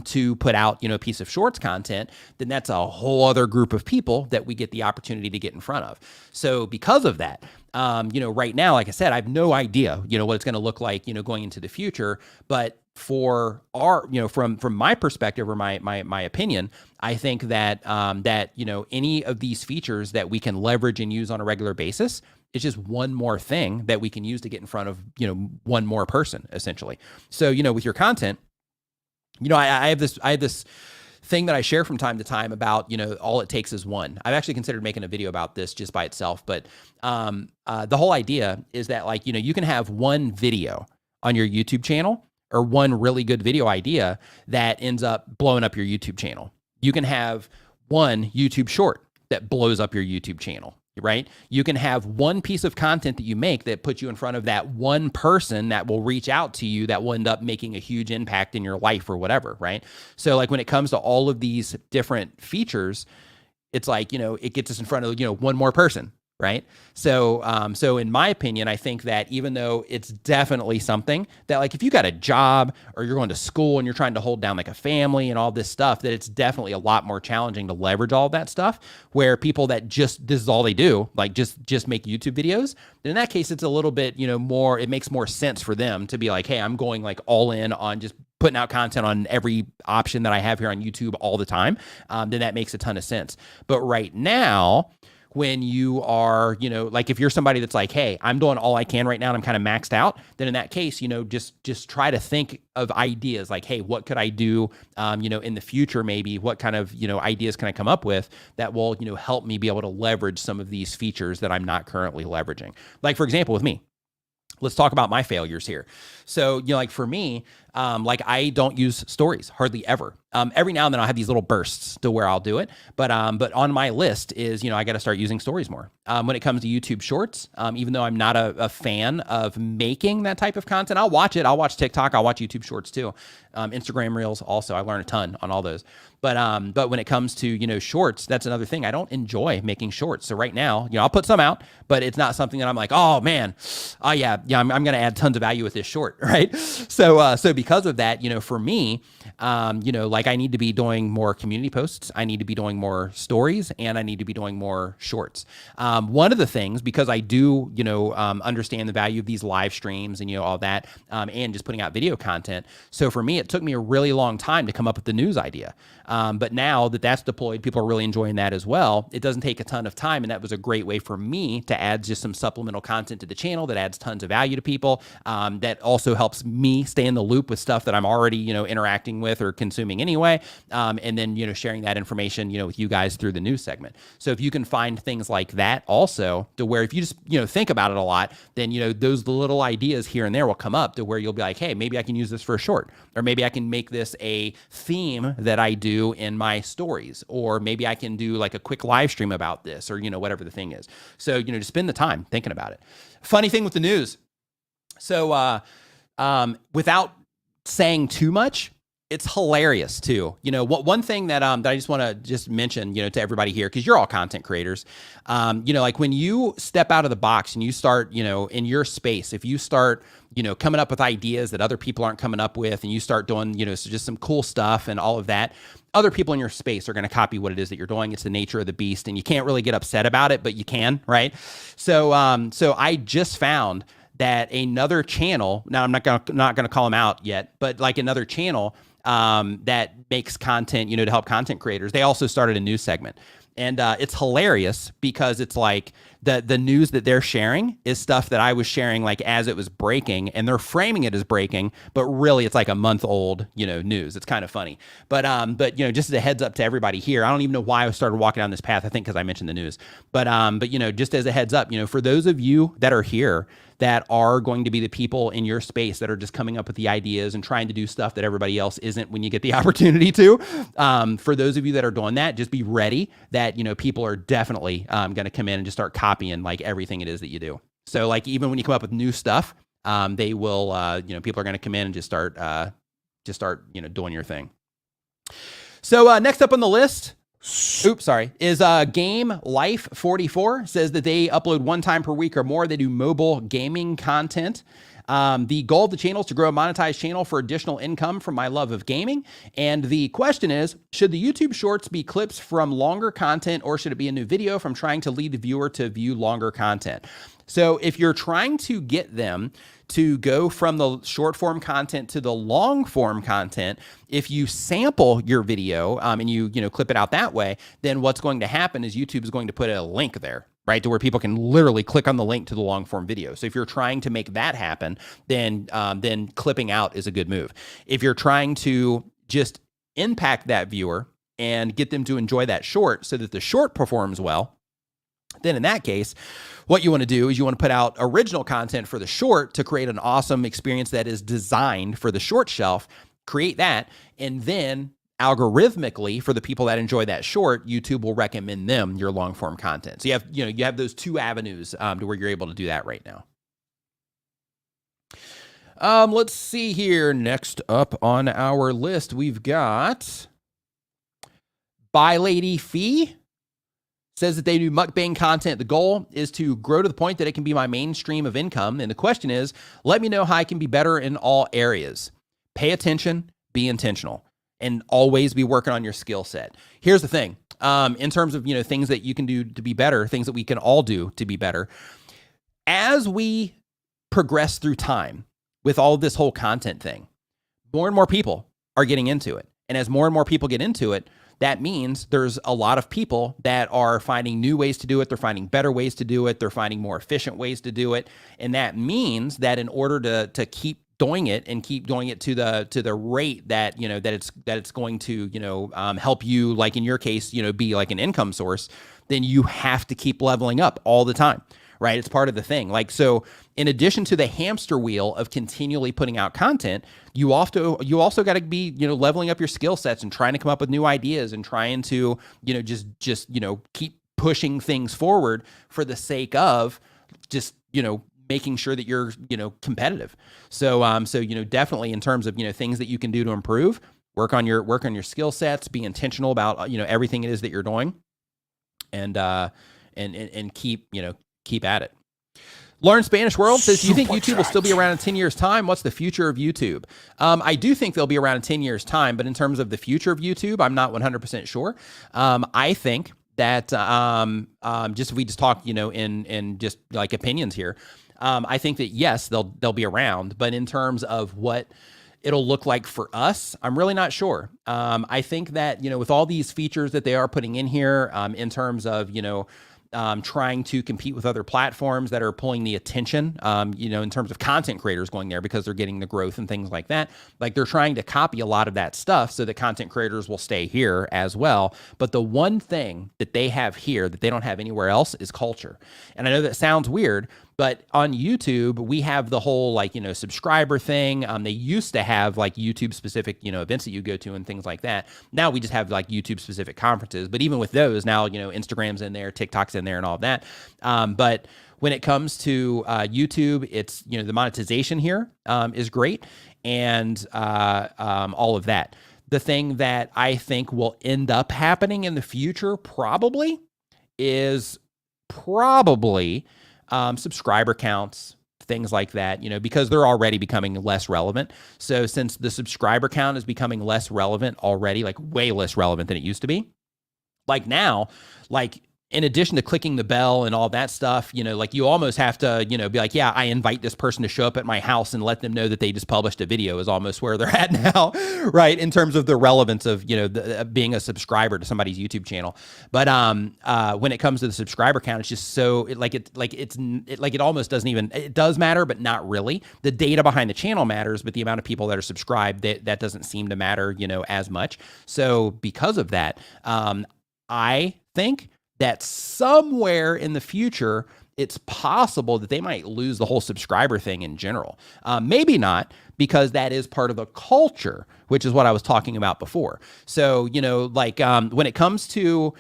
[SPEAKER 1] to put out, a piece of shorts content, then that's a whole other group of people that we get the opportunity to get in front of. So because of that, right now, like I said, I have no idea, what it's going to look like, going into the future, but for our, from my perspective or my opinion, I think that, any of these features that we can leverage and use on a regular basis, it's just one more thing that we can use to get in front of, one more person essentially. So, with your content, I have this thing that I share from time to time about, all it takes is one. I've actually considered making a video about this just by itself, but the whole idea is that like, you can have one video on your YouTube channel or one really good video idea that ends up blowing up your YouTube channel. You can have one YouTube short that blows up your YouTube channel, right? You can have one piece of content that you make that puts you in front of that one person that will reach out to you that will end up making a huge impact in your life or whatever, right? So like when it comes to all of these different features, it's like, it gets us in front of, one more person. right? So in my opinion, I think that even though it's definitely something that, like, if you got a job or you're going to school and you're trying to hold down like a family and all this stuff, that it's definitely a lot more challenging to leverage all of that stuff, where people that just, this is all they do, like just make YouTube videos, then in that case, it's a little bit, more, it makes more sense for them to be like, hey, I'm going like all in on just putting out content on every option that I have here on YouTube all the time. Then that makes a ton of sense. But right now, when you are, like if you're somebody that's like, hey, I'm doing all I can right now and I'm kind of maxed out, then in that case, just try to think of ideas like, hey, what could I do, in the future, maybe what kind of, ideas can I come up with that will, help me be able to leverage some of these features that I'm not currently leveraging. Like, for example, with me, let's talk about my failures here. So, like for me, like I don't use stories hardly ever. Every now and then I'll have these little bursts to where I'll do it. But on my list is, I got to start using stories more. When it comes to YouTube Shorts, even though I'm not a fan of making that type of content, I'll watch it. I'll watch TikTok. I'll watch YouTube Shorts too. Instagram Reels also. I learn a ton on all those. But when it comes to, shorts, that's another thing. I don't enjoy making shorts. So right now, I'll put some out, but it's not something that I'm like, oh man, I'm going to add tons of value with this short, right? So because of that, for me, like I need to be doing more community posts. I need to be doing more stories, and I need to be doing more shorts. One of the things, because I do, understand the value of these live streams and, all that, and just putting out video content. So for me, it took me a really long time to come up with the news idea. But now that that's deployed, people are really enjoying that as well. It doesn't take a ton of time, and that was a great way for me to add just some supplemental content to the channel that adds tons of value to people. That also helps me stay in the loop with stuff that I'm already, interacting with or consuming anyway. And then, sharing that information, with you guys through the news segment. So if you can find things like that also, to where if you just, think about it a lot, then, those little ideas here and there will come up to where you'll be like, hey, maybe I can use this for a short, or maybe I can make this a theme that I do in my stories, or maybe I can do like a quick live stream about this, or, whatever the thing is. So, just spend the time thinking about it. Funny thing with the news. So, without saying too much, it's hilarious too. One thing that I just want to just mention, to everybody here, because you're all content creators. Like when you step out of the box and you start, in your space, if you start, coming up with ideas that other people aren't coming up with, and you start doing, so just some cool stuff and all of that, other people in your space are going to copy what it is that you're doing. It's the nature of the beast, and you can't really get upset about it, but you can, right? So I just found that another channel, now I'm not gonna call them out yet, but like another channel that makes content, to help content creators, they also started a news segment. And it's hilarious because it's like the news that they're sharing is stuff that I was sharing like as it was breaking, and they're framing it as breaking, but really it's like a month old, news. It's kind of funny. But just as a heads up to everybody here, I don't even know why I started walking down this path. I think because I mentioned the news. But just as a heads up, for those of you that are here that are going to be the people in your space that are just coming up with the ideas and trying to do stuff that everybody else isn't when you get the opportunity to. For those of you that are doing that, just be ready that, people are definitely going to come in and just start copying like everything it is that you do. So like even when you come up with new stuff, they will, people are going to come in and just start, doing your thing. So next up on the list, is Game Life 44 says that they upload 1 time per week or more. They do mobile gaming content. The goal of the channel is to grow a monetized channel for additional income from my love of gaming. And the question is, should the YouTube Shorts be clips from longer content, or should it be a new video from trying to lead the viewer to view longer content? So if you're trying to get them to go from the short form content to the long form content, if you sample your video and you clip it out that way, then what's going to happen is YouTube is going to put a link there, right, to where people can literally click on the link to the long form video. So if you're trying to make that happen, then clipping out is a good move. If you're trying to just impact that viewer and get them to enjoy that short so that the short performs well, then in that case, what you want to do is you want to put out original content for the short to create an awesome experience that is designed for the short shelf, create that, and then algorithmically for the people that enjoy that short, YouTube will recommend them your long form content. So you have those two avenues to where you're able to do that right now. Let's see here. Next up on our list, we've got By Lady Fee says that they do mukbang content. The goal is to grow to the point that it can be my main stream of income. And the question is, let me know how I can be better in all areas. Pay attention, be intentional, and always be working on your skill set. Here's the thing. In terms of, things that you can do to be better, things that we can all do to be better. As we progress through time with all this whole content thing, more and more people are getting into it. And as more and more people get into it, that means there's a lot of people that are finding new ways to do it. They're finding better ways to do it. They're finding more efficient ways to do it. And that means that in order to keep doing it and keep doing it to the rate that, that it's going to, help you, like in your case, be like an income source, then you have to keep leveling up all the time. Right? It's part of the thing. Like, so in addition to the hamster wheel of continually putting out content, you also got to be, leveling up your skill sets and trying to come up with new ideas and trying to, just keep pushing things forward for the sake of just, making sure that you're, competitive. So, definitely in terms of, things that you can do to improve, work on your skill sets, be intentional about, everything it is that you're doing, and keep at it. Learn Spanish World says, do you think YouTube will still be around in 10 years' time? What's the future of YouTube? I do think they'll be around in 10 years' time, but in terms of the future of YouTube, I'm not 100% sure. I think that just if we just talk, in just like opinions here, I think that yes, they'll be around, but in terms of what it'll look like for us, I'm really not sure. I think that, with all these features that they are putting in here, in terms of, trying to compete with other platforms that are pulling the attention, in terms of content creators going there because they're getting the growth and things like that. Like they're trying to copy a lot of that stuff so that content creators will stay here as well. But the one thing that they have here that they don't have anywhere else is culture. And I know that sounds weird, but on YouTube, we have the whole subscriber thing. They used to have like YouTube specific, events that you go to and things like that. Now we just have like YouTube specific conferences. But even with those now, Instagram's in there, TikTok's in there and all of that. But when it comes to YouTube, it's, the monetization here is great and all of that. The thing that I think will end up happening in the future is subscriber counts, things like that, because they're already becoming less relevant. So since the subscriber count is becoming less relevant already, like way less relevant than it used to be, like now, like in addition to clicking the bell and all that stuff, like you almost have to, be like, yeah, I invite this person to show up at my house and let them know that they just published a video is almost where they're at now, right? In terms of the relevance of, being a subscriber to somebody's YouTube channel. But when it comes to the subscriber count, it's just so it almost doesn't even, it does matter, but not really. The data behind the channel matters, but the amount of people that are subscribed, that doesn't seem to matter, as much. So because of that, I think that somewhere in the future, it's possible that they might lose the whole subscriber thing in general. Maybe not, because that is part of the culture, which is what I was talking about before. So, when it comes to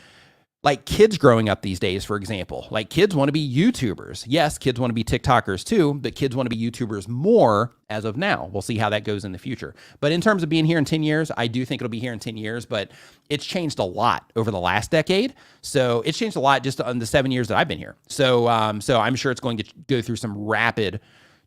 [SPEAKER 1] like kids growing up these days, for example, like kids want to be YouTubers. Yes, kids want to be TikTokers too, but kids want to be YouTubers more as of now. We'll see how that goes in the future. But in terms of being here in 10 years, I do think it'll be here in 10 years, but it's changed a lot over the last decade. So it's changed a lot just on the 7 years that I've been here. So I'm sure it's going to go through some rapid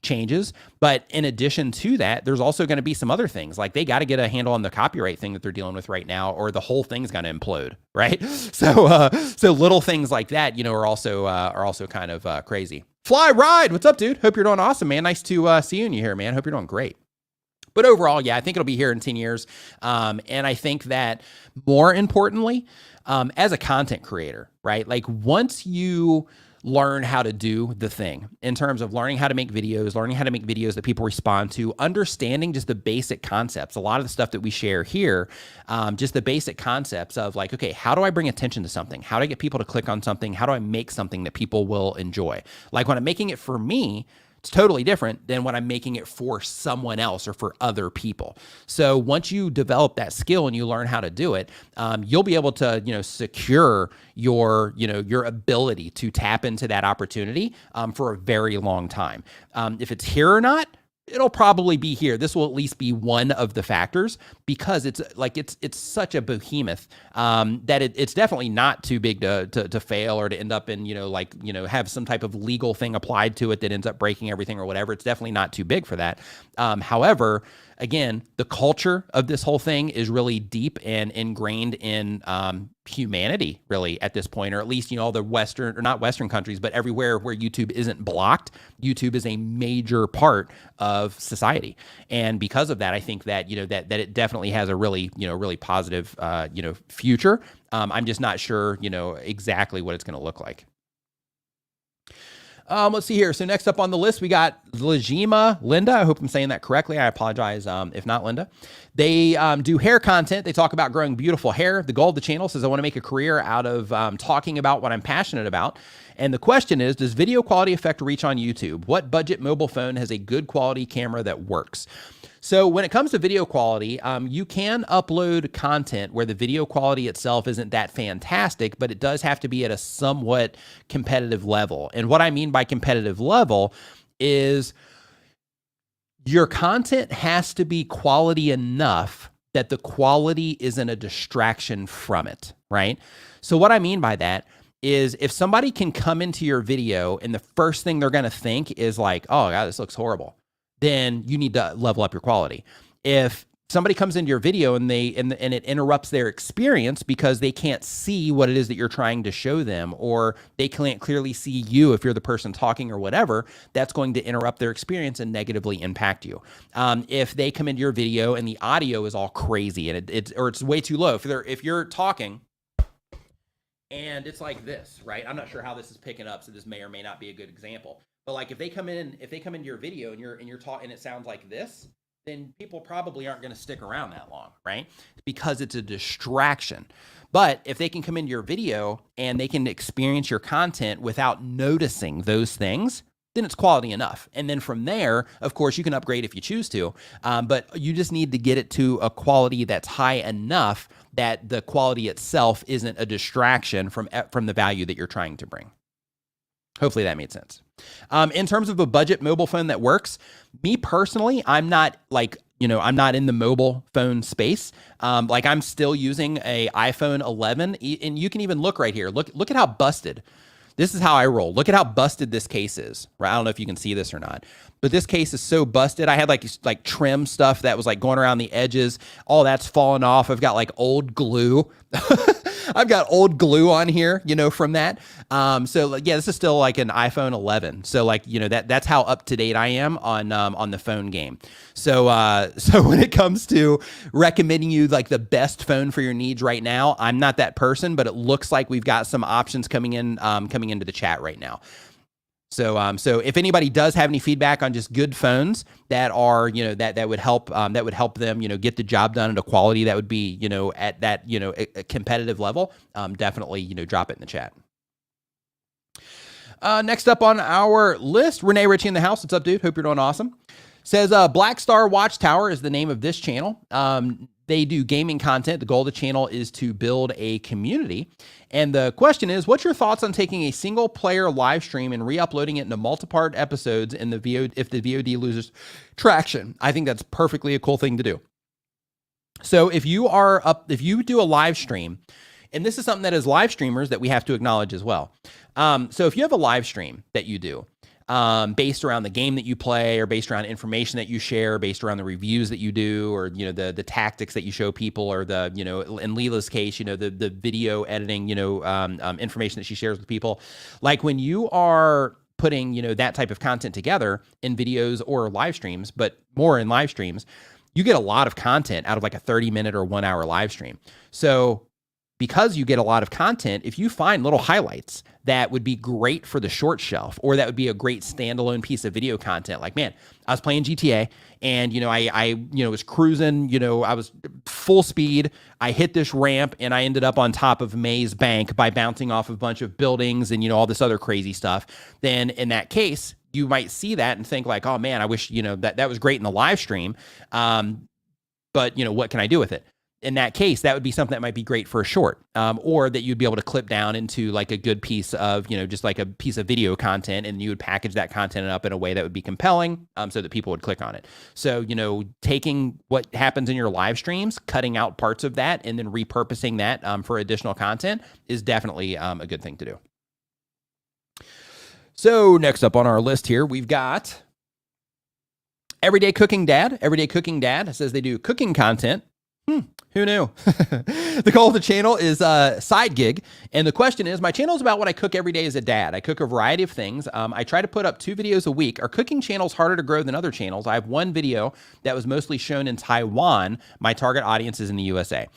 [SPEAKER 1] changes. But in addition to that, there's also going to be some other things. Like they got to get a handle on the copyright thing that they're dealing with right now, or the whole thing's going to implode, right? So little things like that, are also kind of crazy. Fly Ride, what's up, dude? Hope you're doing awesome, man. Nice to see you here, man. Hope you're doing great. But overall, yeah, I think it'll be here in 10 years. And I think that more importantly, as a content creator, right? Like once you learn how to do the thing in terms of learning how to make videos that people respond to, understanding just the basic concepts. A lot of the stuff that we share here, just the basic concepts of like, okay, how do I bring attention to something? How do I get people to click on something? How do I make something that people will enjoy? Like when I'm making it for me, it's totally different than when I'm making it for someone else or for other people. So once you develop that skill and you learn how to do it, you'll be able to, secure your ability to tap into that opportunity for a very long time. If it's here or not, it'll probably be here. This will at least be one of the factors because it's such a behemoth that it's definitely not too big to fail or to end up in, have some type of legal thing applied to it that ends up breaking everything or whatever. It's definitely not too big for that. However, again, the culture of this whole thing is really deep and ingrained in humanity, really, at this point, or at least, all the Western, or not Western countries, but everywhere where YouTube isn't blocked, YouTube is a major part of society. And because of that, I think that, that it definitely has a really, really positive, future. I'm just not sure, exactly what it's going to look like. Let's see here. So next up on the list, we got Linda. I hope I'm saying that correctly. I apologize if not, Linda. They do hair content. They talk about growing beautiful hair. The goal of the channel says, I want to make a career out of talking about what I'm passionate about. And the question is, does video quality affect reach on YouTube? What budget mobile phone has a good quality camera that works? So when it comes to video quality, you can upload content where the video quality itself isn't that fantastic, but it does have to be at a somewhat competitive level. And what I mean by competitive level is your content has to be quality enough that the quality isn't a distraction from it, right? So what I mean by that is if somebody can come into your video and the first thing they're going to think is like, oh God, this looks horrible, then you need to level up your quality. If somebody comes into your video and it interrupts their experience because they can't see what it is that you're trying to show them, or they can't clearly see you if you're the person talking or whatever, that's going to interrupt their experience and negatively impact you. If they come into your video and the audio is all crazy and it's way too low, if you're talking and it's like this, right? I'm not sure how this is picking up, so this may or may not be a good example. But like if they come into your video and you're talking and it sounds like this, then people probably aren't going to stick around that long, right? Because it's a distraction. But if they can come into your video and they can experience your content without noticing those things, then it's quality enough. And then from there, of course, you can upgrade if you choose to, but you just need to get it to a quality that's high enough that the quality itself isn't a distraction from the value that you're trying to bring. Hopefully that made sense. In terms of a budget mobile phone that works, me personally, I'm not I'm not in the mobile phone space. I'm still using a iPhone 11, and you can even look right here. Look at how busted. This is how I roll. Look at how busted this case is. Right? I don't know if you can see this or not, but this case is so busted. I had like trim stuff that was like going around the edges. All that's fallen off. I've got like old glue. I've got old glue on here, from that. So yeah, this is still like an iPhone 11. So that's how up to date I am on the phone game. So when it comes to recommending you like the best phone for your needs right now, I'm not that person, but it looks like we've got some options coming into the chat right now. So if anybody does have any feedback on just good phones that are, that would help them, get the job done at a quality that would be, at that, a competitive level, definitely, drop it in the chat. Next up on our list, Renee Ritchie in the house. What's up, dude? Hope you're doing awesome. Says, Black Star Watchtower is the name of this channel. They do gaming content. The goal of the channel is to build a community. And the question is, what's your thoughts on taking a single player live stream and re-uploading it into multi-part episodes if the VOD loses traction? I think that's perfectly a cool thing to do. So if you do a live stream, and this is something that as live streamers that we have to acknowledge as well. So if you have a live stream that you do, based around the game that you play, or based around information that you share, based around the reviews that you do, or the tactics that you show people, or the in Leela's case, the video editing, information that she shares with people. Like when you are putting that type of content together in videos or live streams, but more in live streams, you get a lot of content out of like a 30-minute or 1 hour live stream. So because you get a lot of content, if you find little highlights that would be great for the short shelf, or that would be a great standalone piece of video content, like, man, I was playing GTA and, I was cruising, I was full speed. I hit this ramp and I ended up on top of Maze Bank by bouncing off a bunch of buildings and, all this other crazy stuff. Then in that case, you might see that and think like, oh man, I wish, that was great in the live stream. But what can I do with it? in that case, that would be something that might be great for a short, or that you'd be able to clip down into like a good piece of, just like a piece of video content, and you would package that content up in a way that would be compelling, so that people would click on it. So, taking what happens in your live streams, cutting out parts of that, and then repurposing that for additional content is definitely a good thing to do. So next up on our list here, we've got Everyday Cooking Dad. Everyday Cooking Dad says they do cooking content. Who knew? The goal of the channel is a side gig. And the question is, my channel is about what I cook every day as a dad. I cook a variety of things. I try to put up 2 videos a week. Are cooking channels harder to grow than other channels? I have one video that was mostly shown in Taiwan. My target audience is in the USA.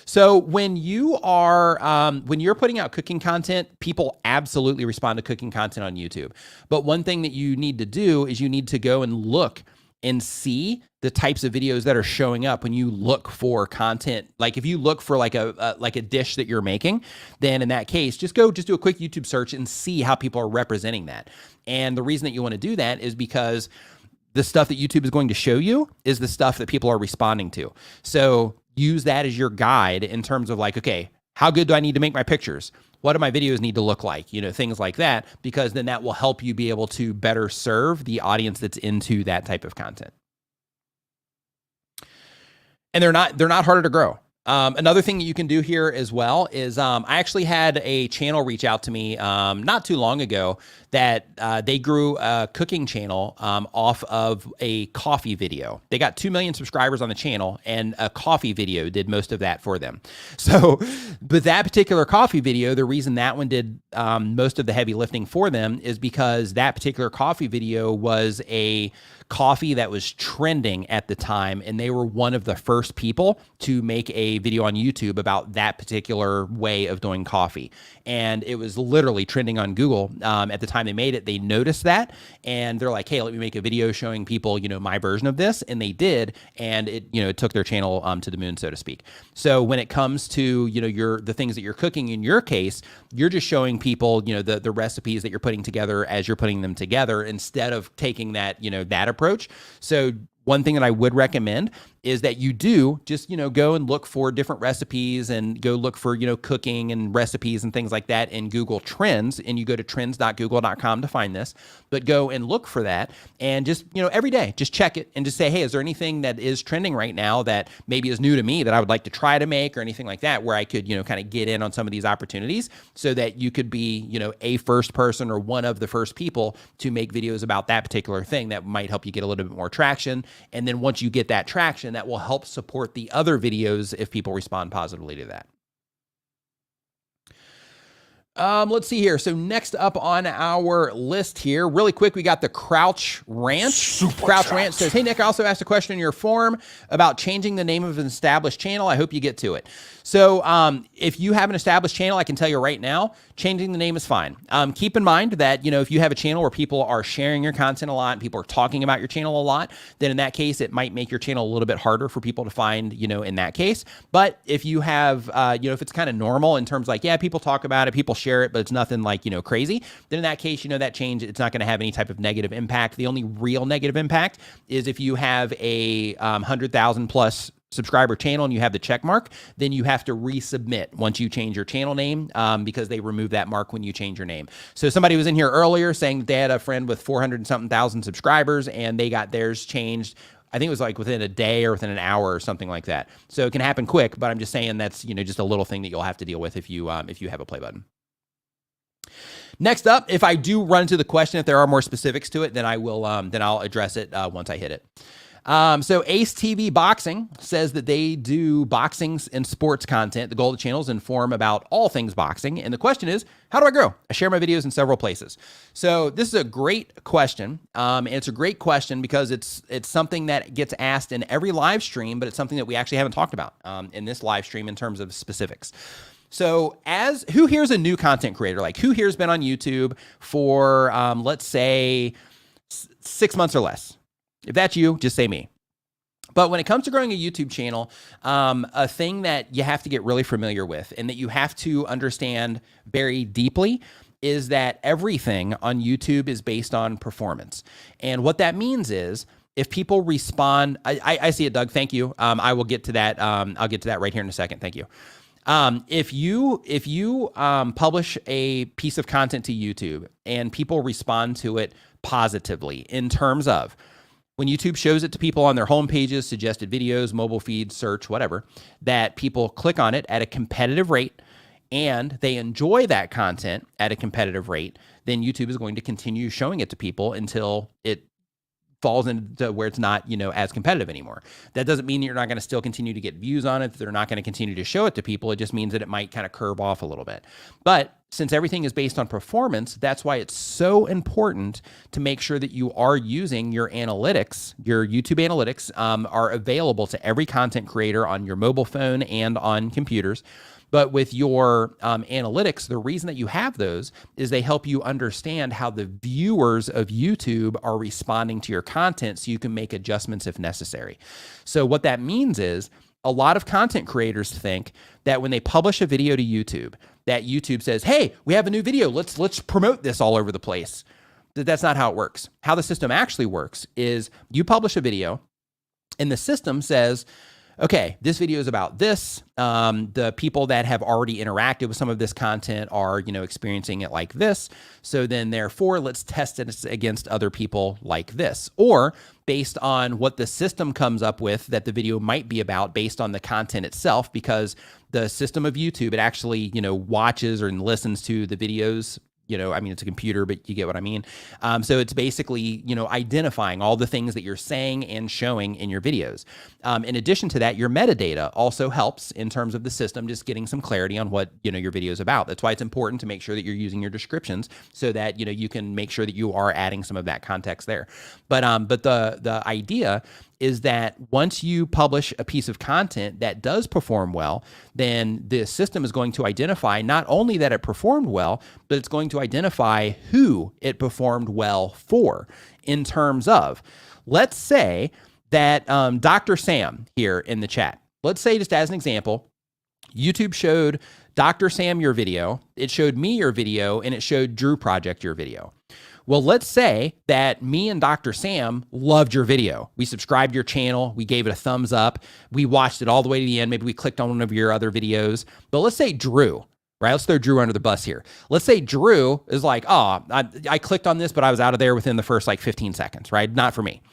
[SPEAKER 1] So when you are, when you're putting out cooking content, people absolutely respond to cooking content on YouTube. But one thing that you need to do is you need to go and look and see the types of videos that are showing up when you look for content. Like if you look for like a dish that you're making, then in that case, just do a quick YouTube search and see how people are representing that. And the reason that you want to do that is because the stuff that YouTube is going to show you is the stuff that people are responding to. So use that as your guide in terms of like, okay, how good do I need to make my pictures? What do my videos need to look like? Things like that, because then that will help you be able to better serve the audience that's into that type of content. And they're not harder to grow. Another thing that you can do here as well is I actually had a channel reach out to me not too long ago that they grew a cooking channel off of a coffee video. They got 2 million subscribers on the channel, and a coffee video did most of that for them. So, but that particular coffee video, the reason that one did most of the heavy lifting for them is because that particular coffee video was a coffee that was trending at the time, and they were one of the first people to make a video on YouTube about that particular way of doing coffee. And it was literally trending on Google at the time they made it. They noticed that, and they're like, hey, let me make a video showing people, my version of this. And they did, and it, it took their channel to the moon, so to speak. So when it comes to, the things that you're cooking, in your case, you're just showing people, the recipes that you're putting together as you're putting them together, instead of taking that, that approach. So one thing that I would recommend is that you do just, go and look for different recipes, and go look for, cooking and recipes and things like that in Google Trends. And you go to trends.google.com to find this, but go and look for that, and just, every day, just check it and just say, hey, is there anything that is trending right now that maybe is new to me that I would like to try to make, or anything like that, where I could, kind of get in on some of these opportunities, so that you could be, a first person or one of the first people to make videos about that particular thing that might help you get a little bit more traction. And then once you get that traction, that will help support the other videos if people respond positively to that. Let's see here. So next up on our list here, really quick, we got the Crouch Ranch. Crouch Ranch says, hey, Nick, I also asked a question in your forum about changing the name of an established channel. I hope you get to it. So if you have an established channel, I can tell you right now, changing the name is fine. Keep in mind that, if you have a channel where people are sharing your content a lot and people are talking about your channel a lot, then in that case, it might make your channel a little bit harder for people to find, in that case. But if you have, if it's kind of normal in terms like, yeah, people talk about it, people share it, but it's nothing like, crazy, then in that case, that change, it's not going to have any type of negative impact. The only real negative impact is if you have a 100,000 plus subscriber channel and you have the check mark, then you have to resubmit once you change your channel name, because they remove that mark when you change your name. So somebody was in here earlier saying that they had a friend with 400 and something thousand subscribers, and they got theirs changed. I think it was like within a day or within an hour or something like that. So it can happen quick, but I'm just saying that's, just a little thing that you'll have to deal with if you have a play button. Next up, if I do run into the question, if there are more specifics to it, then I will, then I'll address it once I hit it. So Ace TV Boxing says that they do boxing and sports content. The goal of the channel is to inform about all things boxing. And the question is, how do I grow? I share my videos in several places. So this is a great question. And it's a great question because it's something that gets asked in every live stream, but it's something that we actually haven't talked about in this live stream in terms of specifics. So who here's a new content creator? Like who here's been on YouTube for, let's say 6 months or less? If that's you, just say me. But when it comes to growing a YouTube channel, a thing that you have to get really familiar with and that you have to understand very deeply is that everything on YouTube is based on performance. And what that means is if people respond, I see it, Doug. Thank you. I will get to that. I'll get to that right here in a second. Thank you. If you publish a piece of content to YouTube and people respond to it positively in terms of when YouTube shows it to people on their home pages, suggested videos, mobile feeds, search, whatever, that people click on it at a competitive rate and they enjoy that content at a competitive rate, then YouTube is going to continue showing it to people until it falls into where it's not, as competitive anymore. That doesn't mean you're not going to still continue to get views on it. They're not going to continue to show it to people. It just means that it might kind of curve off a little bit. But since everything is based on performance, that's why it's so important to make sure that you are using your analytics. Your YouTube analytics are available to every content creator on your mobile phone and on computers. But with your analytics, the reason that you have those is they help you understand how the viewers of YouTube are responding to your content so you can make adjustments if necessary. So what that means is a lot of content creators think that when they publish a video to YouTube, that YouTube says, hey, we have a new video, let's promote this all over the place. That's not how it works. How the system actually works is you publish a video and the system says, okay, this video is about this. The people that have already interacted with some of this content are, experiencing it like this. So then therefore, let's test it against other people like this. Or based on what the system comes up with that the video might be about based on the content itself, because the system of YouTube, it actually, watches or listens to the videos. It's a computer, but you get what I mean. So it's basically, identifying all the things that you're saying and showing in your videos. In addition to that, your metadata also helps in terms of the system just getting some clarity on what, your video is about. That's why it's important to make sure that you're using your descriptions so that, you can make sure that you are adding some of that context there. But the idea is that once you publish a piece of content that does perform well, then the system is going to identify not only that it performed well, but it's going to identify who it performed well for in terms of, let's say that Dr. Sam here in the chat, let's say just as an example, YouTube showed Dr. Sam your video, it showed me your video, and it showed Drew Project your video. Well, let's say that me and Dr. Sam loved your video. We subscribed to your channel. We gave it a thumbs up. We watched it all the way to the end. Maybe we clicked on one of your other videos. But let's say Drew, right? Let's throw Drew under the bus here. Let's say Drew is like, I clicked on this, but I was out of there within the first 15 seconds, right? Not for me.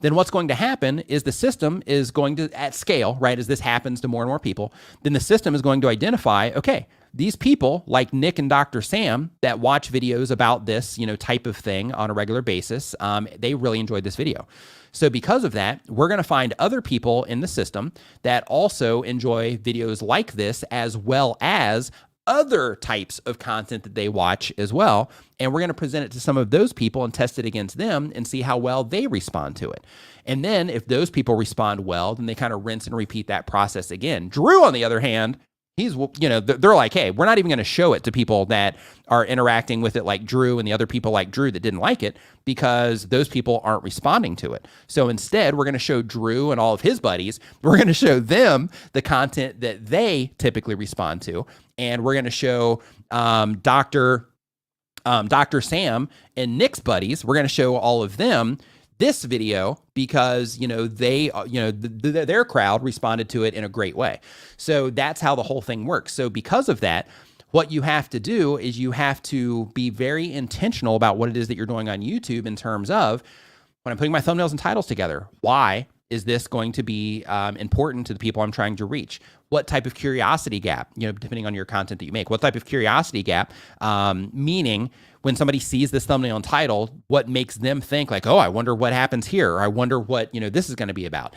[SPEAKER 1] Then what's going to happen is the system is going to, at scale, right, as this happens to more and more people, then the system is going to identify, okay, these people like Nick and Dr. Sam that watch videos about this, type of thing on a regular basis, they really enjoyed this video. So because of that, we're going to find other people in the system that also enjoy videos like this, as well as other types of content that they watch as well. And we're going to present it to some of those people and test it against them and see how well they respond to it. And then if those people respond well, then they kind of rinse and repeat that process again. Drew, on the other hand, they're like, hey, we're not even going to show it to people that are interacting with it like Drew and the other people like Drew that didn't like it, because those people aren't responding to it. So instead, we're going to show Drew and all of his buddies, we're going to show them the content that they typically respond to. And we're going to show Dr. Sam and Nick's buddies, we're going to show all of them this video because, their crowd responded to it in a great way. So that's how the whole thing works. So because of that, what you have to do is you have to be very intentional about what it is that you're doing on YouTube in terms of, when I'm putting my thumbnails and titles together, why is this going to be important to the people I'm trying to reach? What type of curiosity gap, depending on your content that you make, what type of curiosity gap, meaning when somebody sees this thumbnail and title, what makes them think like, oh, I wonder what happens here, or I wonder what, this is going to be about.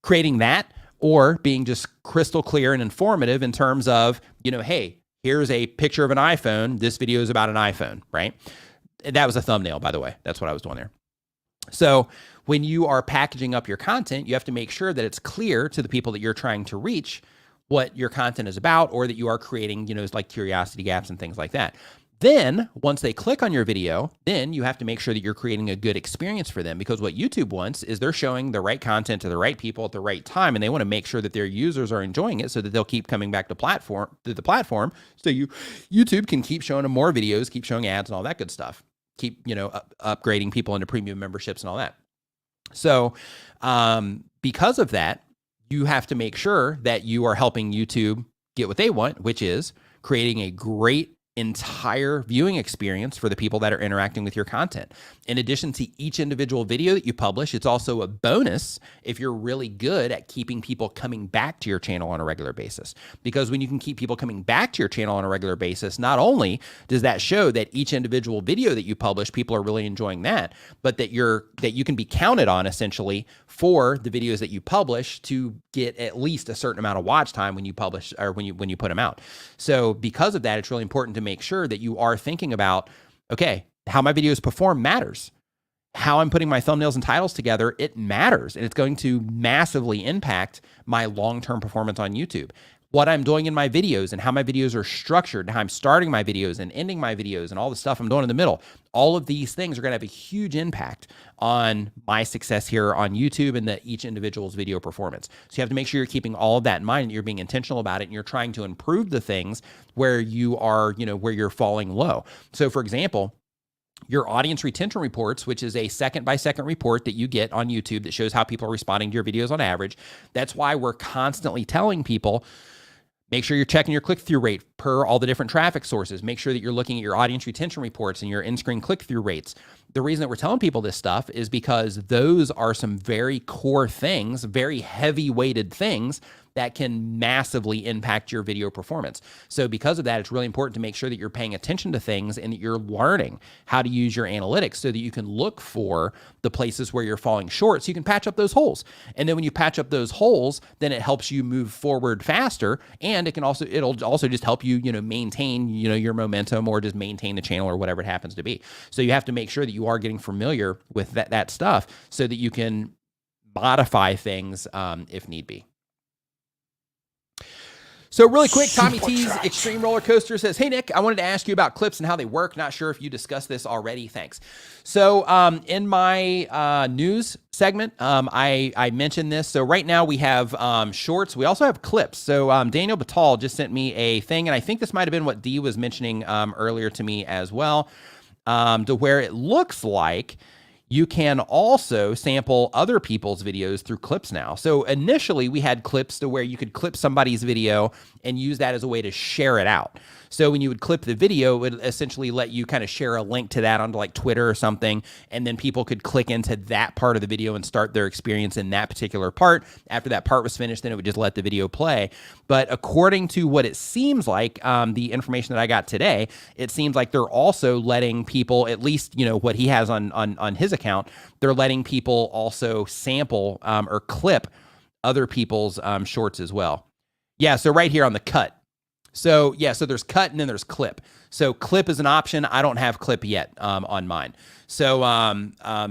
[SPEAKER 1] Creating that, or being just crystal clear and informative in terms of, hey, here's a picture of an iPhone. This video is about an iPhone, right? That was a thumbnail, by the way. That's what I was doing there. So when you are packaging up your content, you have to make sure that it's clear to the people that you're trying to reach what your content is about, or that you are creating, like curiosity gaps and things like that. Then once they click on your video, then you have to make sure that you're creating a good experience for them, because what YouTube wants is they're showing the right content to the right people at the right time. And they want to make sure that their users are enjoying it so that they'll keep coming back to the platform. So YouTube can keep showing them more videos, keep showing ads and all that good stuff. keep, upgrading people into premium memberships and all that. So, because of that, you have to make sure that you are helping YouTube get what they want, which is creating a great entire viewing experience for the people that are interacting with your content. In addition to each individual video that you publish, it's also a bonus if you're really good at keeping people coming back to your channel on a regular basis. Because when you can keep people coming back to your channel on a regular basis, not only does that show that each individual video that you publish, people are really enjoying that, but that you can be counted on essentially for the videos that you publish to get at least a certain amount of watch time when you publish or when you put them out. So because of that, it's really important to make sure that you are thinking about, okay, how my videos perform matters. How I'm putting my thumbnails and titles together, it matters. And it's going to massively impact my long-term performance on YouTube. What I'm doing in my videos and how my videos are structured, how I'm starting my videos and ending my videos and all the stuff I'm doing in the middle, all of these things are going to have a huge impact on my success here on YouTube and each individual's video performance. So you have to make sure you're keeping all of that in mind and you're being intentional about it and you're trying to improve the things where you are, where you're falling low. So for example, your audience retention reports, which is a second-by-second report that you get on YouTube that shows how people are responding to your videos on average. That's why we're constantly telling people, make sure you're checking your click-through rate per all the different traffic sources. Make sure that you're looking at your audience retention reports and your in-screen click-through rates. The reason that we're telling people this stuff is because those are some very core things, very heavy-weighted things that can massively impact your video performance. So because of that, it's really important to make sure that you're paying attention to things and that you're learning how to use your analytics so that you can look for the places where you're falling short so you can patch up those holes. And then when you patch up those holes, then it helps you move forward faster. And it'll also just help you, maintain, your momentum or just maintain the channel or whatever it happens to be. So you have to make sure that you are getting familiar with that stuff so that you can modify things if need be. So really quick, Tommy T's Extreme Roller Coaster says, hey, Nick, I wanted to ask you about clips and how they work. Not sure if you discussed this already. Thanks. So in my news segment, I mentioned this. So right now we have shorts. We also have clips. So Daniel Batal just sent me a thing, and I think this might have been what Dee was mentioning earlier to me as well, to where it looks like you can also sample other people's videos through clips now. So initially we had clips to where you could clip somebody's video and use that as a way to share it out. So when you would clip the video, it would essentially let you kind of share a link to that onto like Twitter or something, and then people could click into that part of the video and start their experience in that particular part. After that part was finished, then it would just let the video play. But according to what it seems like, the information that I got today, it seems like they're also letting people, at least, what he has on his account, they're letting people also sample or clip other people's shorts as well. Yeah, so right here on the cut. So yeah, so there's cut and then there's clip. So clip is an option. I don't have clip yet on mine. So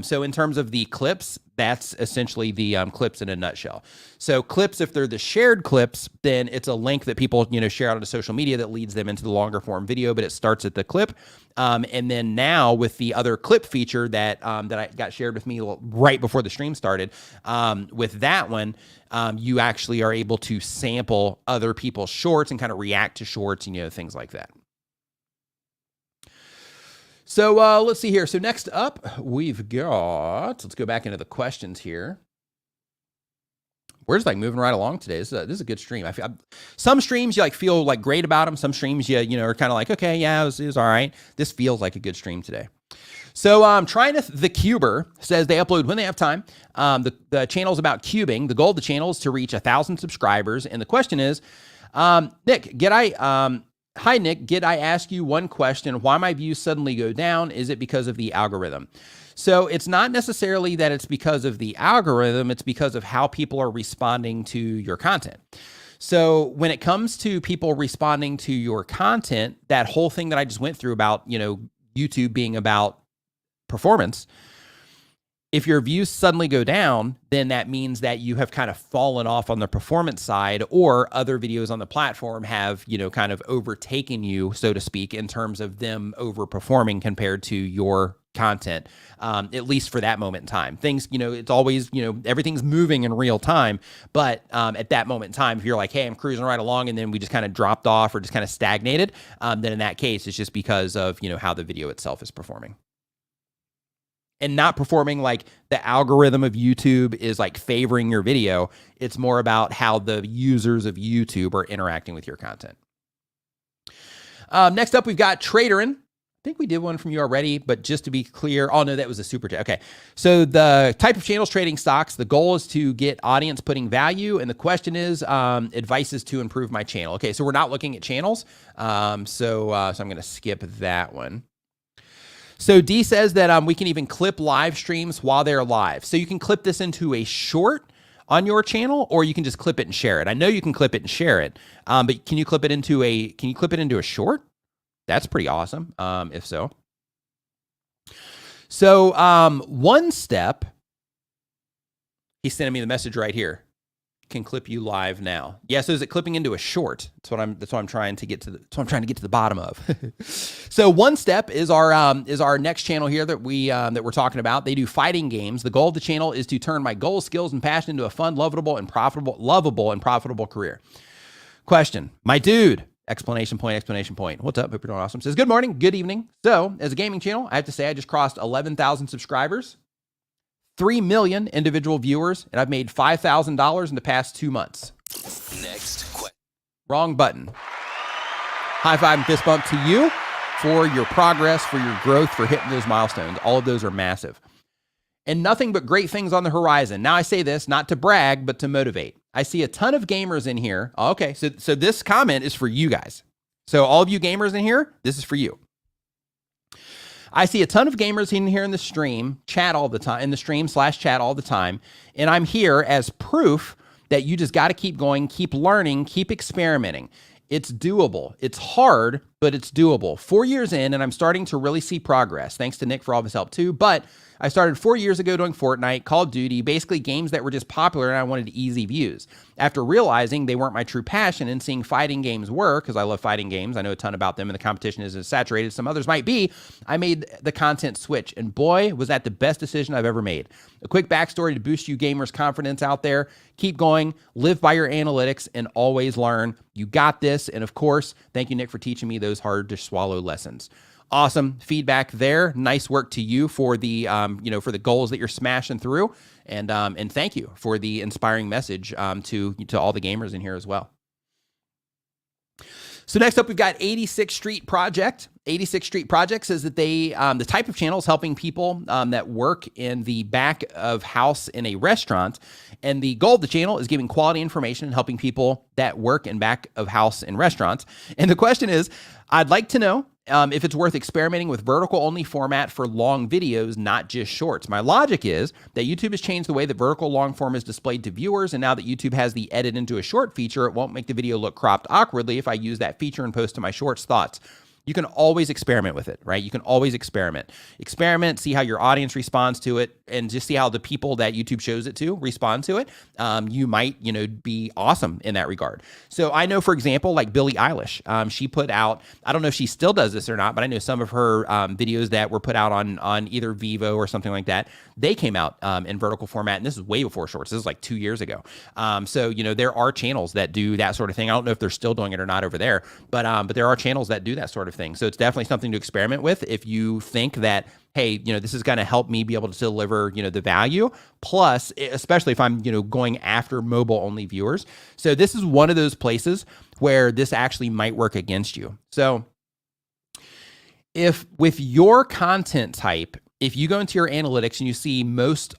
[SPEAKER 1] so in terms of the clips, that's essentially the clips in a nutshell. So clips, if they're the shared clips, then it's a link that people share out onto social media that leads them into the longer form video, but it starts at the clip. And then now with the other clip feature that I got shared with me right before the stream started, with that one, you actually are able to sample other people's shorts and kind of react to shorts and things like that. So let's see here. So next up, we've got, let's go back into the questions here. We're just like moving right along today. This is a good stream. I feel some streams you feel great about them. Some streams you are kind of like, okay, yeah, it was all right. This feels like a good stream today. So trying to the Cuber says they upload when they have time. The channel is about cubing. The goal of the channel is to reach 1,000 subscribers. And the question is, Nick, hi, Nick. Did I ask you one question? Why my views suddenly go down? Is it because of the algorithm? So it's not necessarily that it's because of the algorithm. It's because of how people are responding to your content. So when it comes to people responding to your content, that whole thing that I just went through about, YouTube being about performance, if your views suddenly go down, then that means that you have kind of fallen off on the performance side, or other videos on the platform have, kind of overtaken you, so to speak, in terms of them overperforming compared to your content, at least for that moment in time. Things, it's always, everything's moving in real time. But at that moment in time, if you're like, hey, I'm cruising right along, and then we just kind of dropped off or just kind of stagnated, then in that case, it's just because of, how the video itself is performing. and not performing like the algorithm of YouTube is like favoring your video. It's more about how the users of YouTube are interacting with your content. Next up, we've got Traderin. I think we did one from you already, but just to be clear, oh no, that was a super chat. Okay. So the type of channels trading stocks, the goal is to get audience putting value. And the question is, advices to improve my channel. Okay. So we're not looking at channels. So I'm going to skip that one. So D says that we can even clip live streams while they're live. So you can clip this into a short on your channel, or you can just clip it and share it. I know you can clip it and share it, but can you clip it into a short? That's pretty awesome, if so. So one step, he's sending me the message right here. Can clip you live now. Yeah, so is it clipping into a short? That's what I'm trying to get to the bottom of. So one step is our next channel here that we're talking about. They do fighting games. The goal of the channel is to turn my goals, skills, and passion into a fun, lovable and profitable career. Question, my dude. Exclamation point. What's up? Hope you're doing awesome. Says, good morning, good evening. So as a gaming channel, I have to say I just crossed 11,000 subscribers, 3 million individual viewers, and I've made $5,000 in the past 2 months.
[SPEAKER 3] Next question.
[SPEAKER 1] Wrong button. High five and fist bump to you for your progress, for your growth, for hitting those milestones. All of those are massive. And nothing but great things on the horizon. Now I say this not to brag, but to motivate. I see a ton of gamers in here. Oh, okay, so this comment is for you guys. So all of you gamers in here, this is for you. I see a ton of gamers in here in the stream, chat all the time, in the stream/chat all the time, and I'm here as proof that you just got to keep going, keep learning, keep experimenting. It's doable. It's hard, but it's doable. 4 years in, and I'm starting to really see progress. Thanks to Nick for all of his help too, but I started 4 years ago doing Fortnite, Call of Duty, basically games that were just popular and I wanted easy views. After realizing they weren't my true passion and seeing fighting games were, because I love fighting games, I know a ton about them and the competition isn't as saturated as some others might be, I made the content switch. And boy, was that the best decision I've ever made. A quick backstory to boost you gamers' confidence out there. Keep going, live by your analytics, and always learn. You got this. And of course, thank you, Nick, for teaching me those hard to swallow lessons. Awesome feedback there. Nice work to you for the, for the goals that you're smashing through. And thank you for the inspiring message to all the gamers in here as well. So next up, we've got 86th Street Project. 86th Street Project says that they, the type of channel is helping people that work in the back of house in a restaurant. And the goal of the channel is giving quality information and helping people that work in back of house in restaurants. And the question is, I'd like to know if it's worth experimenting with vertical only format for long videos, not just shorts. My logic is that YouTube has changed the way that vertical long form is displayed to viewers. And now that YouTube has the edit into a short feature, it won't make the video look cropped awkwardly if I use that feature and post to my shorts thoughts. You can always experiment with it, right? You can always experiment, see how your audience responds to it, and just see how the people that YouTube shows it to respond to it. You might, be awesome in that regard. So I know, for example, like Billie Eilish, she put out, I don't know if she still does this or not, but I know some of her videos that were put out on either Vivo or something like that, they came out in vertical format, and this is way before shorts. This is like 2 years ago. So, there are channels that do that sort of thing. I don't know if they're still doing it or not over there, but there are channels that do that sort of thing. So it's definitely something to experiment with if you think that, hey, this is going to help me be able to deliver, the value. Plus, especially if I'm, going after mobile only viewers. So this is one of those places where this actually might work against you. So if with your content type, if you go into your analytics and you see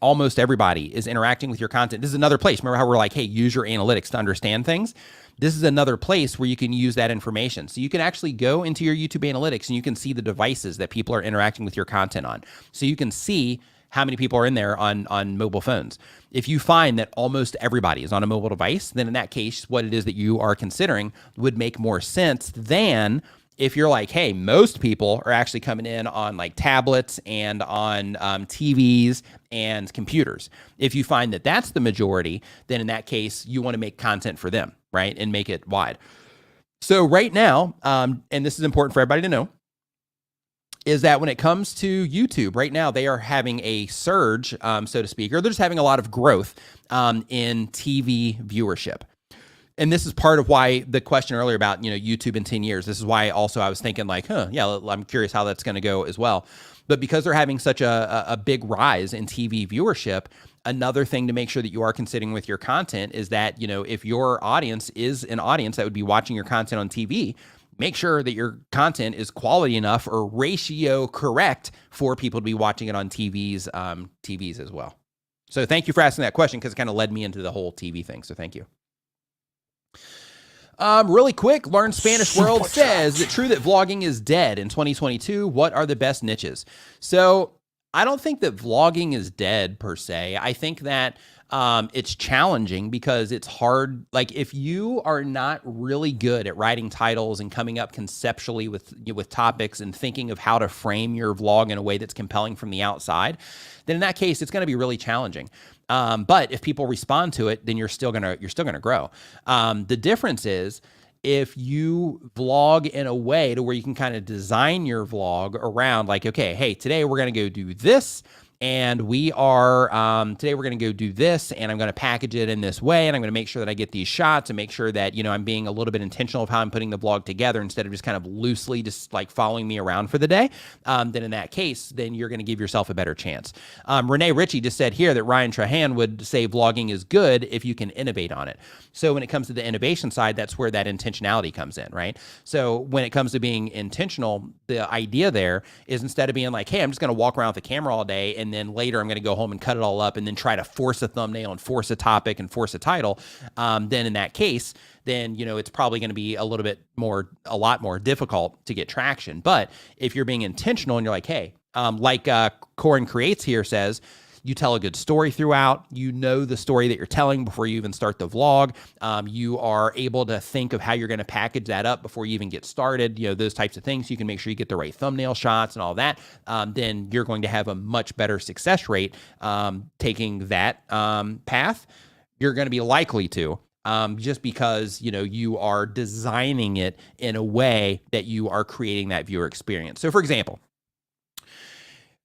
[SPEAKER 1] almost everybody is interacting with your content, this is another place. Remember how we're like, hey, use your analytics to understand things? This is another place where you can use that information. So you can actually go into your YouTube analytics and you can see the devices that people are interacting with your content on. So you can see how many people are in there on mobile phones. If you find that almost everybody is on a mobile device, then in that case, what it is that you are considering would make more sense than if you're like, hey, most people are actually coming in on like tablets and on TVs and computers. If you find that that's the majority, then in that case, you want to make content for them, right? And make it wide. So right now, and this is important for everybody to know, is that when it comes to YouTube, right now, they are having a surge, so to speak, or they're just having a lot of growth in TV viewership. And this is part of why the question earlier about, YouTube in 10 years, this is why also I was thinking like, I'm curious how that's going to go as well. But because they're having such a big rise in TV viewership, another thing to make sure that you are considering with your content is that, if your audience is an audience that would be watching your content on TV, make sure that your content is quality enough or ratio correct for people to be watching it on TVs as well. So thank you for asking that question, because it kind of led me into the whole TV thing. So thank you. Really quick, Learn Spanish World says, is it true that vlogging is dead in 2022? What are the best niches? So I don't think that vlogging is dead per se. I think that it's challenging because it's hard. Like, if you are not really good at writing titles and coming up conceptually with topics and thinking of how to frame your vlog in a way that's compelling from the outside, then in that case, it's going to be really challenging. But if people respond to it, then you're still gonna grow. The difference is, if you vlog in a way to where you can kind of design your vlog around, like, okay, hey, today we're going to go do this. And we are, today we're going to go do this, and I'm going to package it in this way, and I'm going to make sure that I get these shots and make sure that, I'm being a little bit intentional of how I'm putting the vlog together instead of just kind of loosely just like following me around for the day. Then in that case, then you're going to give yourself a better chance. Renee Ritchie just said here that Ryan Trahan would say vlogging is good if you can innovate on it. So when it comes to the innovation side, that's where that intentionality comes in, right? So when it comes to being intentional, the idea there is, instead of being like, hey, I'm just going to walk around with the camera all day, and then later I'm going to go home and cut it all up and then try to force a thumbnail and force a topic and force a title, then in that case, then, it's probably going to be a lot more difficult to get traction. But if you're being intentional and you're like, hey, like Corin Creates here says, you tell a good story throughout. You know the story that you're telling before you even start the vlog. You are able to think of how you're going to package that up before you even get started. Those types of things. You can make sure you get the right thumbnail shots and all that. Then you're going to have a much better success rate taking that path. You're going to be likely to. Just because, you are designing it in a way that you are creating that viewer experience. So, for example,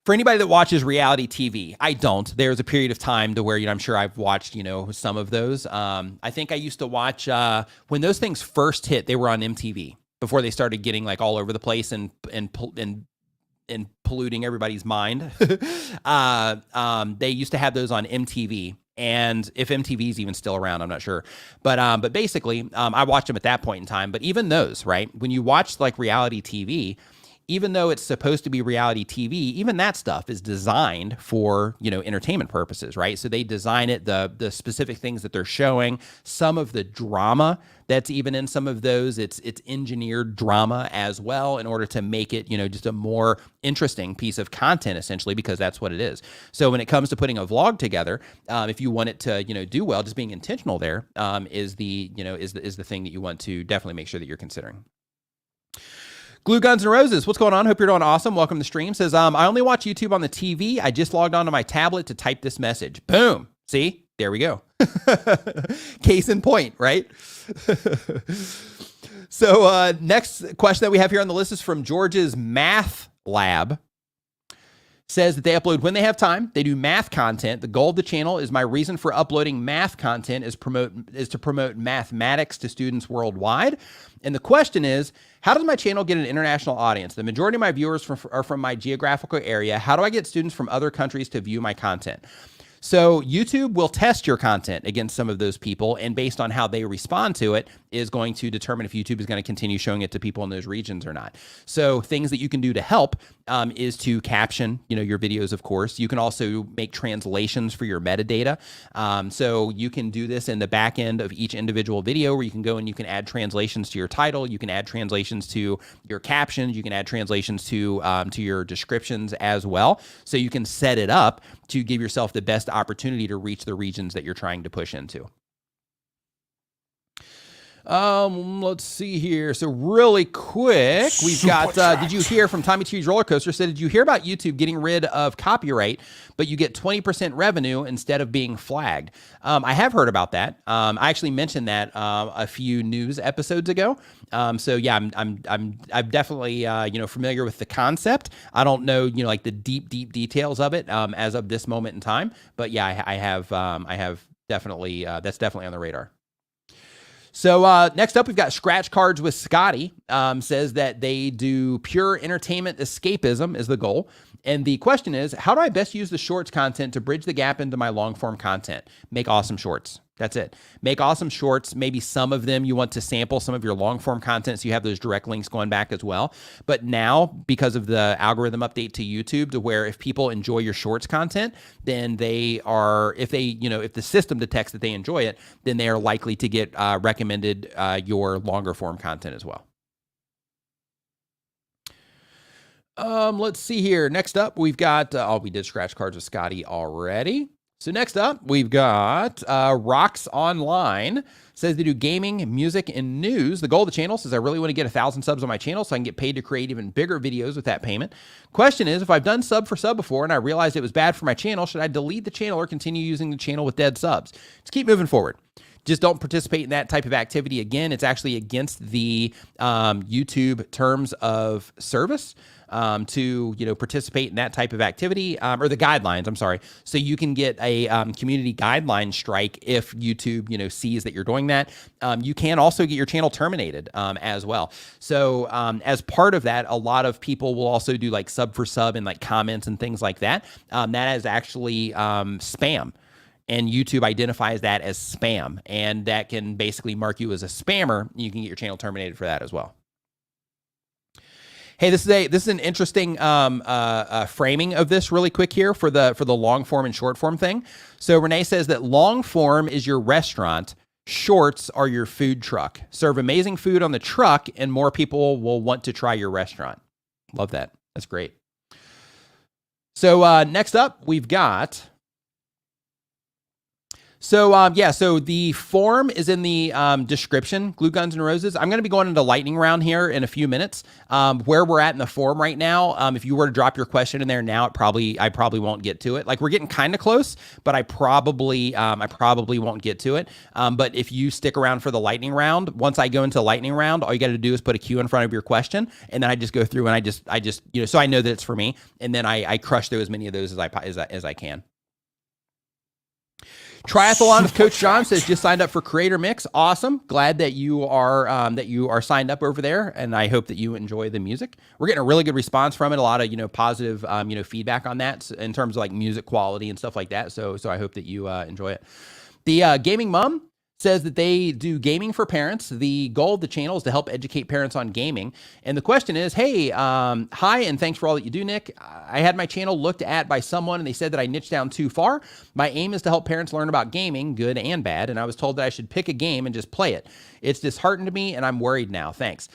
[SPEAKER 1] for anybody that watches reality TV, I don't. There's a period of time to where, I'm sure I've watched, some of those. I think I used to watch, when those things first hit, they were on MTV before they started getting like all over the place and polluting everybody's mind. They used to have those on MTV. And if MTV is even still around, I'm not sure. But basically, I watched them at that point in time. But even those, right? When you watch like reality TV, even though it's supposed to be reality TV, even that stuff is designed for, entertainment purposes, right? So they design it, the specific things that they're showing, some of the drama that's even in some of those, it's engineered drama as well in order to make it, just a more interesting piece of content, essentially, because that's what it is. So when it comes to putting a vlog together, if you want it to, do well, just being intentional there is the thing that you want to definitely make sure that you're considering. Glue Guns and Roses, what's going on? Hope you're doing awesome. Welcome to the stream. Says, I only watch YouTube on the TV. I just logged onto my tablet to type this message. Boom. See? There we go. Case in point, right? So next question that we have here on the list is from George's Math Lab. Says that they upload when they have time. They do math content. The goal of the channel is, my reason for uploading math content is to promote mathematics to students worldwide. And the question is, how does my channel get an international audience? The majority of my viewers are from my geographical area. How do I get students from other countries to view my content? So YouTube will test your content against some of those people, and based on how they respond to it is going to determine if YouTube is going to continue showing it to people in those regions or not. So things that you can do to help is to caption, your videos, of course. You can also make translations for your metadata. So you can do this in the back end of each individual video, where you can go and you can add translations to your title. You can add translations to your captions. You can add translations to your descriptions as well. So you can set it up to give yourself the best opportunity to reach the regions that you're trying to push into. Let's see here. So really quick, we've got, did you hear from Tommy T's Roller Coaster said, did you hear about YouTube getting rid of copyright, but you get 20% revenue instead of being flagged? I have heard about that. I actually mentioned that a few news episodes ago. So yeah, I'm definitely, familiar with the concept. I don't know, like the deep details of it, as of this moment in time, but yeah, I have definitely, that's definitely on the radar. So next up, we've got Scratch Cards with Scotty. Says that they do pure entertainment escapism is the goal. And the question is, how do I best use the shorts content to bridge the gap into my long form content? Make awesome shorts. That's it. Make awesome shorts. Maybe some of them you want to sample some of your long form content so you have those direct links going back as well. But now, because of the algorithm update to YouTube, to where if people enjoy your shorts content, then they are, if the system detects that they enjoy it, then they are likely to get recommended your longer form content as well. Let's see here. Next up, we've got, we did Scratch Cards with Scotty already. So next up, we've got Rocks Online. Says they do gaming, music, and news. The goal of the channel says I really want to get 1,000 subs on my channel so I can get paid to create even bigger videos with that payment. Question is, if I've done sub for sub before and I realized it was bad for my channel, should I delete the channel or continue using the channel with dead subs? Just keep moving forward. Just don't participate in that type of activity again. It's actually against the YouTube terms of service to participate in that type of activity, or the guidelines. I'm sorry. So you can get a community guideline strike if YouTube sees that you're doing that. You can also get your channel terminated as well. So as part of that, a lot of people will also do like sub for sub and like comments and things like that. That is actually spam. And YouTube identifies that as spam, and that can basically mark you as a spammer. You can get your channel terminated for that as well. Hey, this is an interesting framing of this really quick here for the long form and short form thing. So Renee says that long form is your restaurant, shorts are your food truck. Serve amazing food on the truck, and more people will want to try your restaurant. Love that. That's great. So next up, we've got. So so the form is in the description, Glue Guns and Roses. I'm going to be going into lightning round here in a few minutes. Where we're at in the form right now, if you were to drop your question in there now, I probably won't get to it. Like, we're getting kind of close, but I probably won't get to it. But if you stick around for the lightning round, once I go into lightning round, all you got to do is put a Q in front of your question, and then I just go through and I just so I know that it's for me, and then I crush through as many of those as I can. Triathlon with Coach John says just signed up for Creator Mix. Awesome. Glad that you are signed up over there, and I hope that you enjoy the music. We're getting a really good response from it. A lot of positive feedback on that in terms of like music quality and stuff like that. So I hope that you enjoy it. The Gaming Mom says that they do gaming for parents. The goal of the channel is to help educate parents on gaming. And the question is, hey, hi, and thanks for all that you do, Nick. I had my channel looked at by someone, and they said that I niched down too far. My aim is to help parents learn about gaming, good and bad, and I was told that I should pick a game and just play it. It's disheartened me, and I'm worried now. Thanks.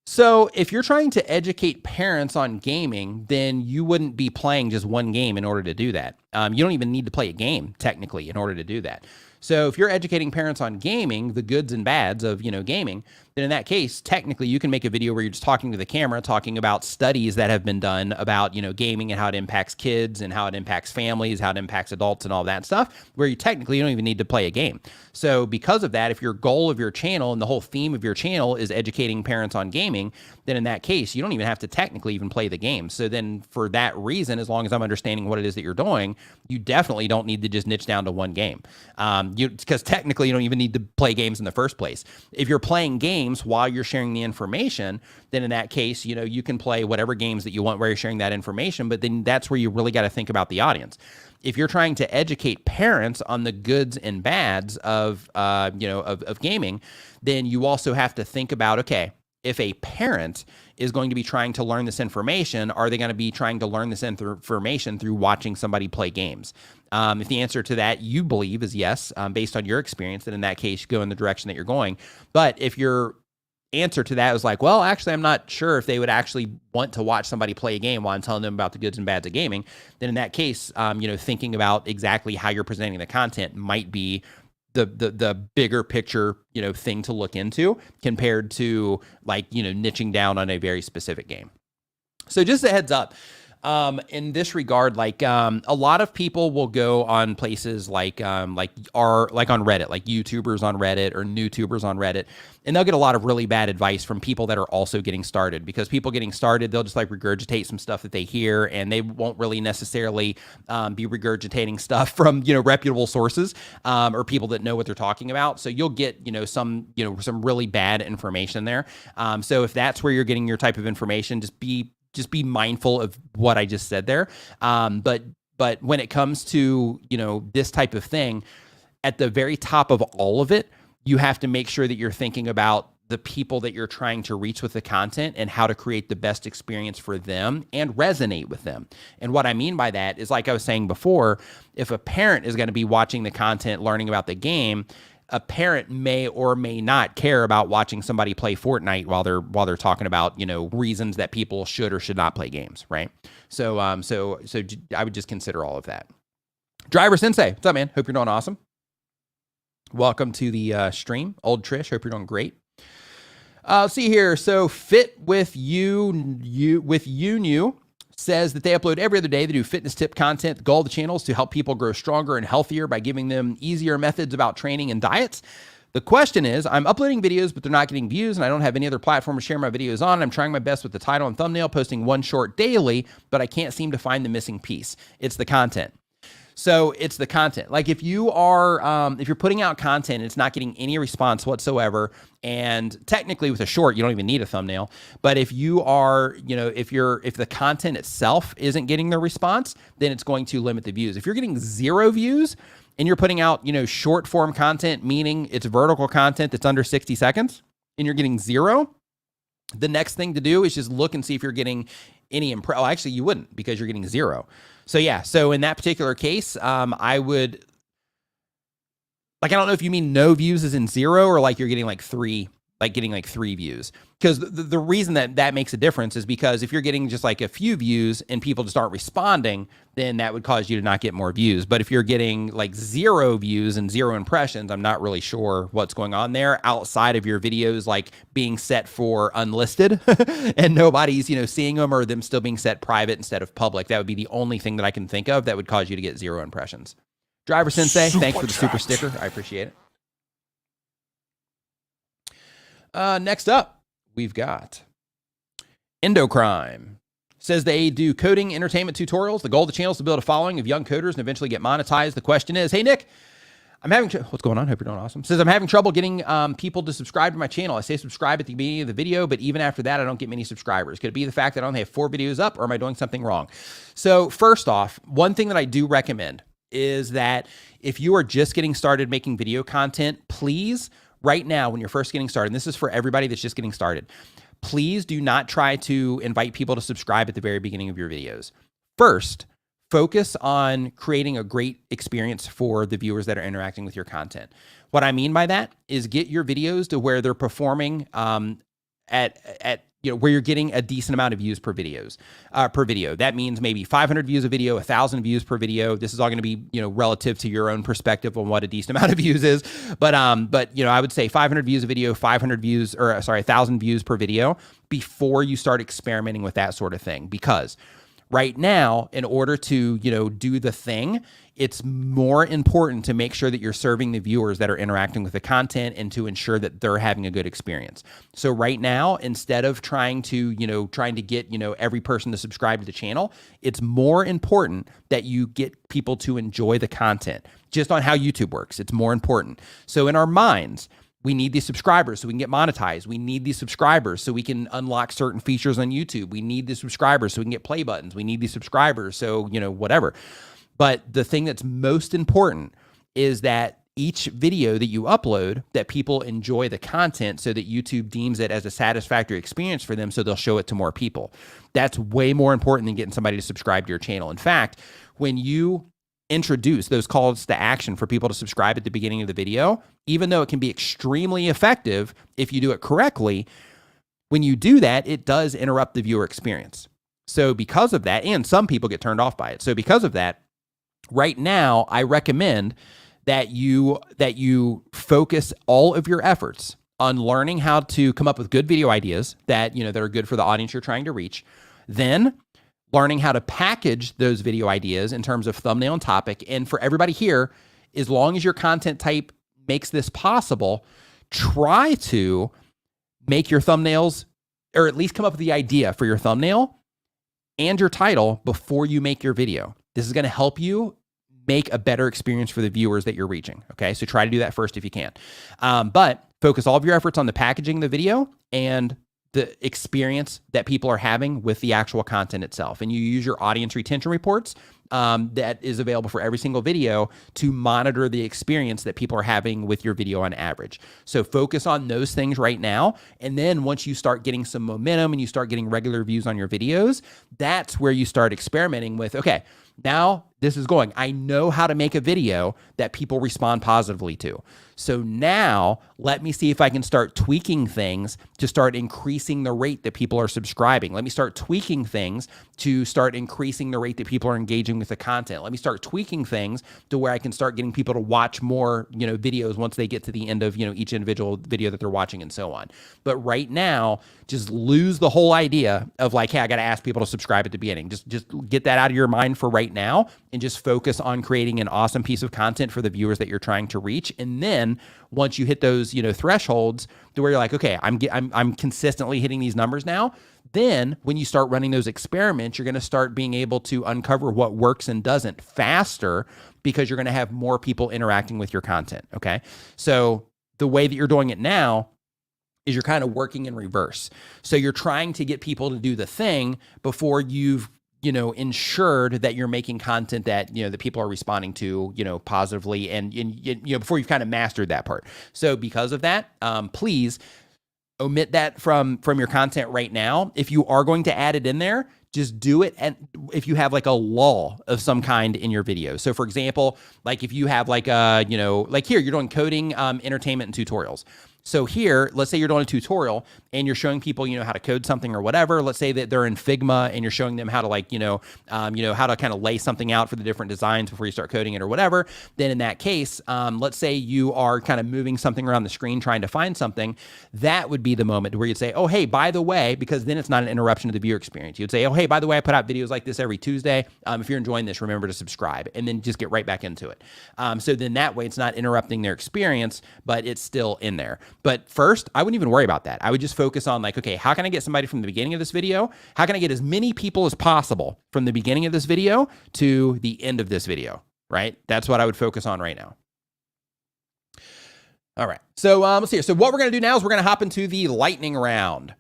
[SPEAKER 1] So if you're trying to educate parents on gaming, then you wouldn't be playing just one game in order to do that. You don't even need to play a game, technically, in order to do that. So if you're educating parents on gaming, the goods and bads of, gaming, then in that case, technically you can make a video where you're just talking to the camera, talking about studies that have been done about, gaming and how it impacts kids and how it impacts families, how it impacts adults and all that stuff, where you technically don't even need to play a game. So because of that, if your goal of your channel and the whole theme of your channel is educating parents on gaming, then in that case, you don't even have to technically even play the game. So then for that reason, as long as I'm understanding what it is that you're doing, you definitely don't need to just niche down to one game. Because technically you don't even need to play games in the first place. If you're playing games while you're sharing the information, then in that case, you can play whatever games that you want where you're sharing that information, but then that's where you really got to think about the audience. If you're trying to educate parents on the goods and bads of gaming, then you also have to think about, okay, if a parent is going to be trying to learn this information, are they going to be trying to learn this information through watching somebody play games? If the answer to that you believe is yes, based on your experience, then in that case, go in the direction that you're going. But if your answer to that is like, well, actually, I'm not sure if they would actually want to watch somebody play a game while I'm telling them about the goods and bads of gaming, then in that case, thinking about exactly how you're presenting the content might be the bigger picture, thing to look into compared to like, niching down on a very specific game. So just a heads up, In this regard, like a lot of people will go on places like on Reddit, like YouTubers on Reddit or NewTubers on Reddit, and they'll get a lot of really bad advice from people that are also getting started, because people getting started, they'll just like regurgitate some stuff that they hear, and they won't really necessarily be regurgitating stuff from, reputable sources or people that know what they're talking about. So you'll get, some really bad information there. So if that's where you're getting your type of information, just be mindful of what I just said there. But when it comes to, this type of thing, at the very top of all of it, you have to make sure that you're thinking about the people that you're trying to reach with the content and how to create the best experience for them and resonate with them. And what I mean by that is, like I was saying before, if a parent is going to be watching the content, learning about the game, a parent may or may not care about watching somebody play Fortnite while they're talking about, reasons that people should or should not play games, right? So I would just consider all of that. Driver Sensei, what's up, man? Hope you're doing awesome. Welcome to the stream. Old Trish, hope you're doing great. Let's see here. So Fit with you says that they upload every other day. They do fitness tip content. The goal of the channel is to help people grow stronger and healthier by giving them easier methods about training and diets. The question is, I'm uploading videos, but they're not getting views, and I don't have any other platform to share my videos on. I'm trying my best with the title and thumbnail, posting one short daily, but I can't seem to find the missing piece. It's the content. So it's the content. Like if you are, if you're putting out content, and it's not getting any response whatsoever, and technically with a short, you don't even need a thumbnail. But if you are, if the content itself isn't getting the response, then it's going to limit the views. If you're getting 0 views and you're putting out, short form content, meaning it's vertical content that's under 60 seconds, and you're getting 0, the next thing to do is just look and see if you're getting any oh, actually you wouldn't, because you're getting 0. So yeah, so in that particular case, I would, I don't know if you mean no views is in 0 or like you're getting like 3 views. Because the reason that makes a difference is because if you're getting just like a few views and people just aren't responding, then that would cause you to not get more views. But if you're getting like 0 views and 0 impressions, I'm not really sure what's going on there outside of your videos like being set for unlisted and nobody's, seeing them, or them still being set private instead of public. That would be the only thing that I can think of that would cause you to get 0 impressions. Driver Sensei, thanks for the super sticker. I appreciate it. Next up, we've got Endocrime. Says they do coding entertainment tutorials. The goal of the channel is to build a following of young coders and eventually get monetized. The question is, hey, Nick, I'm having, what's going on? Hope you're doing awesome. Says I'm having trouble getting people to subscribe to my channel. I say subscribe at the beginning of the video, but even after that, I don't get many subscribers. Could it be the fact that I only have 4 videos up, or am I doing something wrong? So first off, one thing that I do recommend is that if you are just getting started making video content, please, right now, when you're first getting started, and this is for everybody that's just getting started, please do not try to invite people to subscribe at the very beginning of your videos. First, focus on creating a great experience for the viewers that are interacting with your content. What I mean by that is get your videos to where they're performing at where you're getting a decent amount of views per video. That means maybe 500 views a video, 1,000 views per video. This is all going to be, relative to your own perspective on what a decent amount of views is. But I would say 500 views a video, 1,000 views per video before you start experimenting with that sort of thing. Because right now, in order to, do the thing, it's more important to make sure that you're serving the viewers that are interacting with the content and to ensure that they're having a good experience. So right now, instead of trying to get, every person to subscribe to the channel, it's more important that you get people to enjoy the content. Just on how YouTube works, it's more important. So in our minds, we need these subscribers so we can get monetized. We need these subscribers so we can unlock certain features on YouTube. We need these subscribers so we can get play buttons. We need these subscribers so, whatever. But the thing that's most important is that each video that you upload, that people enjoy the content so that YouTube deems it as a satisfactory experience for them, so they'll show it to more people. That's way more important than getting somebody to subscribe to your channel. In fact, when you introduce those calls to action for people to subscribe at the beginning of the video, even though it can be extremely effective if you do it correctly, when you do that, it does interrupt the viewer experience. So because of that, and some people get turned off by it. So because of that, right now, I recommend that you focus all of your efforts on learning how to come up with good video ideas that, that are good for the audience you're trying to reach. Then learning how to package those video ideas in terms of thumbnail and topic. And for everybody here, as long as your content type makes this possible, try to make your thumbnails, or at least come up with the idea for your thumbnail and your title before you make your video. This is going to help you make a better experience for the viewers that you're reaching. Okay, so try to do that first if you can. But focus all of your efforts on the packaging of the video and the experience that people are having with the actual content itself. And you use your audience retention reports that is available for every single video to monitor the experience that people are having with your video on average. So focus on those things right now. And then once you start getting some momentum and you start getting regular views on your videos, that's where you start experimenting with, okay, now this is going. I know how to make a video that people respond positively to. So now let me see if I can start tweaking things to start increasing the rate that people are subscribing. Let me start tweaking things to start increasing the rate that people are engaging with the content. Let me start tweaking things to where I can start getting people to watch more, videos once they get to the end of, each individual video that they're watching and so on. But right now, just lose the whole idea of like, hey, I got to ask people to subscribe at the beginning. Just get that out of your mind for right now and just focus on creating an awesome piece of content for the viewers that you're trying to reach. And then once you hit those, thresholds to where you're like, okay, I'm consistently hitting these numbers now. Then when you start running those experiments, you're going to start being able to uncover what works and doesn't faster because you're going to have more people interacting with your content. Okay. So the way that you're doing it now is you're kind of working in reverse. So you're trying to get people to do the thing before you've ensured that you're making content that, that people are responding to, positively and before you've kind of mastered that part. So because of that, please omit that from your content right now. If you are going to add it in there, just do it. And if you have like a lull of some kind in your video. So for example, like if you have like like here, you're doing coding, entertainment and tutorials. So here, let's say you're doing a tutorial and you're showing people, how to code something or whatever. Let's say that they're in Figma and you're showing them how to how to kind of lay something out for the different designs before you start coding it or whatever. Then in that case, let's say you are kind of moving something around the screen trying to find something. That would be the moment where you'd say, oh, hey, by the way, because then it's not an interruption to the viewer experience. You'd say, oh, hey, by the way, I put out videos like this every Tuesday. If you're enjoying this, remember to subscribe, and then just get right back into it. So then that way it's not interrupting their experience, but it's still in there. But first, I wouldn't even worry about that. I would just focus on like, okay, how can I get somebody from the beginning of this video? How can I get as many people as possible from the beginning of this video to the end of this video, right? That's what I would focus on right now. All right, so let's see here. So what we're gonna do now is we're gonna hop into the lightning round.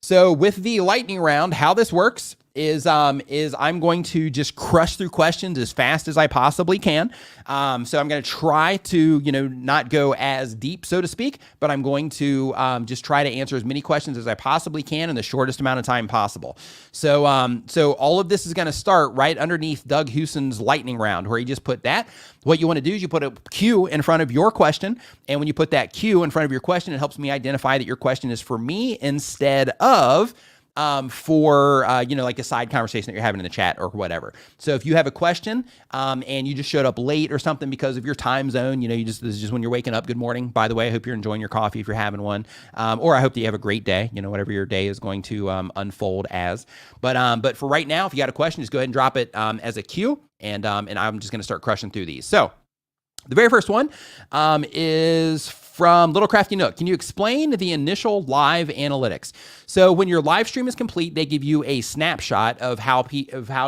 [SPEAKER 1] So with the lightning round, how this works is I'm going to just crush through questions as fast as I possibly can. So I'm going to try to, not go as deep, so to speak, but I'm going to just try to answer as many questions as I possibly can in the shortest amount of time possible. So all of this is going to start right underneath Doug Hewson's lightning round, where he just put that. What you want to do is you put a Q in front of your question. And when you put that Q in front of your question, it helps me identify that your question is for me instead of for like a side conversation that you're having in the chat or whatever. So if you have a question and you just showed up late or something because of your time zone, this is just when you're waking up. Good morning, by the way. I hope you're enjoying your coffee if you're having one, or I hope that you have a great day, whatever your day is going to unfold as. But for right now, if you got a question, just go ahead and drop it as a Q, and I'm just going to start crushing through these. So the very first one is from Little Crafty Nook. Can you explain the initial live analytics? So when your live stream is complete, they give you a snapshot of how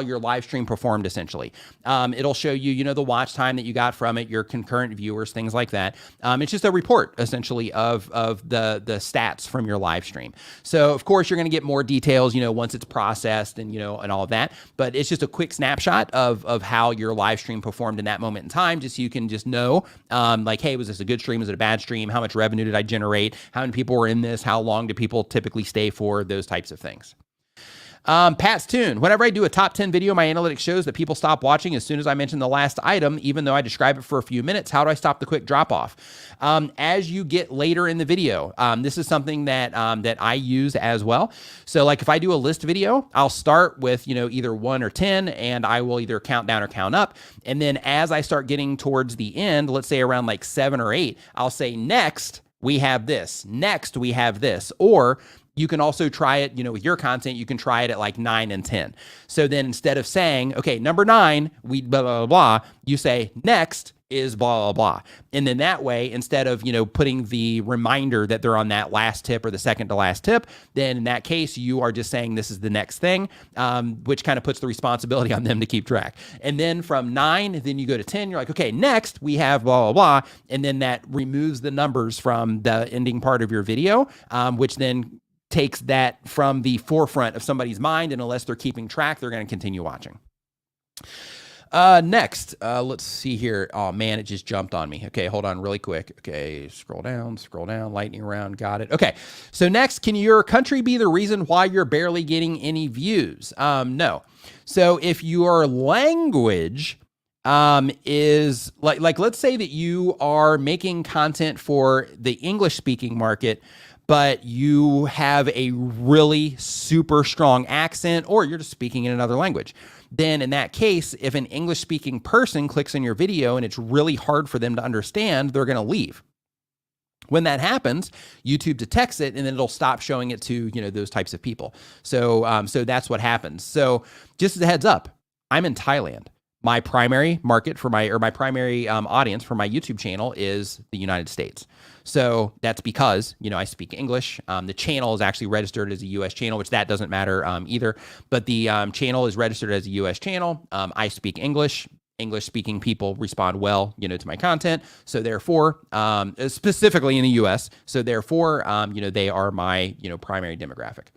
[SPEAKER 1] your live stream performed, essentially. It'll show you, the watch time that you got from it, your concurrent viewers, things like that. It's just a report, essentially, of the stats from your live stream. So, of course, you're going to get more details, once it's processed and, and all of that. But it's just a quick snapshot of how your live stream performed in that moment in time, just so you can just know, like, hey, was this a good stream? Was it a bad stream? How much revenue did I generate? How many people were in this? How long do people typically stay for? Those types of things. Pat's Tune. Whenever I do a top 10 video, my analytics shows that people stop watching as soon as I mention the last item, even though I describe it for a few minutes. How do I stop the quick drop off? As you get later in the video, this is something that I use as well. So like if I do a list video, I'll start with, either 1 or 10, and I will either count down or count up. And then as I start getting towards the end, let's say around like 7 or 8, I'll say next, we have this. Next, we have this. Or you can also try it, with your content, you can try it at like 9 and 10. So then instead of saying, okay, number 9, we blah, blah, blah, blah, you say next is blah, blah, blah. And then that way, instead of, putting the reminder that they're on that last tip or the second to last tip, then in that case, you are just saying this is the next thing, which kind of puts the responsibility on them to keep track. And then from 9, then you go to 10, you're like, okay, next we have blah, blah, blah. And then that removes the numbers from the ending part of your video, which then takes that from the forefront of somebody's mind. And unless they're keeping track, they're going to continue watching. Next, let's see here. Oh man, it just jumped on me. Okay, hold on really quick. Okay, scroll down, lightning around. Got it. Okay, so next, can your country be the reason why you're barely getting any views? No. So if your language is like, let's say that you are making content for the English speaking market, but you have a really super strong accent, or you're just speaking in another language. Then in that case, if an English-speaking person clicks on your video and it's really hard for them to understand, they're going to leave. When that happens, YouTube detects it and then it'll stop showing it to, those types of people. So, so that's what happens. So just as a heads up, I'm in Thailand. My primary market for my primary audience for my YouTube channel is the United States. So that's because, I speak English. The channel is actually registered as a US channel, which that doesn't matter either. But the channel is registered as a US channel. I speak English. English-speaking people respond well, to my content. So therefore, specifically in the US, so therefore, they are my, primary demographic.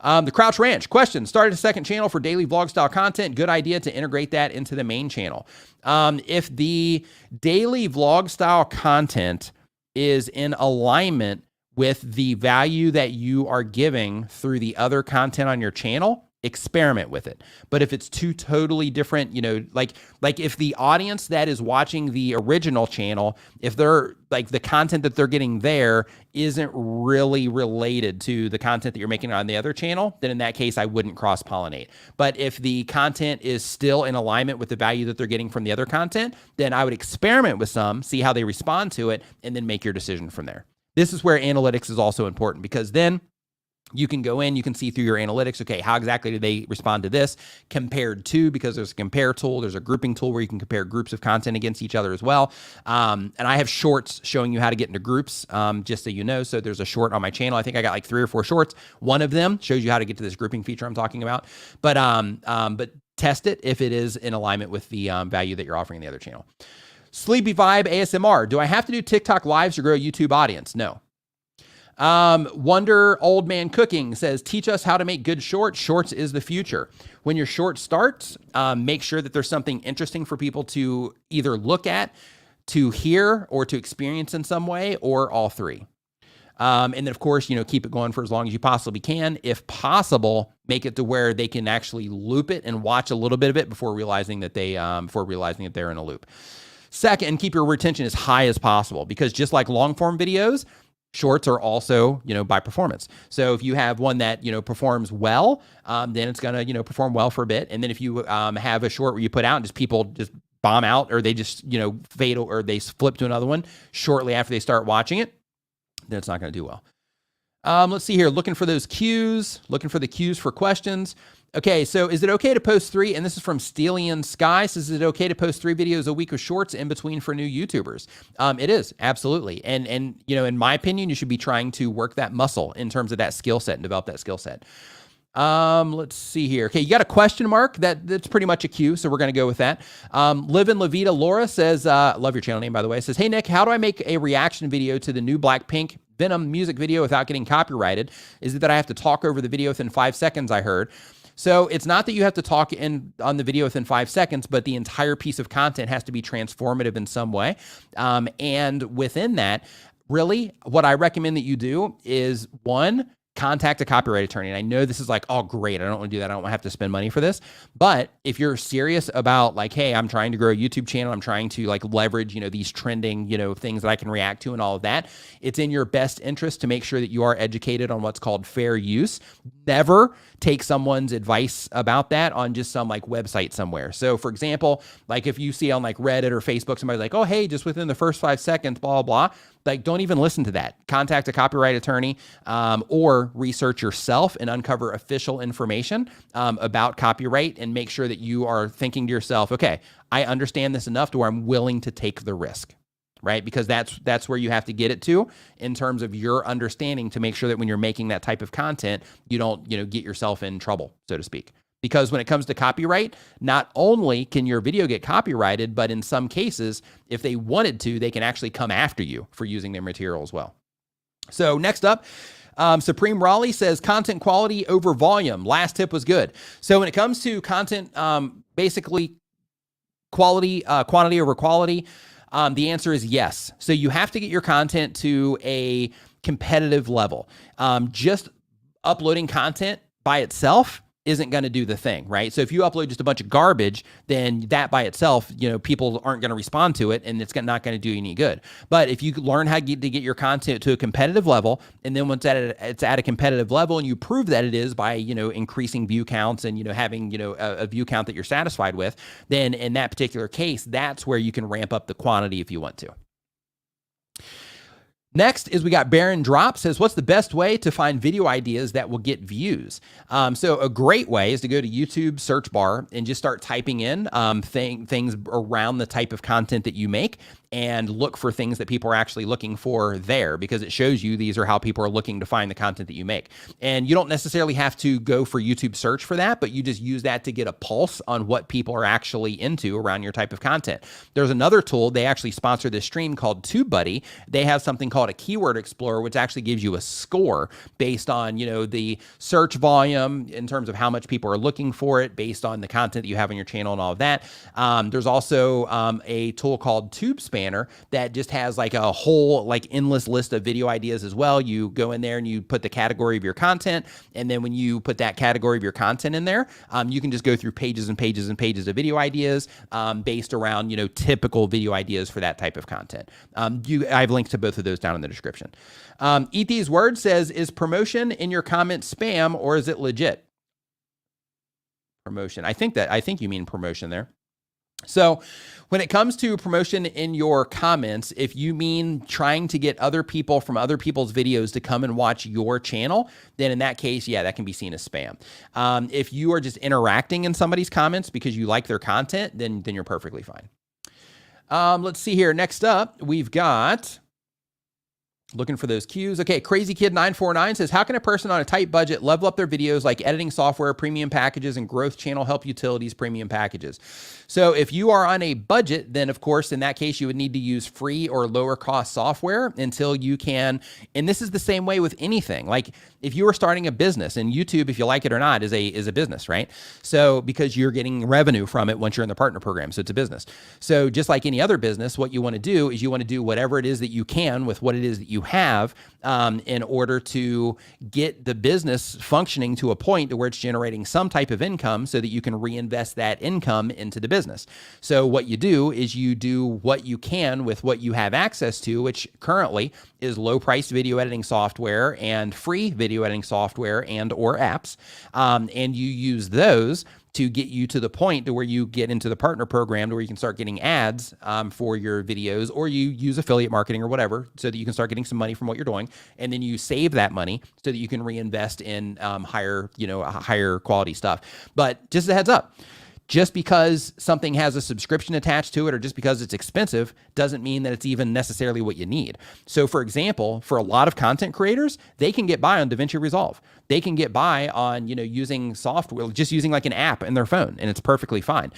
[SPEAKER 1] The Crouch Ranch question: started a second channel for daily vlog style content. Good idea to integrate that into the main channel. If the daily vlog style content is in alignment with the value that you are giving through the other content on your channel, experiment with it. But if it's two totally different, like if the audience that is watching the original channel, if they're like the content that they're getting there isn't really related to the content that you're making on the other channel, then in that case, I wouldn't cross-pollinate. But if the content is still in alignment with the value that they're getting from the other content, then I would experiment with some, see how they respond to it, and then make your decision from there. This is where analytics is also important, because then you can go in, you can see through your analytics, okay, how exactly do they respond to this compared to, because there's a compare tool, there's a grouping tool where you can compare groups of content against each other as well. And I have shorts showing you how to get into groups, just so you know. So there's a short on my channel. I think I got like 3 or 4 shorts. One of them shows you how to get to this grouping feature I'm talking about. But test it if it is in alignment with the value that you're offering in the other channel. Sleepy Vibe ASMR. Do I have to do TikTok lives to grow a YouTube audience? No. Wonder Old Man Cooking says, teach us how to make good shorts. Shorts is the future. When your short starts, make sure that there's something interesting for people to either look at, to hear, or to experience in some way, or all three. And then of course, keep it going for as long as you possibly can. If possible, make it to where they can actually loop it and watch a little bit of it before realizing that they're in a loop. Second, keep your retention as high as possible, because just like long form videos, shorts are also, by performance. So if you have one that, performs well, then it's going to, perform well for a bit. And then if you have a short where you put out and just people just bomb out, or they just, fade, or they flip to another one shortly after they start watching it, then it's not going to do well. Let's see here. Looking for the cues for questions. Okay, so is it okay to post 3? And this is from Stelian Sky. Says, is it okay to post 3 videos a week of shorts in between for new YouTubers? It is, absolutely. And in my opinion, you should be trying to work that muscle in terms of that skill set and develop that skill set. Let's see here. Okay, you got a question mark. That's pretty much a cue, so we're going to go with that. Live in La Vida Laura says, love your channel name, by the way. Says, hey, Nick, how do I make a reaction video to the new Blackpink Venom music video without getting copyrighted? Is it that I have to talk over the video within 5 seconds, I heard? So it's not that you have to talk on the video within 5 seconds, but the entire piece of content has to be transformative in some way. And within that, really, what I recommend that you do is, 1, contact a copyright attorney. And I know this is like, oh, great, I don't want to do that. I don't want to have to spend money for this. But if you're serious about like, hey, I'm trying to grow a YouTube channel, I'm trying to like leverage, these trending, things that I can react to and all of that, it's in your best interest to make sure that you are educated on what's called fair use. Never take someone's advice about that on just some like website somewhere. So for example, like if you see on like Reddit or Facebook, somebody's like, oh, hey, just within the first 5 seconds, blah, blah, blah. like don't even listen to that. Contact a copyright attorney or research yourself and uncover official information about copyright and make sure that you are thinking to yourself, okay, I understand this enough to where I'm willing to take the risk, right? Because that's where you have to get it to in terms of your understanding to make sure that when you're making that type of content, you don't, get yourself in trouble, so to speak. Because when it comes to copyright, not only can your video get copyrighted, but in some cases, if they wanted to, they can actually come after you for using their material as well. So next up, Supreme Raleigh says content quality over volume. Last tip was good. So when it comes to content, basically quality, quantity over quality, the answer is yes. So you have to get your content to a competitive level. Just uploading content by itself isn't going to do the thing, right? So if you upload just a bunch of garbage, then that by itself, people aren't going to respond to it, and it's not going to do you any good. But if you learn how to get your content to a competitive level, and then once it's at a competitive level, and you prove that it is by increasing view counts and having a view count that you're satisfied with, then in that particular case, that's where you can ramp up the quantity if you want to. Next is we got Baron Drop says, what's the best way to find video ideas that will get views? So a great way is to go to YouTube search bar and just start typing in things around the type of content that you make and look for things that people are actually looking for there, because it shows you these are how people are looking to find the content that you make. And you don't necessarily have to go for YouTube search for that, but you just use that to get a pulse on what people are actually into around your type of content. There's another tool, they actually sponsor this stream, called TubeBuddy. They have something called a keyword explorer, which actually gives you a score based on, the search volume in terms of how much people are looking for it, based on the content that you have on your channel and all of that. There's also a tool called TubeSpanner that just has like a whole endless list of video ideas as well. You go in there and you put the category of your content, and then when you put that category of your content in there, you can just go through pages and pages and pages of video ideas based around typical video ideas for that type of content. I've linked to both of those down in the description. Eat These Words says, is promotion in your comments spam or is it legit? Promotion. I think you mean promotion there. So when it comes to promotion in your comments, if you mean trying to get other people from other people's videos to come and watch your channel, then in that case, yeah, that can be seen as spam. If you are just interacting in somebody's comments because you like their content, then you're perfectly fine. Let's see here. Next up, we've got... Looking for those cues. Okay, Crazy Kid 949 says, how can a person on a tight budget level up their videos like editing software, premium packages, and growth channel help utilities, premium packages? So if you are on a budget, then of course, in that case, you would need to use free or lower cost software until you can, and this is the same way with anything. Like if you were starting a business, and YouTube, if you like it or not, is a business, right? So because you're getting revenue from it once you're in the partner program, so it's a business. So just like any other business, what you want to do is you want to do whatever it is that you can with what it is that you have in order to get the business functioning to a point to where it's generating some type of income so that you can reinvest that income into the business. So what you do is you do what you can with what you have access to, which currently is low-priced video editing software and free video editing software and or apps, and you use those to get you to the point to where you get into the partner program to where you can start getting ads for your videos, or you use affiliate marketing or whatever so that you can start getting some money from what you're doing. And then you save that money so that you can reinvest in higher quality stuff. But just a heads up, just because something has a subscription attached to it or just because it's expensive doesn't mean that it's even necessarily what you need. So for example, for a lot of content creators, they can get by on DaVinci Resolve. They can get by on, using software, just using like an app in their phone, and it's perfectly fine.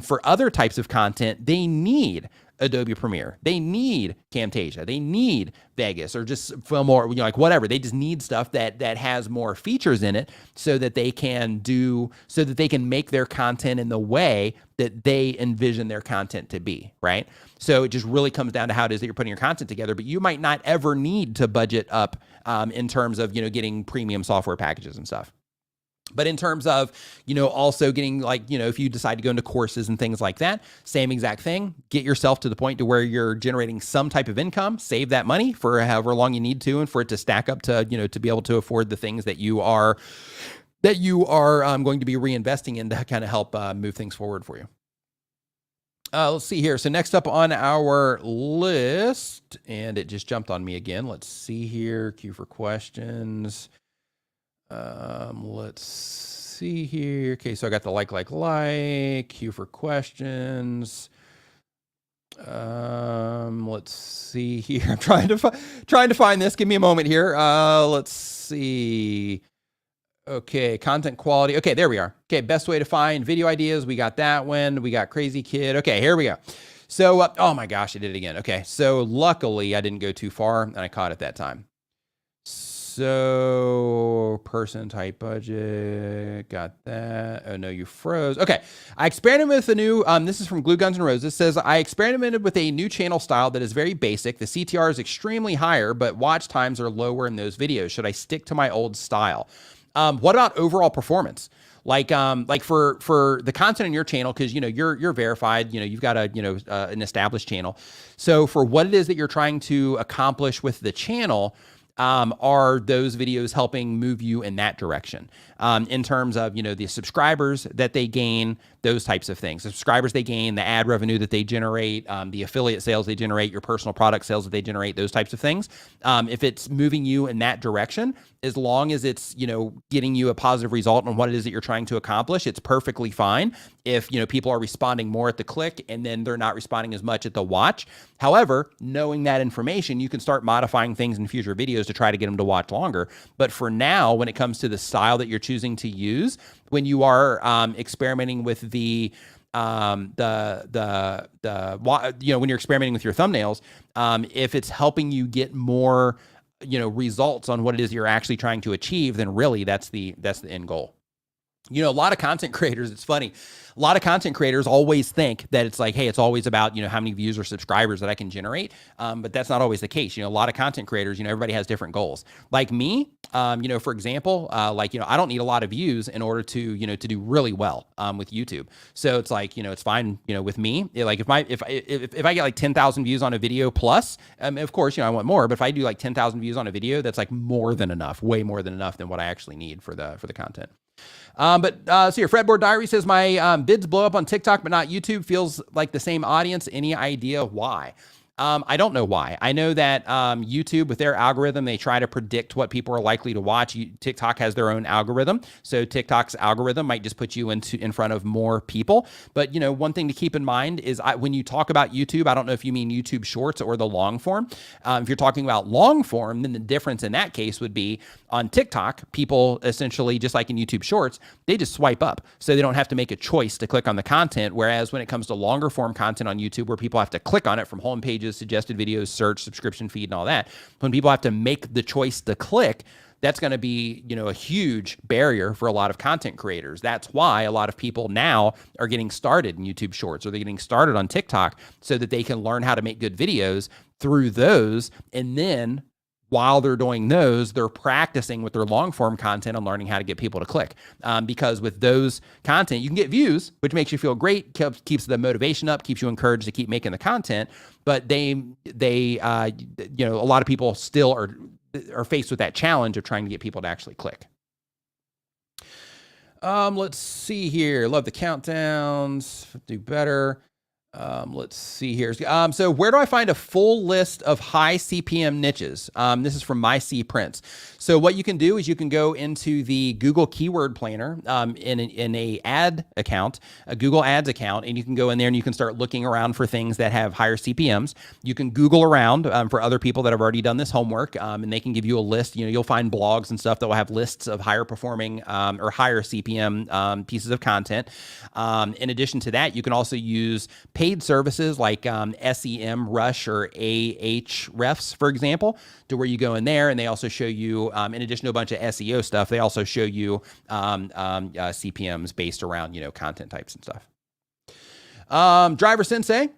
[SPEAKER 1] For other types of content, they need Adobe Premiere. They need Camtasia. They need Vegas, or just film, or whatever. They just need stuff that has more features in it so that they can make their content in the way that they envision their content to be, right? So it just really comes down to how it is that you're putting your content together, but you might not ever need to budget up in terms of, getting premium software packages and stuff. But in terms of, also getting if you decide to go into courses and things like that, same exact thing, get yourself to the point to where you're generating some type of income, save that money for however long you need to, and for it to stack up to, to be able to afford the things that you are going to be reinvesting in to kind of help move things forward for you. Let's see here. So next up on our list, and it just jumped on me again. Let's see here. Queue for questions. Let's see here. Okay, so I got the like. Queue for questions. Let's see here. I'm trying to find this. Give me a moment here. Let's see. Okay, content quality. Okay, there we are. Okay, best way to find video ideas. We got that one. We got Crazy Kid. Okay, here we go. So, oh my gosh, I did it again. Okay, so luckily I didn't go too far and I caught it that time. So, person type budget, got that. Oh no, you froze. Okay, I experimented with a new, this is from Glue Guns and Roses. It says, I experimented with a new channel style that is very basic. The CTR is extremely higher, but watch times are lower in those videos. Should I stick to my old style? What about overall performance? Like for the content on your channel, because you're verified, you've got an established channel. So for what it is that you're trying to accomplish with the channel, are those videos helping move you in that direction? In terms of, the subscribers that they gain, those types of things. The subscribers they gain, the ad revenue that they generate, the affiliate sales they generate, your personal product sales that they generate, those types of things. If it's moving you in that direction, as long as it's, getting you a positive result on what it is that you're trying to accomplish, it's perfectly fine. If, people are responding more at the click and then they're not responding as much at the watch. However, knowing that information, you can start modifying things in future videos to try to get them to watch longer. But for now, when it comes to the style that you're choosing to use, when you are experimenting with when you're experimenting with your thumbnails, if it's helping you get more, results on what it is you're actually trying to achieve, then really that's the end goal. A lot of content creators, it's funny. A lot of content creators always think that it's like, hey, it's always about, how many views or subscribers that I can generate. But that's not always the case. A lot of content creators, everybody has different goals. Like me, for example, I don't need a lot of views in order to, to do really well, with YouTube. So it's like, it's fine, with me. Like if I get like 10,000 views on a video plus, of course, I want more, but if I do like 10,000 views on a video, that's like more than enough, way more than enough than what I actually need for the content. So your Fretboard Diary says my bids blow up on TikTok, but not YouTube. Feels like the same audience. Any idea why? I don't know why. I know that YouTube, with their algorithm, they try to predict what people are likely to watch. TikTok has their own algorithm, so TikTok's algorithm might just put you in front of more people. But one thing to keep in mind is when you talk about YouTube, I don't know if you mean YouTube Shorts or the long form. If you're talking about long form, then the difference in that case would be on TikTok, people essentially, just like in YouTube Shorts, they just swipe up, so they don't have to make a choice to click on the content. Whereas when it comes to longer form content on YouTube, where people have to click on it from home pages, suggested videos, search, subscription feed, and all that, when people have to make the choice to click, that's going to be, a huge barrier for a lot of content creators. That's why a lot of people now are getting started in YouTube Shorts, or they're getting started on TikTok, so that they can learn how to make good videos through those. And then while they're doing those, they're practicing with their long form content and learning how to get people to click. Because with those content, you can get views, which makes you feel great, keeps the motivation up, keeps you encouraged to keep making the content. But a lot of people still are faced with that challenge of trying to get people to actually click. Let's see here. Love the countdowns. Do better. Let's see here. So where do I find a full list of high CPM niches? This is from My C Prints. So what you can do is you can go into the Google Keyword Planner in a ad account, a Google Ads account, and you can go in there and you can start looking around for things that have higher CPMs. You can Google around for other people that have already done this homework, and they can give you a list. You'll find blogs and stuff that will have lists of higher performing or higher CPM pieces of content. In addition to that, you can also use paid services like SEM Rush or Ahrefs, for example, to where you go in there and they also show you, in addition to a bunch of SEO stuff, they also show you CPMs based around, content types and stuff. Driver Sensei.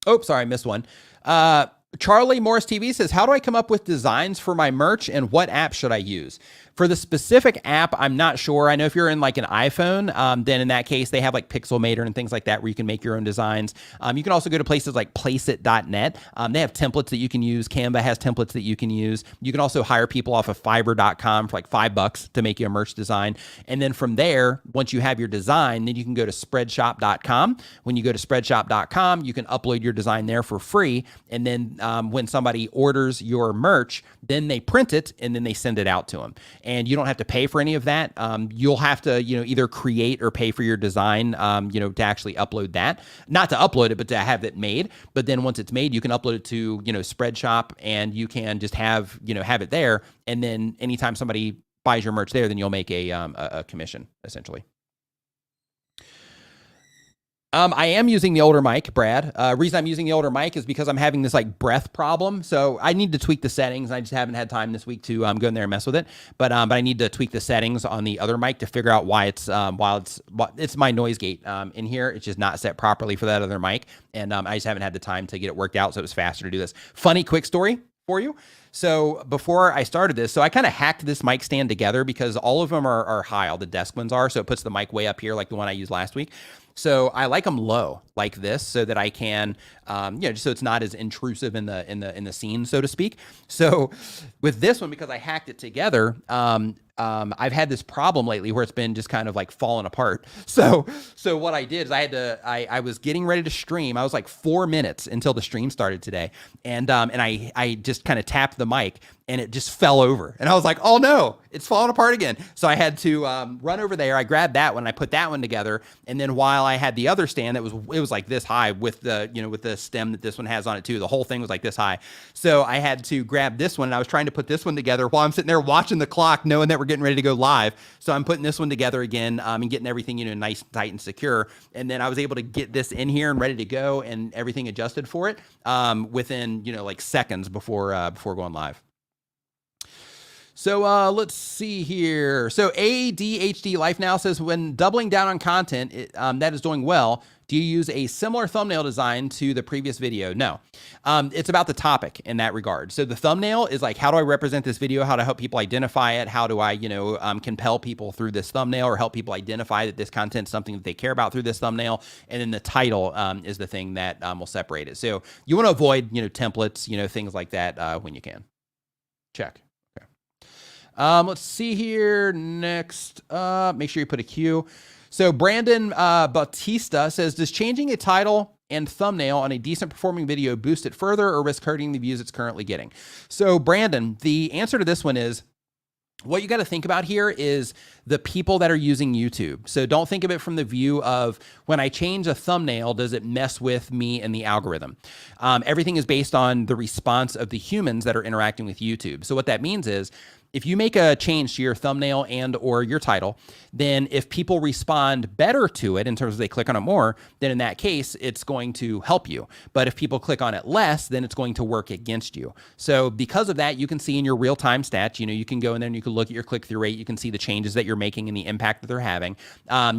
[SPEAKER 1] Oh, sorry, I missed one. Charlie Morris TV says, how do I come up with designs for my merch and what app should I use? For the specific app, I'm not sure. I know if you're in like an iPhone, then in that case, they have like Pixelmator and things like that where you can make your own designs. You can also go to places like placeit.net. They have templates that you can use. Canva has templates that you can use. You can also hire people off of fiverr.com for like $5 to make you a merch design. And then from there, once you have your design, then you can go to spreadshop.com. When you go to spreadshop.com, you can upload your design there for free. And then when somebody orders your merch, then they print it and then they send it out to them. And you don't have to pay for any of that. You'll have to, either create or pay for your design, to actually upload that. Not to upload it, but to have it made. But then once it's made, you can upload it to, Spreadshop, and you can just have it there. And then anytime somebody buys your merch there, then you'll make a commission, essentially. I am using the older mic, Brad. Reason I'm using the older mic is because I'm having this like breath problem. So I need to tweak the settings. I just haven't had time this week to go in there and mess with it. But I need to tweak the settings on the other mic to figure out why it's my noise gate in here. It's just not set properly for that other mic. And I just haven't had the time to get it worked out. So it was faster to do this. Funny quick story for you. So before I started this, I kind of hacked this mic stand together because all of them are high, all the desk ones are. So it puts the mic way up here like the one I used last week. So I like them low like this so that I can, just so it's not as intrusive in the scene, so to speak. So with this one, because I hacked it together, I've had this problem lately where it's been just kind of like falling apart. So what I did is I was getting ready to stream. I was like 4 minutes until the stream started today. And I just kind of tapped the mic and it just fell over. And I was like, oh no, it's falling apart again. So I had to run over there. I grabbed that one, I put that one together. And then while I had the other stand it was like this high with the stem that this one has on it too. The whole thing was like this high. So I had to grab this one and I was trying to put this one together while I'm sitting there watching the clock, knowing that we're getting ready to go live. So I'm putting this one together again and getting everything, nice, tight and secure. And then I was able to get this in here and ready to go and everything adjusted for it within, like seconds before going live. So let's see here. So ADHD Life Now says, when doubling down on content that is doing well, do you use a similar thumbnail design to the previous video? No. It's about the topic in that regard. So the thumbnail is like, how do I represent this video? How to help people identify it? How do I, compel people through this thumbnail or help people identify that this content is something that they care about through this thumbnail? And then the title is the thing that will separate it. So you want to avoid, templates, things like that when you can. Check. Let's see here. Next, make sure you put a Q. So Brandon Bautista says, does changing a title and thumbnail on a decent performing video boost it further or risk hurting the views it's currently getting? So Brandon, the answer to this one is, what you got to think about here is the people that are using YouTube. So don't think of it from the view of, when I change a thumbnail, does it mess with me and the algorithm? Everything is based on the response of the humans that are interacting with YouTube. So what that means is, if you make a change to your thumbnail and or your title, then if people respond better to it in terms of they click on it more, then in that case, it's going to help you. But if people click on it less, then it's going to work against you. So because of that, you can see in your real-time stats, you can go in there and you can look at your click-through rate. You can see the changes that you're making and the impact that they're having.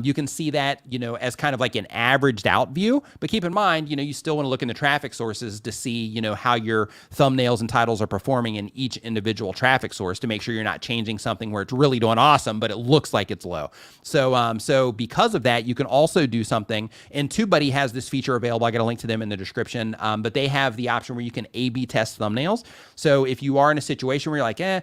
[SPEAKER 1] You can see that, as kind of like an averaged out view, but keep in mind, you still want to look in the traffic sources to see, how your thumbnails and titles are performing in each individual traffic source to make sure you're not changing something where it's really doing awesome, but it looks like it's low. So because of that, you can also do something, and TubeBuddy has this feature available. I got a link to them in the description, but they have the option where you can A/B test thumbnails. So if you are in a situation where you're like,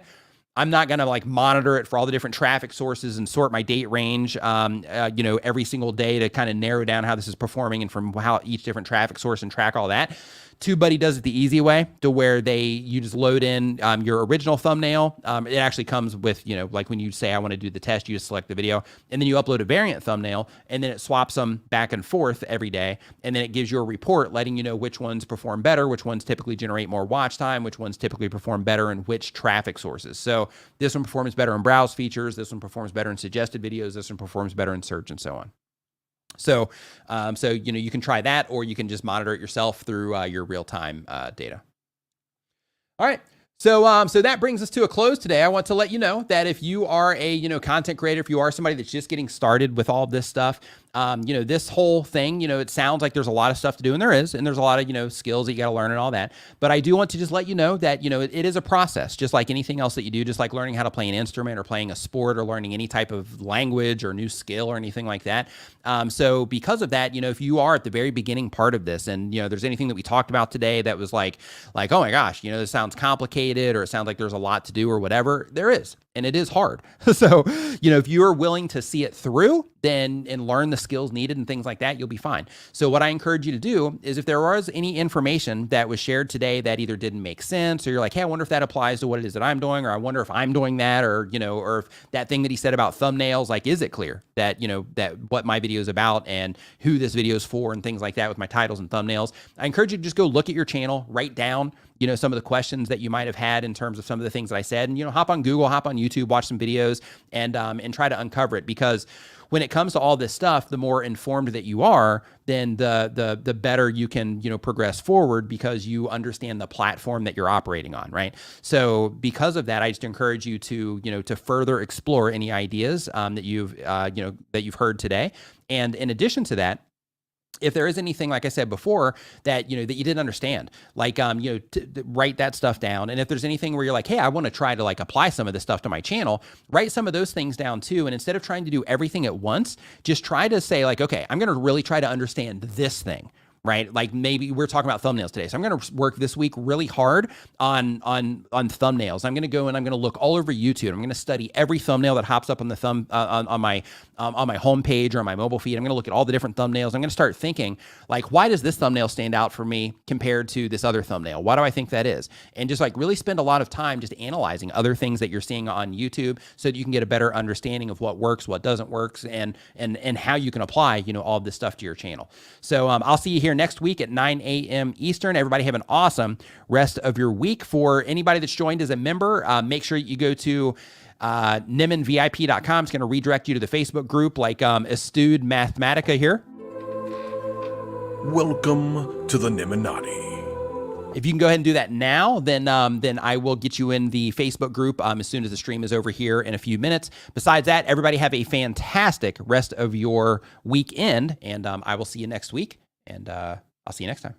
[SPEAKER 1] I'm not going to like monitor it for all the different traffic sources and sort my date range, every single day to kind of narrow down how this is performing and from how each different traffic source and track all that. TubeBuddy does it the easy way, to where you just load in your original thumbnail. It actually comes with, like when you say, I want to do the test, you just select the video and then you upload a variant thumbnail and then it swaps them back and forth every day. And then it gives you a report letting you know which ones perform better, which ones typically generate more watch time, which ones typically perform better in which traffic sources. So this one performs better in browse features. This one performs better in suggested videos. This one performs better in search and so on. So, you can try that, or you can just monitor it yourself through your real-time data. All right. So that brings us to a close today. I want to let you know that if you are a, content creator, if you are somebody that's just getting started with all of this stuff, This whole thing, it sounds like there's a lot of stuff to do, and there's a lot of, skills that you got to learn and all that. But I do want to just let you know that, it is a process, just like anything else that you do, just like learning how to play an instrument or playing a sport or learning any type of language or new skill or anything like that. So because of that, if you are at the very beginning part of this and, there's anything that we talked about today that was like, oh my gosh, this sounds complicated or it sounds like there's a lot to do or whatever, there is. And it is hard. So, if you are willing to see it through, then and learn the skills needed and things like that, you'll be fine. So what I encourage you to do is if there was any information that was shared today that either didn't make sense or you're like, hey, I wonder if that applies to what it is that I'm doing, or I wonder if I'm doing that, or, or if that thing that he said about thumbnails, like, is it clear that, that what my video is about and who this video is for and things like that with my titles and thumbnails. I encourage you to just go look at your channel, write down, some of the questions that you might have had in terms of some of the things that I said, and, hop on Google, hop on YouTube, watch some videos and try to uncover it, because when it comes to all this stuff, the more informed that you are, then the better you can, progress forward because you understand the platform that you're operating on, right? So because of that, I just encourage you to, to further explore any ideas that you've heard today. And in addition to that, if there is anything, like I said before, that, that you didn't understand, like, write that stuff down. And if there's anything where you're like, hey, I want to try to apply some of this stuff to my channel, write some of those things down too. And instead of trying to do everything at once, just try to say okay, I'm going to really try to understand this thing. Right? Like maybe we're talking about thumbnails today. So I'm going to work this week really hard on thumbnails. I'm going to go and I'm going to look all over YouTube. I'm going to study every thumbnail that hops up on the on my homepage or on my mobile feed. I'm going to look at all the different thumbnails. I'm going to start thinking why does this thumbnail stand out for me compared to this other thumbnail? Why do I think that is? And just really spend a lot of time just analyzing other things that you're seeing on YouTube so that you can get a better understanding of what works, what doesn't work, and how you can apply, all of this stuff to your channel. So I'll see you here next week at 9 a.m. Eastern. Everybody have an awesome rest of your week. For anybody that's joined as a member, make sure you go to nimminvip.com. It's going to redirect you to the Facebook group like Estude Mathematica here.
[SPEAKER 2] Welcome to the Nimminati.
[SPEAKER 1] If you can go ahead and do that now, then I will get you in the Facebook group as soon as the stream is over here in a few minutes. Besides that, everybody have a fantastic rest of your weekend, and I will see you next week. And I'll see you next time.